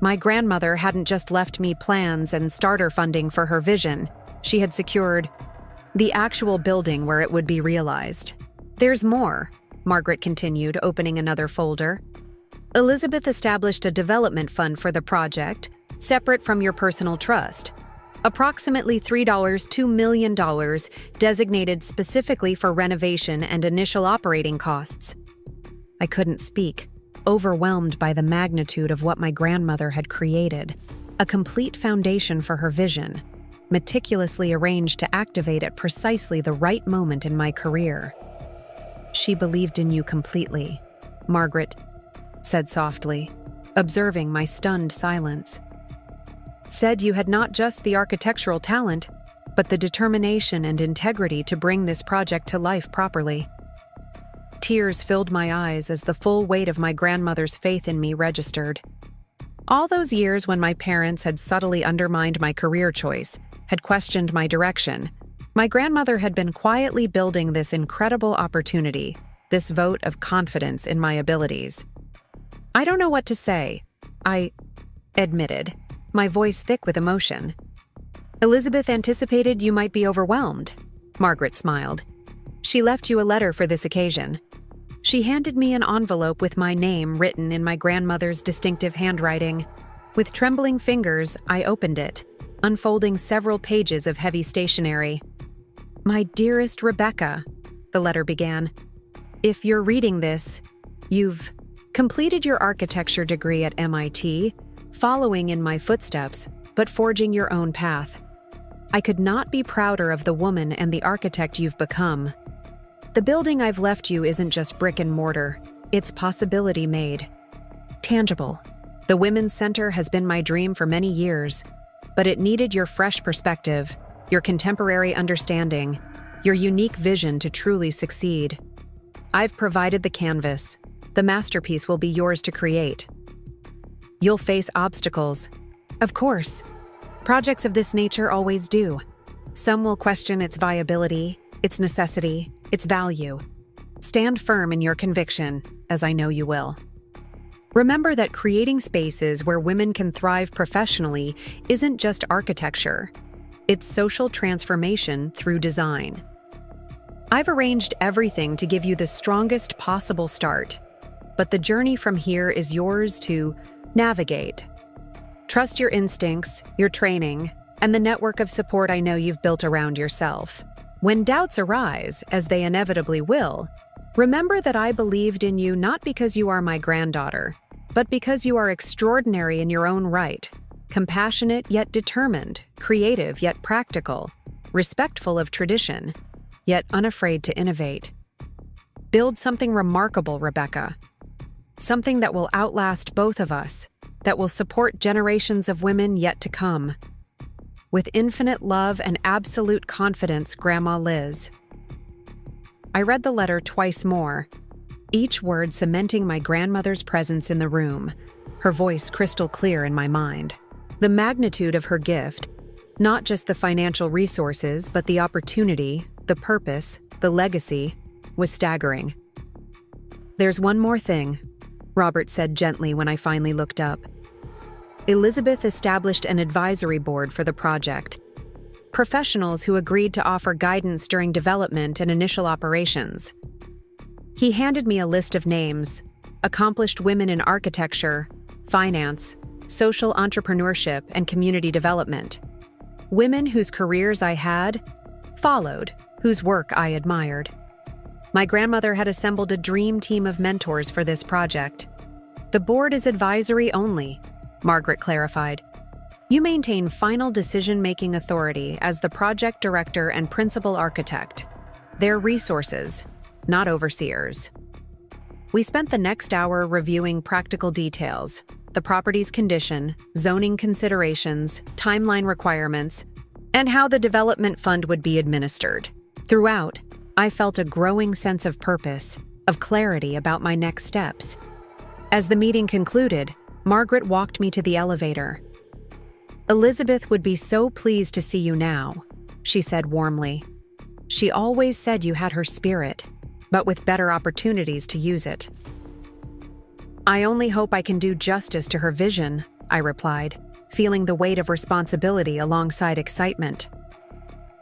My grandmother hadn't just left me plans and starter funding for her vision. She had secured the actual building where it would be realized. There's more, Margaret continued, opening another folder. Elizabeth established a development fund for the project, separate from your personal trust. Approximately $2 million, designated specifically for renovation and initial operating costs. I couldn't speak, overwhelmed by the magnitude of what my grandmother had created. A complete foundation for her vision, meticulously arranged to activate at precisely the right moment in my career. She believed in you completely, Margaret said softly, observing my stunned silence. Said you had not just the architectural talent, but the determination and integrity to bring this project to life properly. Tears filled my eyes as the full weight of my grandmother's faith in me registered. All those years when my parents had subtly undermined my career choice, had questioned my direction, my grandmother had been quietly building this incredible opportunity, this vote of confidence in my abilities. I don't know what to say, I admitted, my voice thick with emotion. Elizabeth anticipated you might be overwhelmed, Margaret smiled. She left you a letter for this occasion. She handed me an envelope with my name written in my grandmother's distinctive handwriting. With trembling fingers, I opened it, unfolding several pages of heavy stationery. My dearest Rebecca, the letter began. If you're reading this, you've completed your architecture degree at MIT, following in my footsteps, but forging your own path. I could not be prouder of the woman and the architect you've become. The building I've left you isn't just brick and mortar, it's possibility made. Tangible. The Women's Center has been my dream for many years, but it needed your fresh perspective, your contemporary understanding, your unique vision to truly succeed. I've provided the canvas. The masterpiece will be yours to create. You'll face obstacles. Of course. Projects of this nature always do. Some will question its viability, its necessity, its value. Stand firm in your conviction, as I know you will. Remember that creating spaces where women can thrive professionally isn't just architecture. It's social transformation through design. I've arranged everything to give you the strongest possible start, but the journey from here is yours to navigate. Trust your instincts, your training, and the network of support I know you've built around yourself. When doubts arise, as they inevitably will, remember that I believed in you not because you are my granddaughter, but because you are extraordinary in your own right. Compassionate yet determined, creative yet practical, respectful of tradition, yet unafraid to innovate. Build something remarkable, Rebecca. Something that will outlast both of us, that will support generations of women yet to come. With infinite love and absolute confidence, Grandma Liz. I read the letter twice more, each word cementing my grandmother's presence in the room, her voice crystal clear in my mind. The magnitude of her gift, not just the financial resources, but the opportunity, the purpose, the legacy, was staggering. "There's one more thing," Robert said gently when I finally looked up. Elizabeth established an advisory board for the project. Professionals who agreed to offer guidance during development and initial operations. He handed me a list of names: accomplished women in architecture, finance, social entrepreneurship, and community development. Women whose careers I had followed, whose work I admired. My grandmother had assembled a dream team of mentors for this project. "The board is advisory only," Margaret clarified. "You maintain final decision-making authority as the project director and principal architect. They're resources, not overseers." We spent the next hour reviewing practical details: the property's condition, zoning considerations, timeline requirements, and how the development fund would be administered. Throughout, I felt a growing sense of purpose, of clarity about my next steps. As the meeting concluded, Margaret walked me to the elevator. "Elizabeth would be so pleased to see you now," she said warmly. "She always said you had her spirit, but with better opportunities to use it." "I only hope I can do justice to her vision," I replied, feeling the weight of responsibility alongside excitement.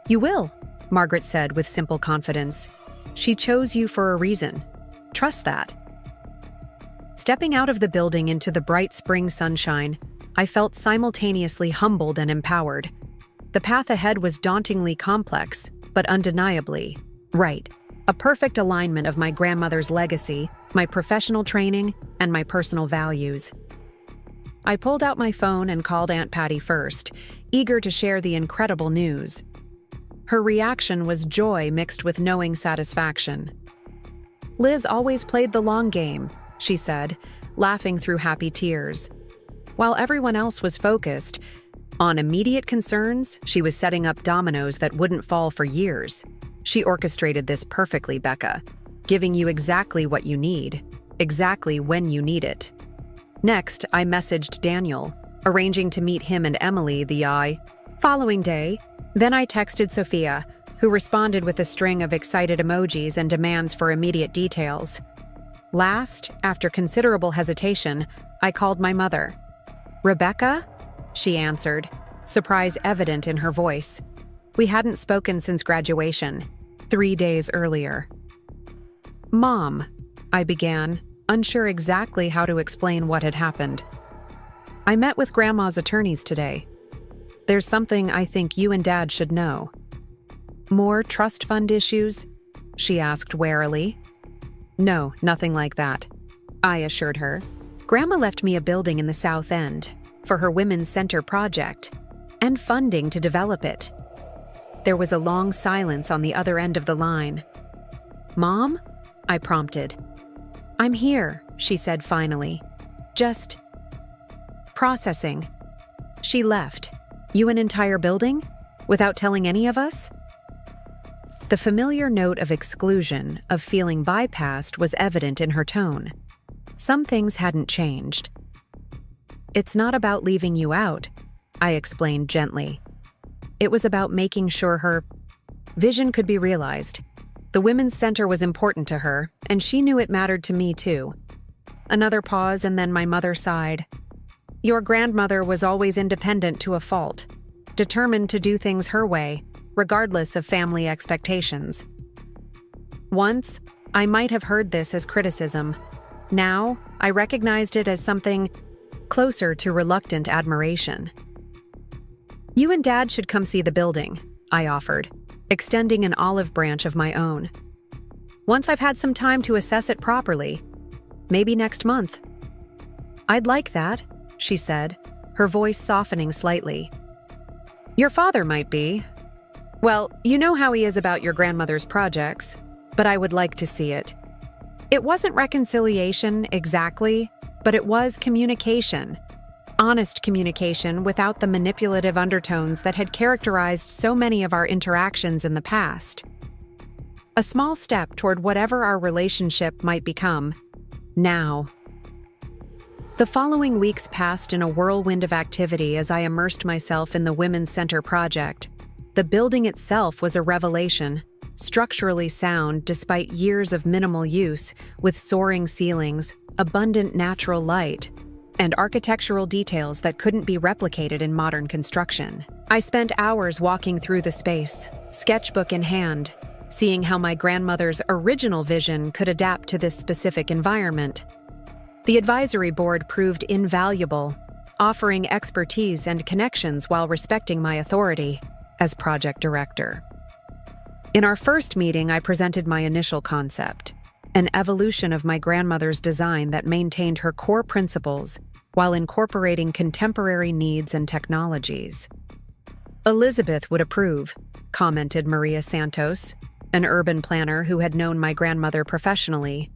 "You will," Margaret said with simple confidence. "She chose you for a reason. Trust that." Stepping out of the building into the bright spring sunshine, I felt simultaneously humbled and empowered. The path ahead was dauntingly complex, but undeniably right. A perfect alignment of my grandmother's legacy, my professional training, and my personal values. I pulled out my phone and called Aunt Patty first, eager to share the incredible news. Her reaction was joy mixed with knowing satisfaction. "Liz always played the long game," she said, laughing through happy tears. While everyone else was focused on immediate concerns, she was setting up dominoes that wouldn't fall for years. "She orchestrated this perfectly, Becca, giving you exactly what you need, exactly when you need it." Next, I messaged Daniel, arranging to meet him and Emily the following day. Then I texted Sophia, who responded with a string of excited emojis and demands for immediate details. Last, after considerable hesitation, I called my mother. "Rebecca?" she answered, surprise evident in her voice. We hadn't spoken since graduation, 3 days earlier. "Mom," I began, unsure exactly how to explain what had happened. "I met with Grandma's attorneys today. There's something I think you and Dad should know." "More trust fund issues?" she asked warily. "No, nothing like that," I assured her. "Grandma left me a building in the South End for her Women's Center project and funding to develop it." There was a long silence on the other end of the line. "Mom?" I prompted. "I'm here," she said finally. "Just processing." She left. "You an entire building? Without telling any of us?" The familiar note of exclusion, of feeling bypassed, was evident in her tone. Some things hadn't changed. "It's not about leaving you out," I explained gently. "It was about making sure her vision could be realized. The Women's Center was important to her, and she knew it mattered to me too." Another pause, and then my mother sighed. "Your grandmother was always independent to a fault, determined to do things her way, regardless of family expectations." Once, I might have heard this as criticism. Now, I recognized it as something closer to reluctant admiration. "You and Dad should come see the building," I offered, extending an olive branch of my own. "Once I've had some time to assess it properly, maybe next month." "I'd like that," she said, her voice softening slightly. Your father might be. Well, you know how he is about your grandmother's projects, but I would like to see it. It wasn't reconciliation exactly, but it was communication. Honest communication without the manipulative undertones that had characterized so many of our interactions in the past. A small step toward whatever our relationship might become, now. The following weeks passed in a whirlwind of activity as I immersed myself in the Women's Center project. The building itself was a revelation, structurally sound despite years of minimal use, with soaring ceilings, abundant natural light, and architectural details that couldn't be replicated in modern construction. I spent hours walking through the space, sketchbook in hand, seeing how my grandmother's original vision could adapt to this specific environment. The advisory board proved invaluable, offering expertise and connections while respecting my authority as project director. In our first meeting, I presented my initial concept, an evolution of my grandmother's design that maintained her core principles while incorporating contemporary needs and technologies. Elizabeth would approve, commented Maria Santos, an urban planner who had known my grandmother professionally.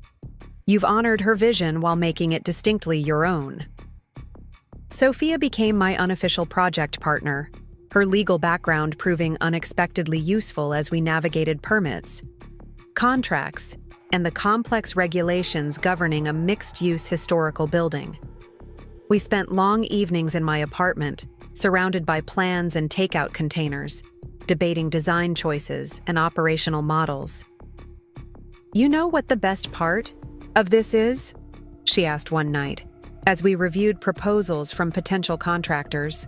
You've honored her vision while making it distinctly your own. Sophia became my unofficial project partner, her legal background proving unexpectedly useful as we navigated permits, contracts, and the complex regulations governing a mixed-use historical building. We spent long evenings in my apartment, surrounded by plans and takeout containers, debating design choices and operational models. You know what the best part of this is? She asked one night, as we reviewed proposals from potential contractors.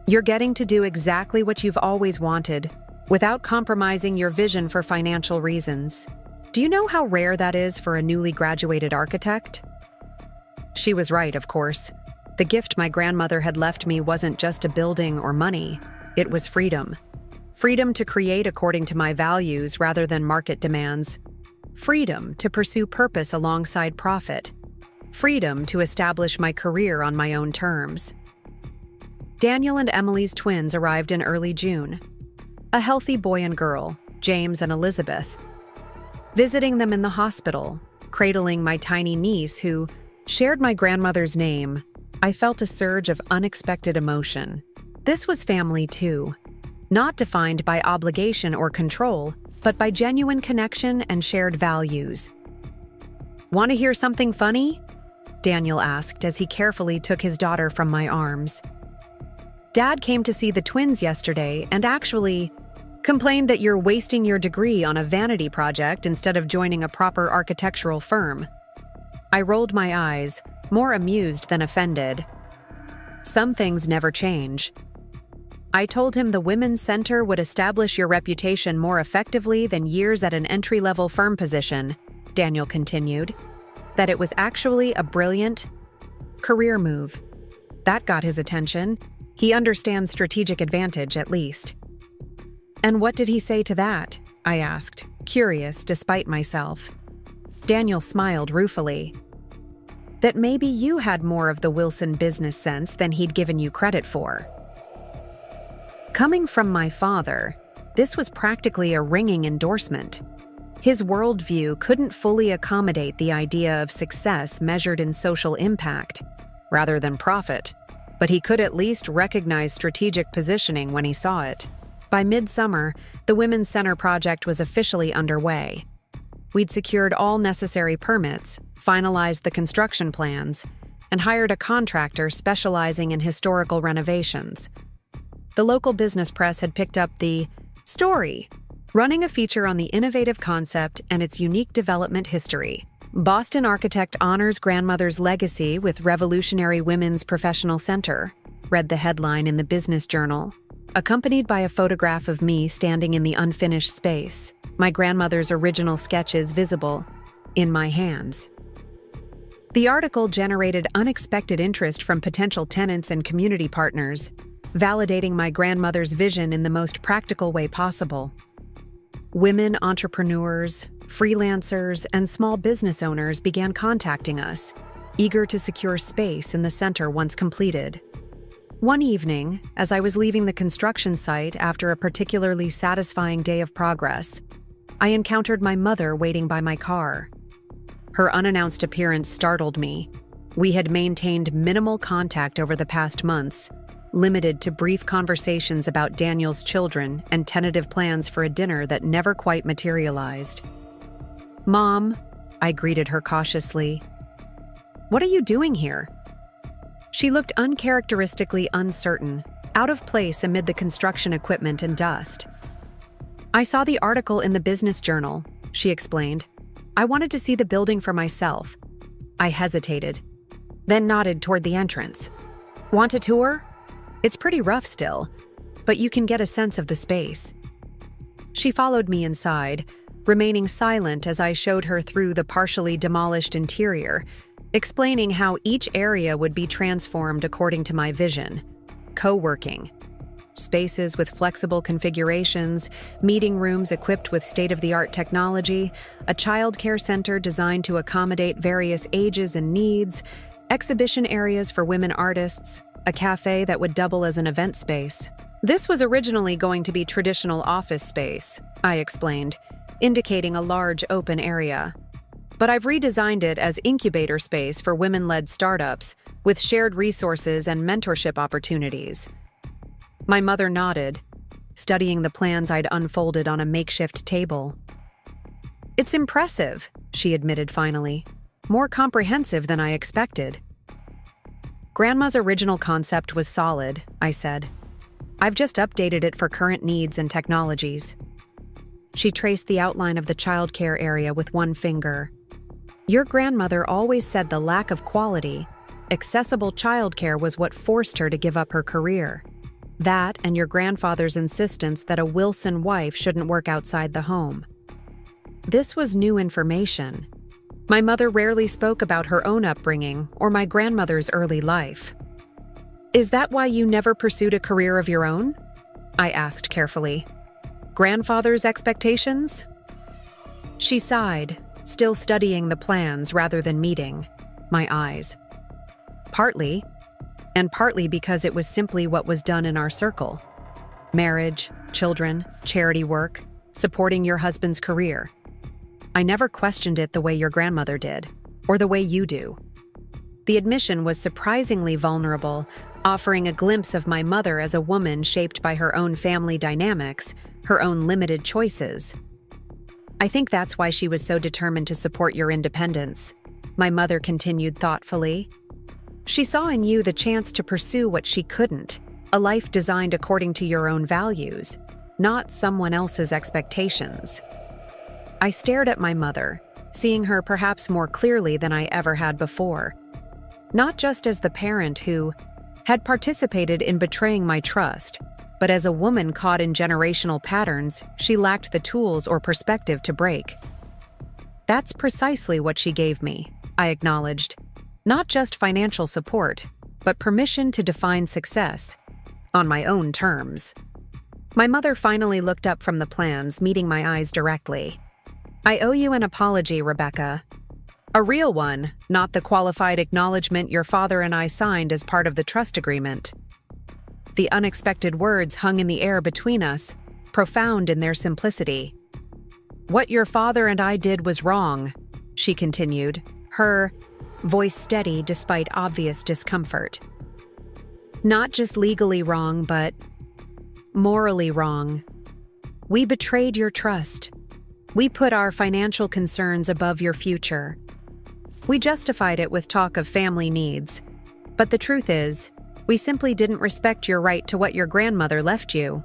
You're getting to do exactly what you've always wanted, without compromising your vision for financial reasons. Do you know how rare that is for a newly graduated architect? She was right, of course. The gift my grandmother had left me wasn't just a building or money, it was freedom. Freedom to create according to my values rather than market demands. Freedom to pursue purpose alongside profit. Freedom to establish my career on my own terms. Daniel and Emily's twins arrived in early June. A healthy boy and girl, James and Elizabeth. Visiting them in the hospital, cradling my tiny niece who shared my grandmother's name, I felt a surge of unexpected emotion. This was family too, not defined by obligation or control, but by genuine connection and shared values. Want to hear something funny? Daniel asked as he carefully took his daughter from my arms. Dad came to see the twins yesterday and actually complained that you're wasting your degree on a vanity project instead of joining a proper architectural firm. I rolled my eyes, more amused than offended. Some things never change. I told him the Women's Center would establish your reputation more effectively than years at an entry-level firm position, Daniel continued. That it was actually a brilliant career move. That got his attention. He understands strategic advantage, at least. And what did he say to that? I asked, curious despite myself. Daniel smiled ruefully. That maybe you had more of the Wilson business sense than he'd given you credit for. Coming from my father, this was practically a ringing endorsement. His worldview couldn't fully accommodate the idea of success measured in social impact, rather than profit, but he could at least recognize strategic positioning when he saw it. By midsummer, the Women's Center project was officially underway. We'd secured all necessary permits, finalized the construction plans, and hired a contractor specializing in historical renovations. The local business press had picked up the story, running a feature on the innovative concept and its unique development history. Boston architect honors grandmother's legacy with Revolutionary Women's Professional Center, read the headline in the Business Journal, accompanied by a photograph of me standing in the unfinished space, my grandmother's original sketches visible in my hands. The article generated unexpected interest from potential tenants and community partners, validating my grandmother's vision in the most practical way possible. Women entrepreneurs, freelancers, and small business owners began contacting us, eager to secure space in the center once completed. One evening, as I was leaving the construction site after a particularly satisfying day of progress, I encountered my mother waiting by my car. Her unannounced appearance startled me. We had maintained minimal contact over the past months, limited to brief conversations about Daniel's children and tentative plans for a dinner that never quite materialized. "Mom," I greeted her cautiously. "What are you doing here?" She looked uncharacteristically uncertain, out of place amid the construction equipment and dust. "I saw the article in the business journal," she explained. "I wanted to see the building for myself." I hesitated, then nodded toward the entrance. "Want a tour? It's pretty rough still, but you can get a sense of the space." She followed me inside, remaining silent as I showed her through the partially demolished interior, explaining how each area would be transformed according to my vision. Co-working. Spaces with flexible configurations, meeting rooms equipped with state-of-the-art technology, a child care center designed to accommodate various ages and needs, exhibition areas for women artists, a cafe that would double as an event space. This was originally going to be traditional office space, I explained, indicating a large open area. But I've redesigned it as incubator space for women-led startups, with shared resources and mentorship opportunities. My mother nodded, studying the plans I'd unfolded on a makeshift table. "It's impressive," she admitted finally. "More comprehensive than I expected." "Grandma's original concept was solid," I said. "I've just updated it for current needs and technologies." She traced the outline of the childcare area with one finger. "Your grandmother always said the lack of quality, accessible childcare was what forced her to give up her career. That and your grandfather's insistence that a Wilson wife shouldn't work outside the home." This was new information. My mother rarely spoke about her own upbringing or my grandmother's early life. "Is that why you never pursued a career of your own?" I asked carefully. "Grandfather's expectations?" She sighed, still studying the plans rather than meeting my eyes. "Partly, and partly because it was simply what was done in our circle. Marriage, children, charity work, supporting your husband's career. I never questioned it the way your grandmother did, or the way you do." The admission was surprisingly vulnerable, offering a glimpse of my mother as a woman shaped by her own family dynamics, her own limited choices. "I think that's why she was so determined to support your independence," my mother continued thoughtfully. "She saw in you the chance to pursue what she couldn't, a life designed according to your own values, not someone else's expectations." I stared at my mother, seeing her perhaps more clearly than I ever had before. Not just as the parent who had participated in betraying my trust, but as a woman caught in generational patterns she lacked the tools or perspective to break. "That's precisely what she gave me," I acknowledged. "Not just financial support, but permission to define success on my own terms." My mother finally looked up from the plans, meeting my eyes directly. "I owe you an apology, Rebecca. A real one, not the qualified acknowledgement your father and I signed as part of the trust agreement." The unexpected words hung in the air between us, profound in their simplicity. "What your father and I did was wrong," she continued, her voice steady despite obvious discomfort. "Not just legally wrong, but morally wrong. We betrayed your trust. We put our financial concerns above your future. We justified it with talk of family needs. But the truth is, we simply didn't respect your right to what your grandmother left you."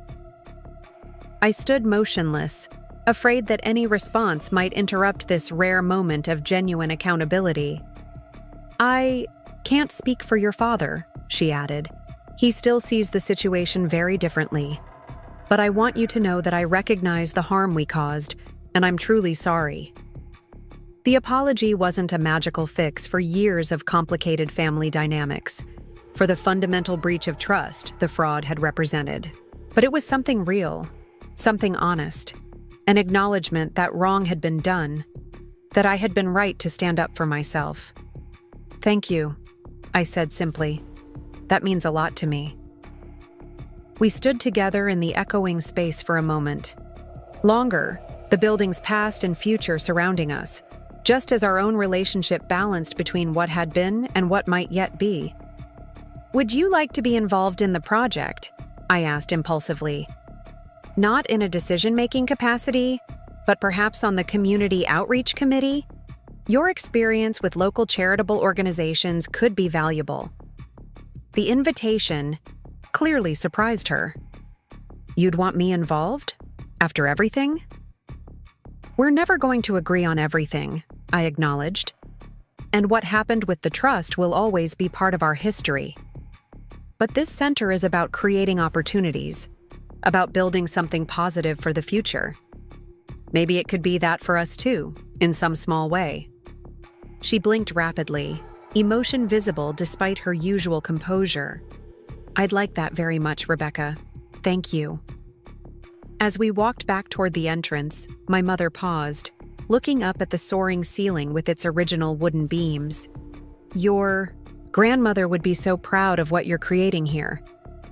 I stood motionless, afraid that any response might interrupt this rare moment of genuine accountability. "I can't speak for your father," she added. "He still sees the situation very differently. But I want you to know that I recognize the harm we caused, and I'm truly sorry." The apology wasn't a magical fix for years of complicated family dynamics, for the fundamental breach of trust the fraud had represented. But it was something real, something honest, an acknowledgement that wrong had been done, that I had been right to stand up for myself. "Thank you," I said simply. "That means a lot to me." We stood together in the echoing space for a moment. Longer, the building's past and future surrounding us, just as our own relationship balanced between what had been and what might yet be. "Would you like to be involved in the project?" I asked impulsively. "Not in a decision-making capacity, but perhaps on the community outreach committee? Your experience with local charitable organizations could be valuable." The invitation clearly surprised her. "You'd want me involved? After everything?" "We're never going to agree on everything," I acknowledged. "And what happened with the trust will always be part of our history. But this center is about creating opportunities, about building something positive for the future. Maybe it could be that for us too, in some small way." She blinked rapidly, emotion visible despite her usual composure. "I'd like that very much, Rebecca. Thank you." As we walked back toward the entrance, my mother paused, looking up at the soaring ceiling with its original wooden beams. "Your grandmother would be so proud of what you're creating here.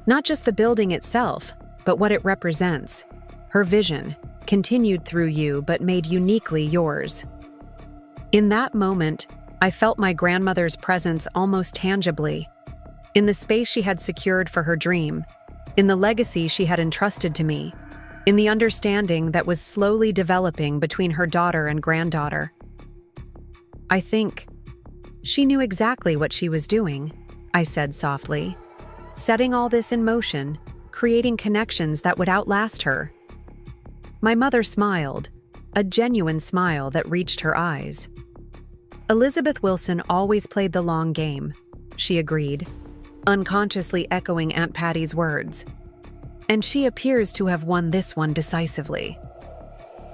Not just the building itself, but what it represents. Her vision, continued through you but made uniquely yours." In that moment, I felt my grandmother's presence almost tangibly. In the space she had secured for her dream, in the legacy she had entrusted to me, in the understanding that was slowly developing between her daughter and granddaughter. "I think she knew exactly what she was doing," I said softly, "setting all this in motion, creating connections that would outlast her." My mother smiled, a genuine smile that reached her eyes. "Elizabeth Wilson always played the long game," she agreed, unconsciously echoing Aunt Patty's words. "And she appears to have won this one decisively."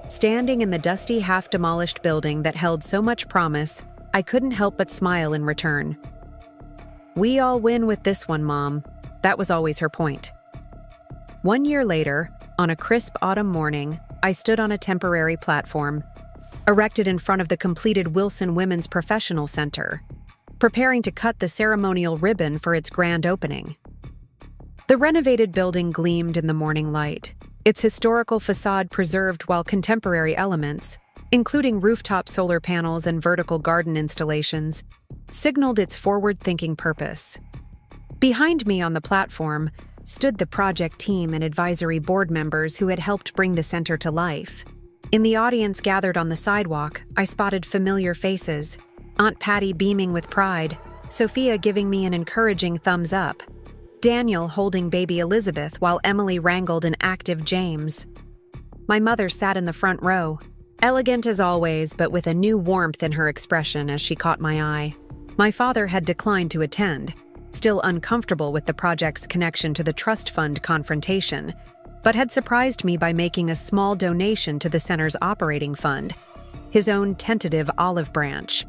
Standing in the dusty, half-demolished building that held so much promise, I couldn't help but smile in return. "We all win with this one, Mom." That was always her point. 1 year later, on a crisp autumn morning, I stood on a temporary platform, erected in front of the completed Wilson Women's Professional Center, preparing to cut the ceremonial ribbon for its grand opening. The renovated building gleamed in the morning light, its historical facade preserved while contemporary elements, including rooftop solar panels and vertical garden installations, signaled its forward-thinking purpose. Behind me on the platform stood the project team and advisory board members who had helped bring the center to life. In the audience gathered on the sidewalk, I spotted familiar faces, Aunt Patty beaming with pride, Sophia giving me an encouraging thumbs up, Daniel holding baby Elizabeth while Emily wrangled an active James. My mother sat in the front row, elegant as always, but with a new warmth in her expression as she caught my eye. My father had declined to attend, still uncomfortable with the project's connection to the trust fund confrontation, but had surprised me by making a small donation to the center's operating fund, his own tentative olive branch.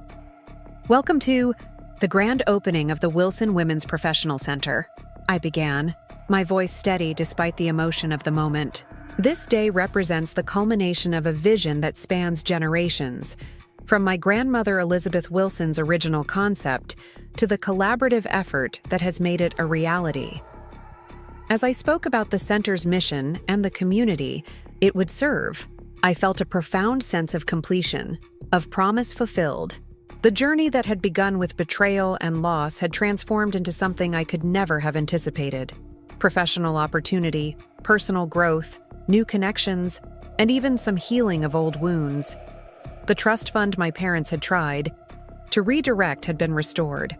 "Welcome to the grand opening of the Wilson Women's Professional Center," I began, my voice steady despite the emotion of the moment. "This day represents the culmination of a vision that spans generations, from my grandmother Elizabeth Wilson's original concept to the collaborative effort that has made it a reality." As I spoke about the center's mission and the community it would serve, I felt a profound sense of completion, of promise fulfilled. The journey that had begun with betrayal and loss had transformed into something I could never have anticipated. Professional opportunity, personal growth, new connections, and even some healing of old wounds. The trust fund my parents had tried to redirect had been restored,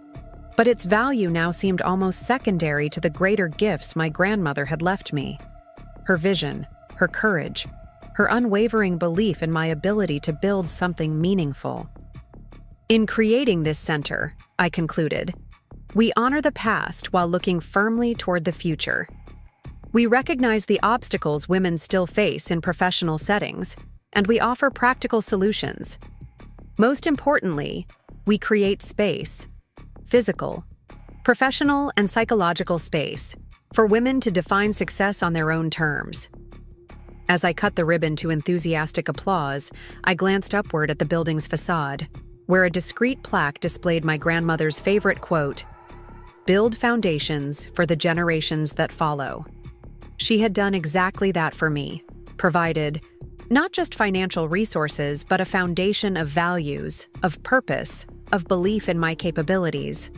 but its value now seemed almost secondary to the greater gifts my grandmother had left me. Her vision, her courage, her unwavering belief in my ability to build something meaningful. In creating this center, I concluded, we honor the past while looking firmly toward the future. We recognize the obstacles women still face in professional settings, and we offer practical solutions. Most importantly, we create space, physical, professional, and psychological space, for women to define success on their own terms. As I cut the ribbon to enthusiastic applause, I glanced upward at the building's facade, where a discreet plaque displayed my grandmother's favorite quote, "Build foundations for the generations that follow." She had done exactly that for me, provided not just financial resources, but a foundation of values, of purpose, of belief in my capabilities.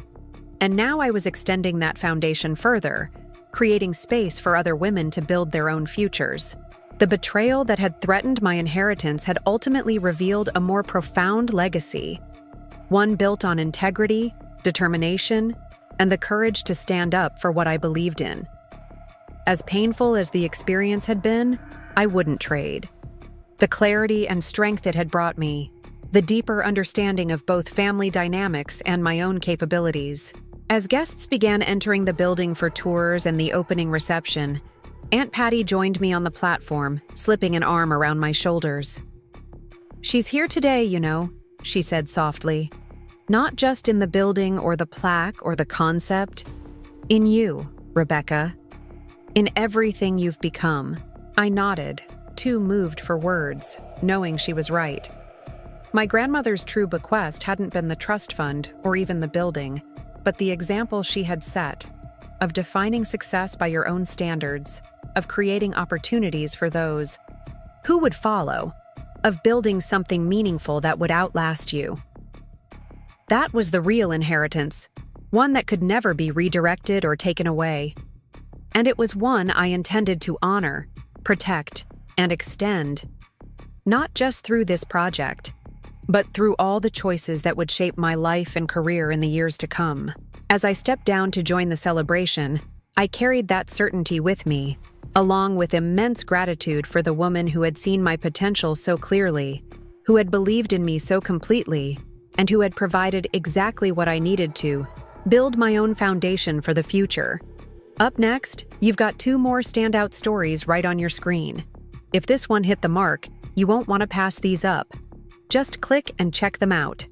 And now I was extending that foundation further, creating space for other women to build their own futures. The betrayal that had threatened my inheritance had ultimately revealed a more profound legacy, one built on integrity, determination, and the courage to stand up for what I believed in. As painful as the experience had been, I wouldn't trade. The clarity and strength it had brought me, the deeper understanding of both family dynamics and my own capabilities. As guests began entering the building for tours and the opening reception, Aunt Patty joined me on the platform, slipping an arm around my shoulders. "She's here today, you know," she said softly. "Not just in the building or the plaque or the concept. In you, Rebecca. In everything you've become." I nodded, too moved for words, knowing she was right. My grandmother's true bequest hadn't been the trust fund or even the building, but the example she had set, of defining success by your own standards, of creating opportunities for those who would follow, of building something meaningful that would outlast you. That was the real inheritance, one that could never be redirected or taken away. And it was one I intended to honor, protect, and extend, not just through this project, but through all the choices that would shape my life and career in the years to come. As I stepped down to join the celebration, I carried that certainty with me, along with immense gratitude for the woman who had seen my potential so clearly, who had believed in me so completely, and who had provided exactly what I needed to build my own foundation for the future. Up next, you've got 2 more standout stories right on your screen. If this one hit the mark, you won't want to pass these up. Just click and check them out.